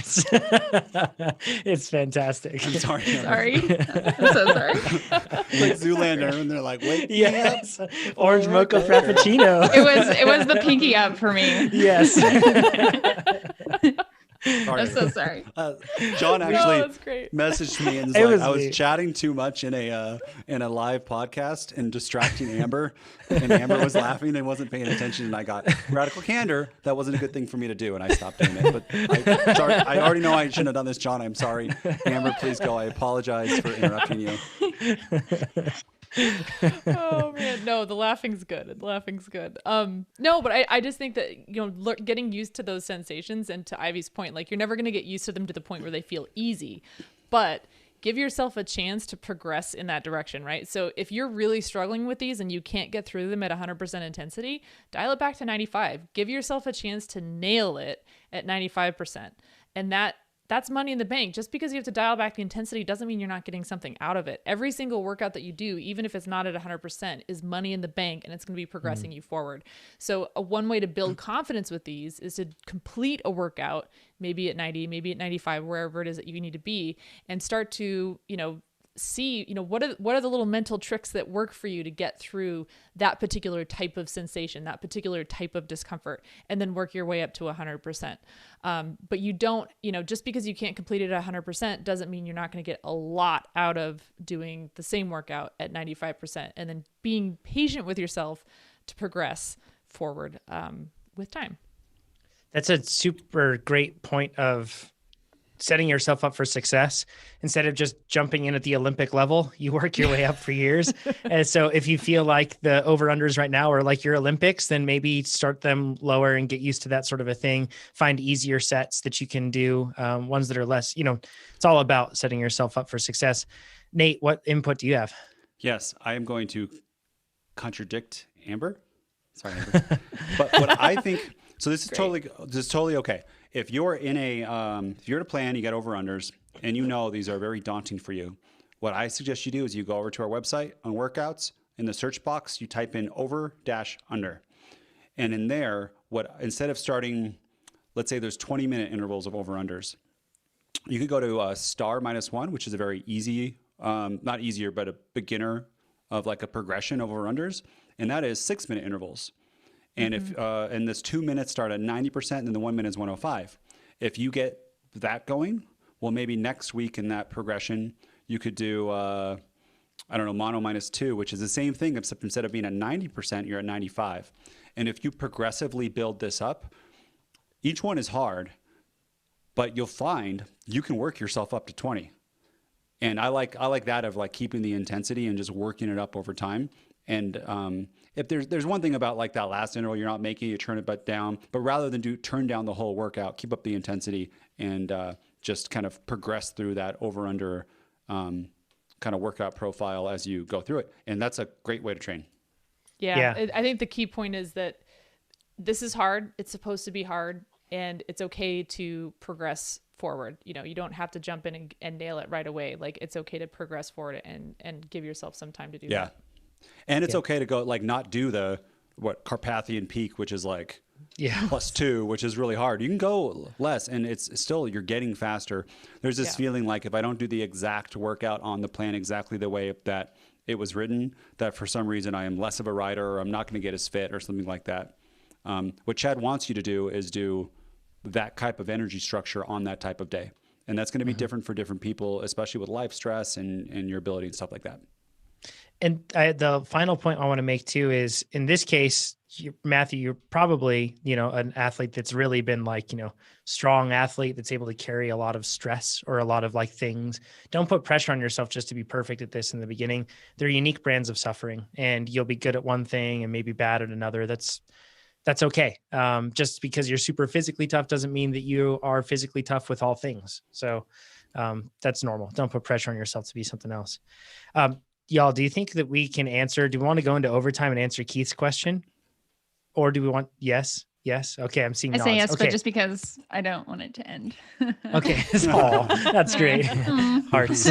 it's fantastic. I'm sorry. Sorry. I'm so sorry. Like Zoolander, and they're like, wait. Yes. Orange mocha frappuccino. It was the pinky up for me. Yes. I'm so sorry. John actually that's great. messaged me and It was was I was me. chatting too much in a live podcast and distracting Amber, and Amber was laughing and wasn't paying attention, and I got radical candor. That wasn't a good thing for me to do, and I stopped doing it. But I already know I shouldn't have done this, John. I'm sorry. Amber, please go. I apologize for interrupting you. Oh man, no, the laughing's good. No, but I just think that, getting used to those sensations, and to Ivy's point, like, you're never going to get used to them to the point where they feel easy, but give yourself a chance to progress in that direction, right? So if you're really struggling with these and you can't get through them at 100% intensity, dial it back to 95. Give yourself a chance to nail it at 95%. And that's money in the bank. Just because you have to dial back the intensity doesn't mean you're not getting something out of it. Every single workout that you do, even if it's not at 100%, is money in the bank, and it's going to be progressing you forward. So one way to build confidence with these is to complete a workout, maybe at 90, maybe at 95, wherever it is that you need to be, and start to, see, what are the little mental tricks that work for you to get through that particular type of sensation, that particular type of discomfort, and then work your way up to 100%. But you don't, just because you can't complete it at 100% doesn't mean you're not going to get a lot out of doing the same workout at 95%, and then being patient with yourself to progress forward with time. That's a super great point of setting yourself up for success. Instead of just jumping in at the Olympic level, you work your way up for years. And so if you feel like the over-unders right now are like your Olympics, then maybe start them lower and get used to that sort of a thing. Find easier sets that you can do, ones that are less, it's all about setting yourself up for success. Nate, what input do you have? Yes, I am going to contradict Amber. Sorry, Amber. But what I think, so this is totally okay. If you're in a plan, you got over-unders, and these are very daunting for you, what I suggest you do is you go over to our website on workouts. In the search box, you type in over-under. And in there, instead of starting, let's say there's 20-minute intervals of over-unders, you could go to star -1, which is a very easy, not easier, but a beginner of like a progression of over-unders. And that is 6-minute intervals. And and this 2 minutes start at 90%, and then the 1 minute is 105. If you get that going, well, maybe next week in that progression, you could do, mono -2, which is the same thing, except instead of being at 90%, you're at 95. And if you progressively build this up, each one is hard, but you'll find you can work yourself up to 20. And I like that of like keeping the intensity and just working it up over time. And if there's one thing about like that last interval, you're not making it, turn it back down, but rather than turn down the whole workout, keep up the intensity and just kind of progress through that over-under kind of workout profile as you go through it. And that's a great way to train. Yeah. I think the key point is that this is hard. It's supposed to be hard, and it's okay to progress forward. You don't have to jump in and nail it right away. Like, it's okay to progress forward and give yourself some time to do that. And it's okay to go like not do the Carpathian Peak, which is like +2, which is really hard. You can go less, and it's still, you're getting faster. There's this feeling like if I don't do the exact workout on the plan exactly the way that it was written, that for some reason I am less of a rider, or I'm not going to get as fit or something like that. What Chad wants you to do is do that type of energy structure on that type of day. And that's going to be different for different people, especially with life stress and your ability and stuff like that. And the final point I want to make too is, in this case, Matthew, you're probably, an athlete that's really been like, strong athlete that's able to carry a lot of stress or a lot of like things. Don't put pressure on yourself just to be perfect at this in the beginning. They're unique brands of suffering, and you'll be good at one thing and maybe bad at another. That's okay. Just because you're super physically tough doesn't mean that you are physically tough with all things. So that's normal. Don't put pressure on yourself to be something else. y'all, do you think that we can answer? Do we want to go into overtime and answer Keith's question? Or do we want, yes? Yes. Okay. I'm seeing I nods. say yes, okay. but just because I don't want it to end. Okay. Oh, that's great. Hearts.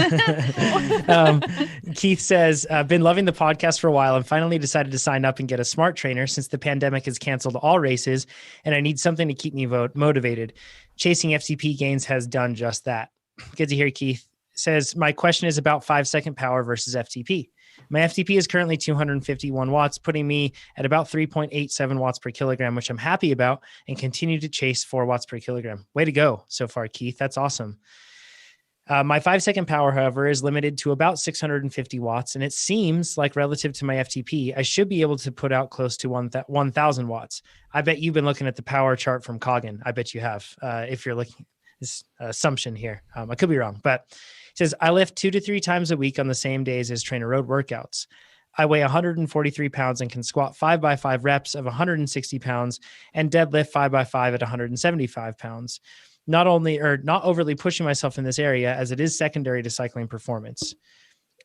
Keith says, I've been loving the podcast for a while and finally decided to sign up and get a smart trainer since the pandemic has canceled all races and I need something to keep me motivated. Chasing FTP gains has done just that. Good to hear, Keith. Says, my question is about 5-second power versus FTP. My FTP is currently 251 watts, putting me at about 3.87 watts per kilogram, which I'm happy about, and continue to chase 4 watts per kilogram. Way to go so far, Keith. That's awesome. My 5-second power, however, is limited to about 650 watts, and it seems like relative to my FTP, I should be able to put out close to 1,000 watts. I bet you've been looking at the power chart from Coggin. I bet you have, if you're looking. This assumption here. I could be wrong, but it says, I lift 2 to 3 times a week on the same days as Trainer Road workouts. I weigh 143 pounds and can squat 5x5 reps of 160 pounds and deadlift 5x5 at 175 pounds. Not overly pushing myself in this area as it is secondary to cycling performance.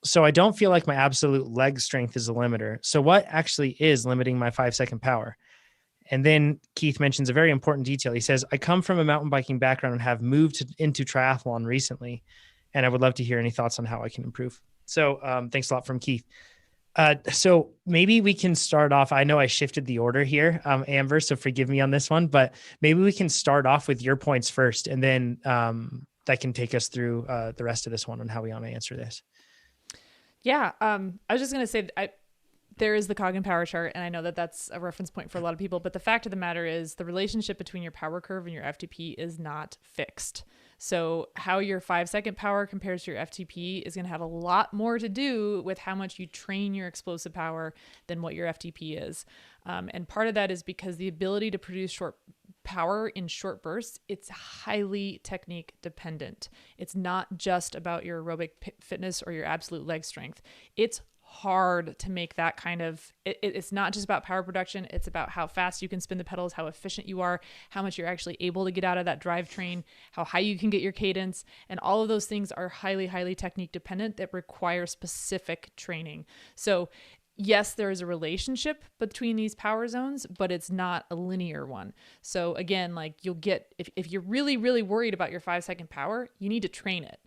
So I don't feel like my absolute leg strength is a limiter. So what actually is limiting my 5-second power? And then Keith mentions a very important detail. He says, I come from a mountain biking background and have moved into triathlon recently. And I would love to hear any thoughts on how I can improve. So thanks a lot from Keith. So maybe we can start off. I know I shifted the order here, Amber, so forgive me on this one, but maybe we can start off with your points first. And then that can take us through the rest of this one on how we want to answer this. Yeah. I was just going to say, there is the Coggin power chart, and I know that that's a reference point for a lot of people, but the fact of the matter is the relationship between your power curve and your FTP is not fixed. So how your 5-second power compares to your FTP is going to have a lot more to do with how much you train your explosive power than what your FTP is. And part of that is because the ability to produce short power in short bursts, it's highly technique dependent. It's not just about your aerobic fitness or your absolute leg strength. It's hard to make that kind of, it's not just about power production. It's about how fast you can spin the pedals, how efficient you are, how much you're actually able to get out of that drivetrain, how high you can get your cadence. And all of those things are highly, highly technique dependent that require specific training. So yes, there is a relationship between these power zones, but it's not a linear one. So again, like you'll get, if you're really, really worried about your 5-second power, you need to train it.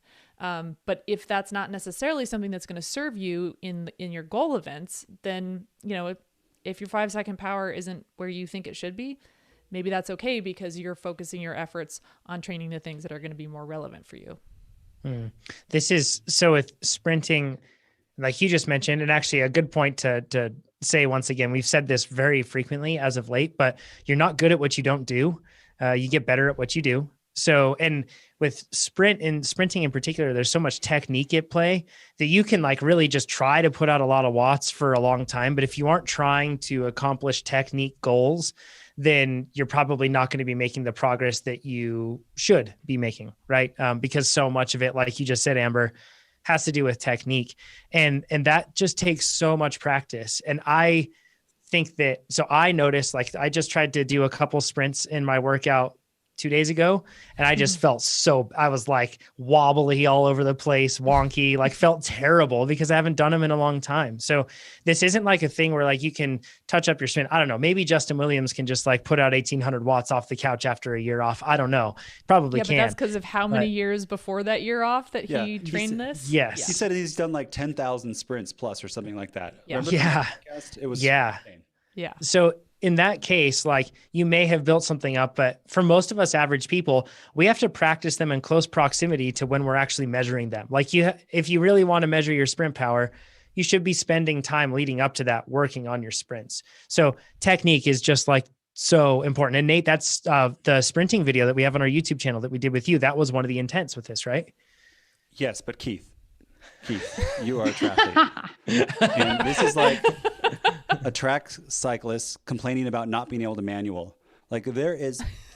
But if that's not necessarily something that's going to serve you in your goal events, then, you know, if your 5-second power isn't where you think it should be, maybe that's okay because you're focusing your efforts on training the things that are going to be more relevant for you. This is so with sprinting, like you just mentioned, and actually a good point to say once again, we've said this very frequently as of late, but you're not good at what you don't do. You get better at what you do. So, and with sprinting in particular, there's so much technique at play that you can like really just try to put out a lot of watts for a long time. But if you aren't trying to accomplish technique goals, then you're probably not going to be making the progress that you should be making, right? Because so much of it, like you just said, Amber, has to do with technique. And that just takes so much practice. And I think that, so I noticed, like I just tried to do a couple sprints in my workout 2 days ago. And I just felt I was like wobbly all over the place, wonky, like felt terrible because I haven't done them in a long time. So this isn't like a thing where like you can touch up your spin. I don't know. Maybe Justin Williams can just like put out 1,800 watts off the couch after a year off. I don't know. Probably can. But that's because of how many years before that year off that he trained this? Yes. He said he's done like 10,000 sprints plus or something like that. Yeah. It was insane. Yeah. So in that case, like you may have built something up, but for most of us average people, we have to practice them in close proximity to when we're actually measuring them. Like if you really want to measure your sprint power, you should be spending time leading up to that, working on your sprints. So technique is just like so important. And Nate, that's the sprinting video that we have on our YouTube channel that we did with you. That was one of the intents with this, right? Yes, but Keith, you are a triathlete. And this is like a track cyclist complaining about not being able to manual. Like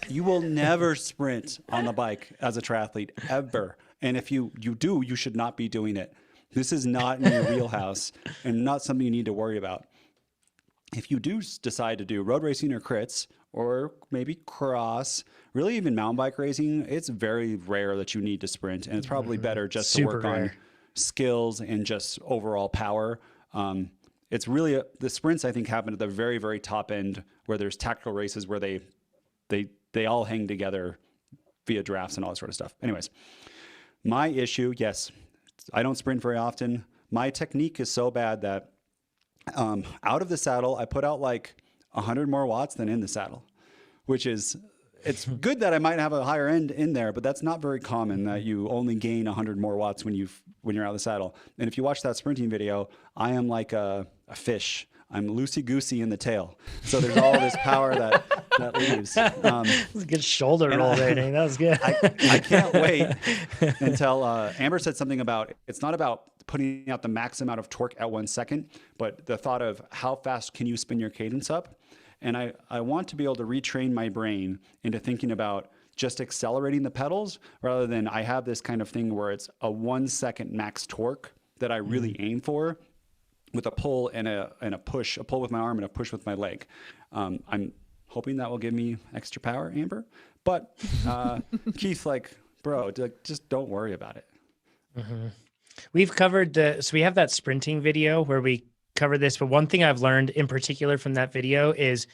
you will never sprint on the bike as a triathlete ever. And if you do, you should not be doing it. This is not in your wheelhouse and not something you need to worry about. If you do decide to do road racing or crits, or maybe cross, really even mountain bike racing, it's very rare that you need to sprint. And it's probably better just to work on skills and just overall power. It's really the sprints, I think, happen at the very, very top end where there's tactical races where they all hang together via drafts and all that sort of stuff. Anyways, my issue, yes, I don't sprint very often. My technique is so bad that out of the saddle, I put out like 100 more watts than in the saddle, which is, it's good that I might have a higher end in there, but that's not very common that you only gain 100 more watts when you're out of the saddle. And if you watch that sprinting video, I am like a fish. I'm loosey-goosey in the tail. So there's all this power that leaves. That's a good shoulder roll there, Nate. That was good. I can't wait until Amber said something about, it's not about putting out the max amount of torque at 1 second, but the thought of how fast can you spin your cadence up? And I want to be able to retrain my brain into thinking about just accelerating the pedals rather than I have this kind of thing where it's a 1 second max torque that I really aim for with a pull and a push, a pull with my arm and a push with my leg. I'm hoping that will give me extra power, Amber. But Keith, like, bro, just don't worry about it. Mm-hmm. We've covered so we have that sprinting video where we cover this, but one thing I've learned in particular from that video is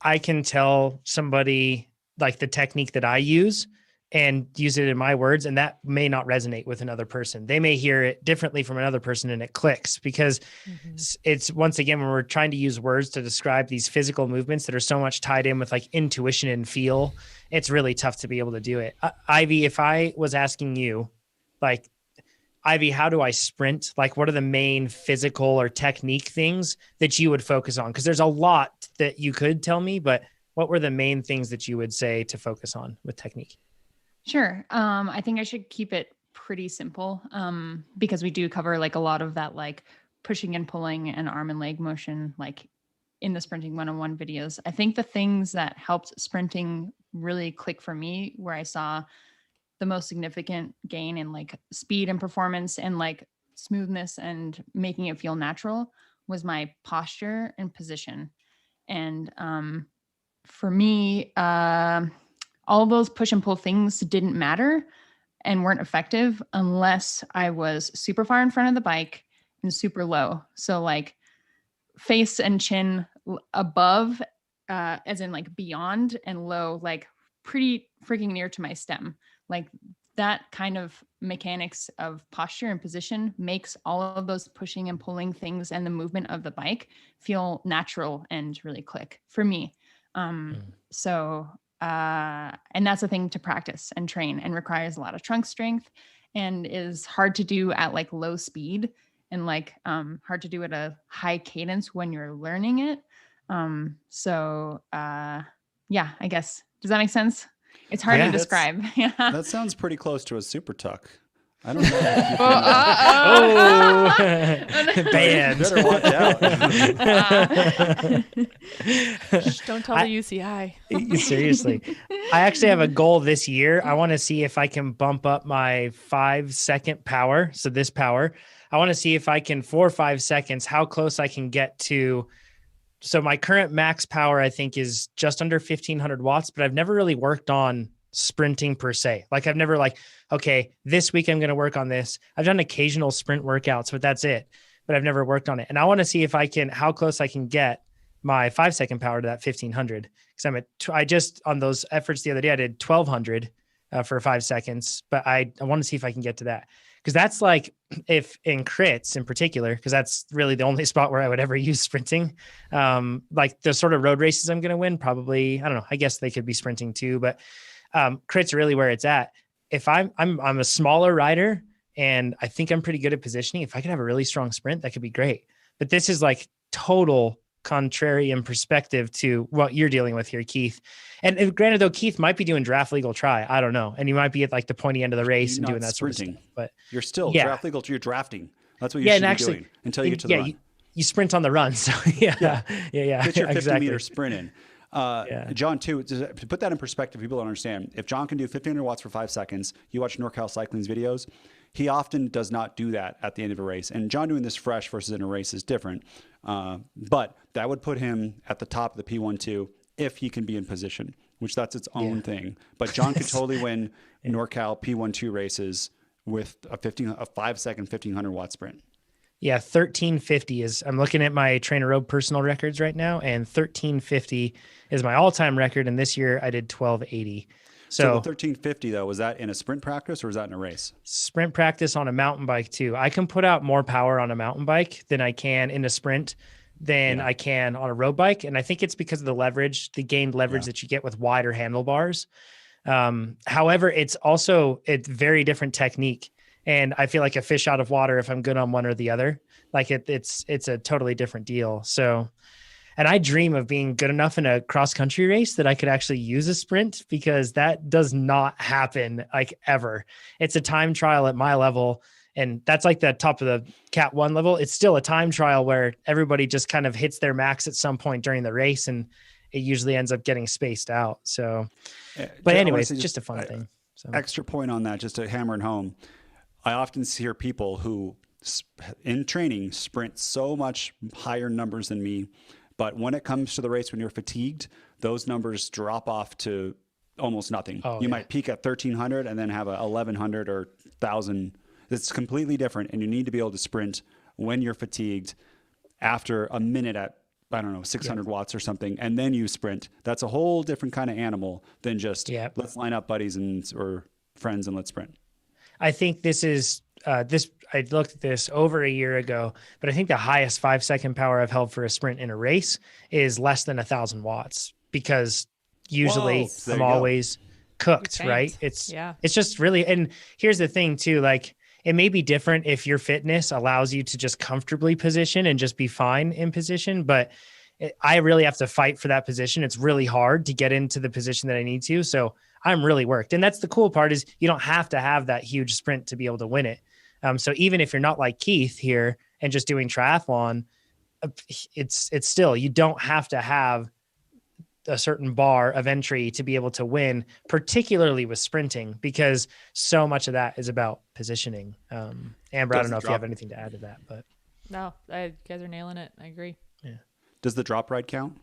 I can tell somebody like the technique that I use and use it in my words, and that may not resonate with another person. They may hear it differently from another person and it clicks because it's, once again, when we're trying to use words to describe these physical movements that are so much tied in with like intuition and feel, it's really tough to be able to do it. Ivy, if I was asking you, like, Ivy, how do I sprint? Like, what are the main physical or technique things that you would focus on? Because there's a lot that you could tell me, but what were the main things that you would say to focus on with technique? Sure. I think I should keep it pretty simple because we do cover like a lot of that, like pushing and pulling and arm and leg motion, like in the Sprinting 101 videos. I think the things that helped sprinting really click for me, where I saw the most significant gain in like speed and performance and like smoothness and making it feel natural, was my posture and position. And for me, all those push and pull things didn't matter and weren't effective unless I was super far in front of the bike and super low. So like face and chin above, as in like beyond, and low, like pretty freaking near to my stem. Like that kind of mechanics of posture and position makes all of those pushing and pulling things and the movement of the bike feel natural and really click for me. So, and that's a thing to practice and train and requires a lot of trunk strength and is hard to do at like low speed and like hard to do at a high cadence when you're learning it. Yeah, I guess. Does that make sense? It's hard to describe. Yeah. That sounds pretty close to a super tuck. I don't know. Banned. Better watch out. Don't tell the UCI. Seriously. I actually have a goal this year. I want to see if I can bump up my 5-second power. So this power, I want to see if I can 4 or 5 seconds, how close I can get to. So my current max power, I think, is just under 1500 watts, but I've never really worked on sprinting per se. Like I've never like, okay, this week I'm going to work on this. I've done occasional sprint workouts, but that's it. But I've never worked on it. And I want to see if I can, how close I can get my 5-second power to that 1500. Because I just, on those efforts the other day, I did 1200 for 5 seconds, but I want to see if I can get to that. Because that's like, if in crits in particular, because that's really the only spot where I would ever use sprinting. Like the sort of road races I'm going to win, probably, I don't know, I guess they could be sprinting too, but crits are really where it's at. If I'm a smaller rider and I think I'm pretty good at positioning, if I could have a really strong sprint, that could be great. But this is like total contrarian perspective to what you're dealing with here, Keith. And granted, though, Keith might be doing draft legal try. I don't know. And he might be at like the pointy end of the race and doing that sprinting. Sort of stuff. But you're still draft legal. You're drafting. That's what you should be doing until you get to the run. You sprint on the run. So yeah. Get your 50-meter sprint in. John, too, to put that in perspective, people don't understand. If John can do 1500 watts for 5 seconds, you watch NorCal Cycling's videos, he often does not do that at the end of a race. And John doing this fresh versus in a race is different. But that would put him at the top of the P12 if he can be in position, which that's its own thing. But John could totally win NorCal P12 races with a 5-second 1500 watt sprint. Yeah, 1350 is, I'm looking at my Trainer Road personal records right now, and 1350 is my all-time record. And this year I did 1280. So the 1350 though, was that in a sprint practice or was that in a race? Sprint practice on a mountain bike too. I can put out more power on a mountain bike than I can in a sprint than I can on a road bike. And I think it's because of the gained leverage that you get with wider handlebars. However, it's very different technique. And I feel like a fish out of water if I'm good on one or the other. Like it's a totally different deal. So, and I dream of being good enough in a cross country race that I could actually use a sprint, because that does not happen like ever. It's a time trial at my level. And that's like the top of the Cat 1 level. It's still a time trial where everybody just kind of hits their max at some point during the race, and it usually ends up getting spaced out. So, but anyways, it's just a fun thing. So. Extra point on that, just to hammer it home. I often hear people who in training sprint so much higher numbers than me, but when it comes to the race, when you're fatigued, those numbers drop off to almost nothing. You might peak at 1300 and then have a 1100 or 1000. It's completely different. And you need to be able to sprint when you're fatigued after a minute at, 600 watts or something. And then you sprint. That's a whole different kind of animal than just let's line up buddies or friends and let's sprint. I think this is I looked at this over a year ago, but I think the highest 5-second power I've held for a sprint in a race is less than 1,000 watts, because usually I'm always cooked, right? It's just really, and here's the thing too, like it may be different if your fitness allows you to just comfortably position and just be fine in position, but I really have to fight for that position. It's really hard to get into the position that I need to. So I'm really worked. And that's the cool part, is you don't have to have that huge sprint to be able to win it. So even if you're not like Keith here and just doing triathlon, it's still, you don't have to have a certain bar of entry to be able to win, particularly with sprinting, because so much of that is about positioning. Amber, I don't know if you have anything to add to that, but no, you guys are nailing it. I agree. Yeah. Does the drop ride count?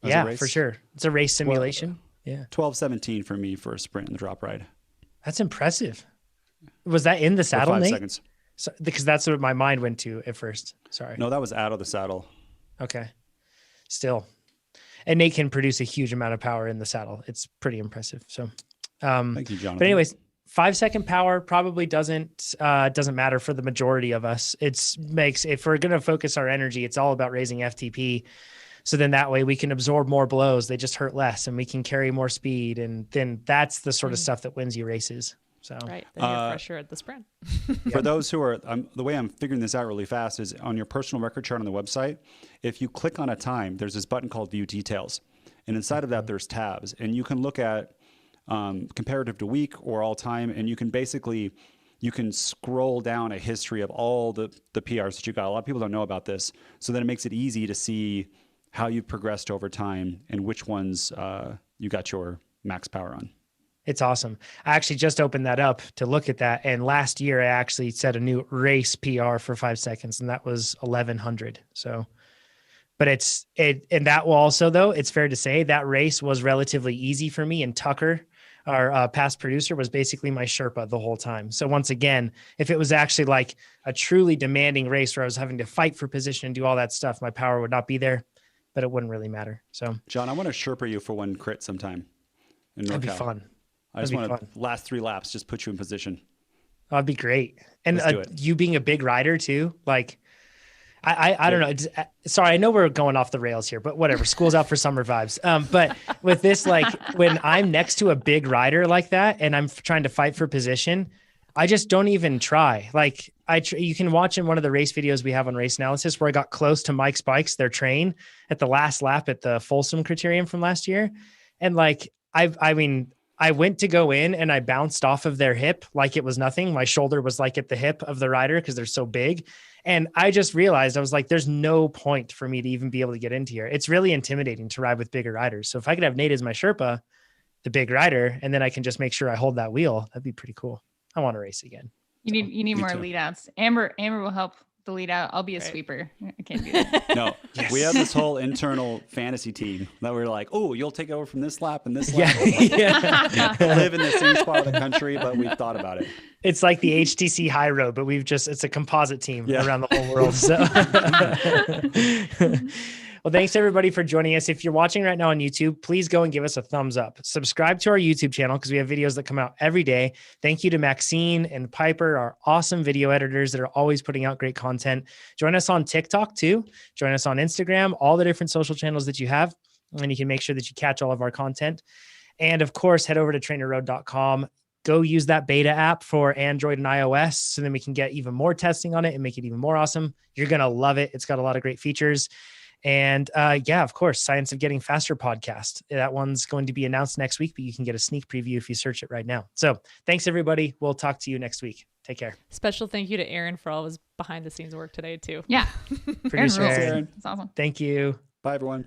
Yeah, for sure. It's a race simulation. Yeah. 12:17 for me for a sprint in the drop ride. That's impressive. Was that in the saddle, 5 Nate? seconds. So, because that's what my mind went to at first. Sorry. No, that was out of the saddle. Okay. Still. And Nate can produce a huge amount of power in the saddle. It's pretty impressive. So, thank you, Jonathan. But anyways, 5-second power probably doesn't matter for the majority of us. If we're going to focus our energy, it's all about raising FTP. So then that way we can absorb more blows. They just hurt less, and we can carry more speed. And then that's the sort of stuff that wins you races. So right, then you're fresher at the sprint. For those who are, the way I'm figuring this out really fast is on your personal record chart on the website. If you click on a time, there's this button called View Details, and inside of that there's tabs, and you can look at comparative to week or all time, and you can scroll down a history of all the PRs that you got. A lot of people don't know about this, so then it makes it easy to see how you've progressed over time and which ones you got your max power on. It's awesome. I actually just opened that up to look at that. And last year I actually set a new race PR for 5 seconds, and that was 1100. So, but and that will also, though, it's fair to say that race was relatively easy for me. And Tucker, our past producer, was basically my Sherpa the whole time. So once again, if it was actually like a truly demanding race where I was having to fight for position and do all that stuff, my power would not be there, but it wouldn't really matter. So John, I want to Sherpa you for one crit sometime in NorCal. That'd be fun. I just want to last 3 laps, just put you in position. That'd be great. And you being a big rider too, like I don't know. Sorry, I know we're going off the rails here, but whatever. School's out for summer vibes. But with this, like when I'm next to a big rider like that and I'm trying to fight for position, I just don't even try. Like you can watch in one of the race videos we have on Race Analysis where I got close to Mike's bikes, their train at the last lap at the Folsom Criterium from last year. And like, I went to go in and I bounced off of their hip like it was nothing. My shoulder was like at the hip of the rider because they're so big. And I just realized, I was like, there's no point for me to even be able to get into here. It's really intimidating to ride with bigger riders. So if I could have Nate as my Sherpa, the big rider, and then I can just make sure I hold that wheel, that'd be pretty cool. I want to race again. You need more lead outs. Amber will help delete out. I'll be a sweeper. I can't do that. No, we have this whole internal fantasy team that we're like, oh, you'll take over from this lap and this lap. Yeah. Live in the same spot of the country, but we've thought about it. It's like the HTC High Road, but it's a composite team around the whole world. So, well, thanks everybody for joining us. If you're watching right now on YouTube, please go and give us a thumbs up. Subscribe to our YouTube channel because we have videos that come out every day. Thank you to Maxine and Piper, our awesome video editors that are always putting out great content. Join us on TikTok too. Join us on Instagram, all the different social channels that you have, and you can make sure that you catch all of our content. And of course, head over to trainerroad.com. Go use that beta app for Android and iOS so then we can get even more testing on it and make it even more awesome. You're going to love it. It's got a lot of great features. And of course, Science of Getting Faster podcast. That one's going to be announced next week, but you can get a sneak preview if you search it right now. So thanks, everybody. We'll talk to you next week. Take care. Special thank you to Aaron for all of his behind the scenes work today, too. Yeah. Producer Aaron rules. Aaron. It's awesome. Thank you. Bye, everyone.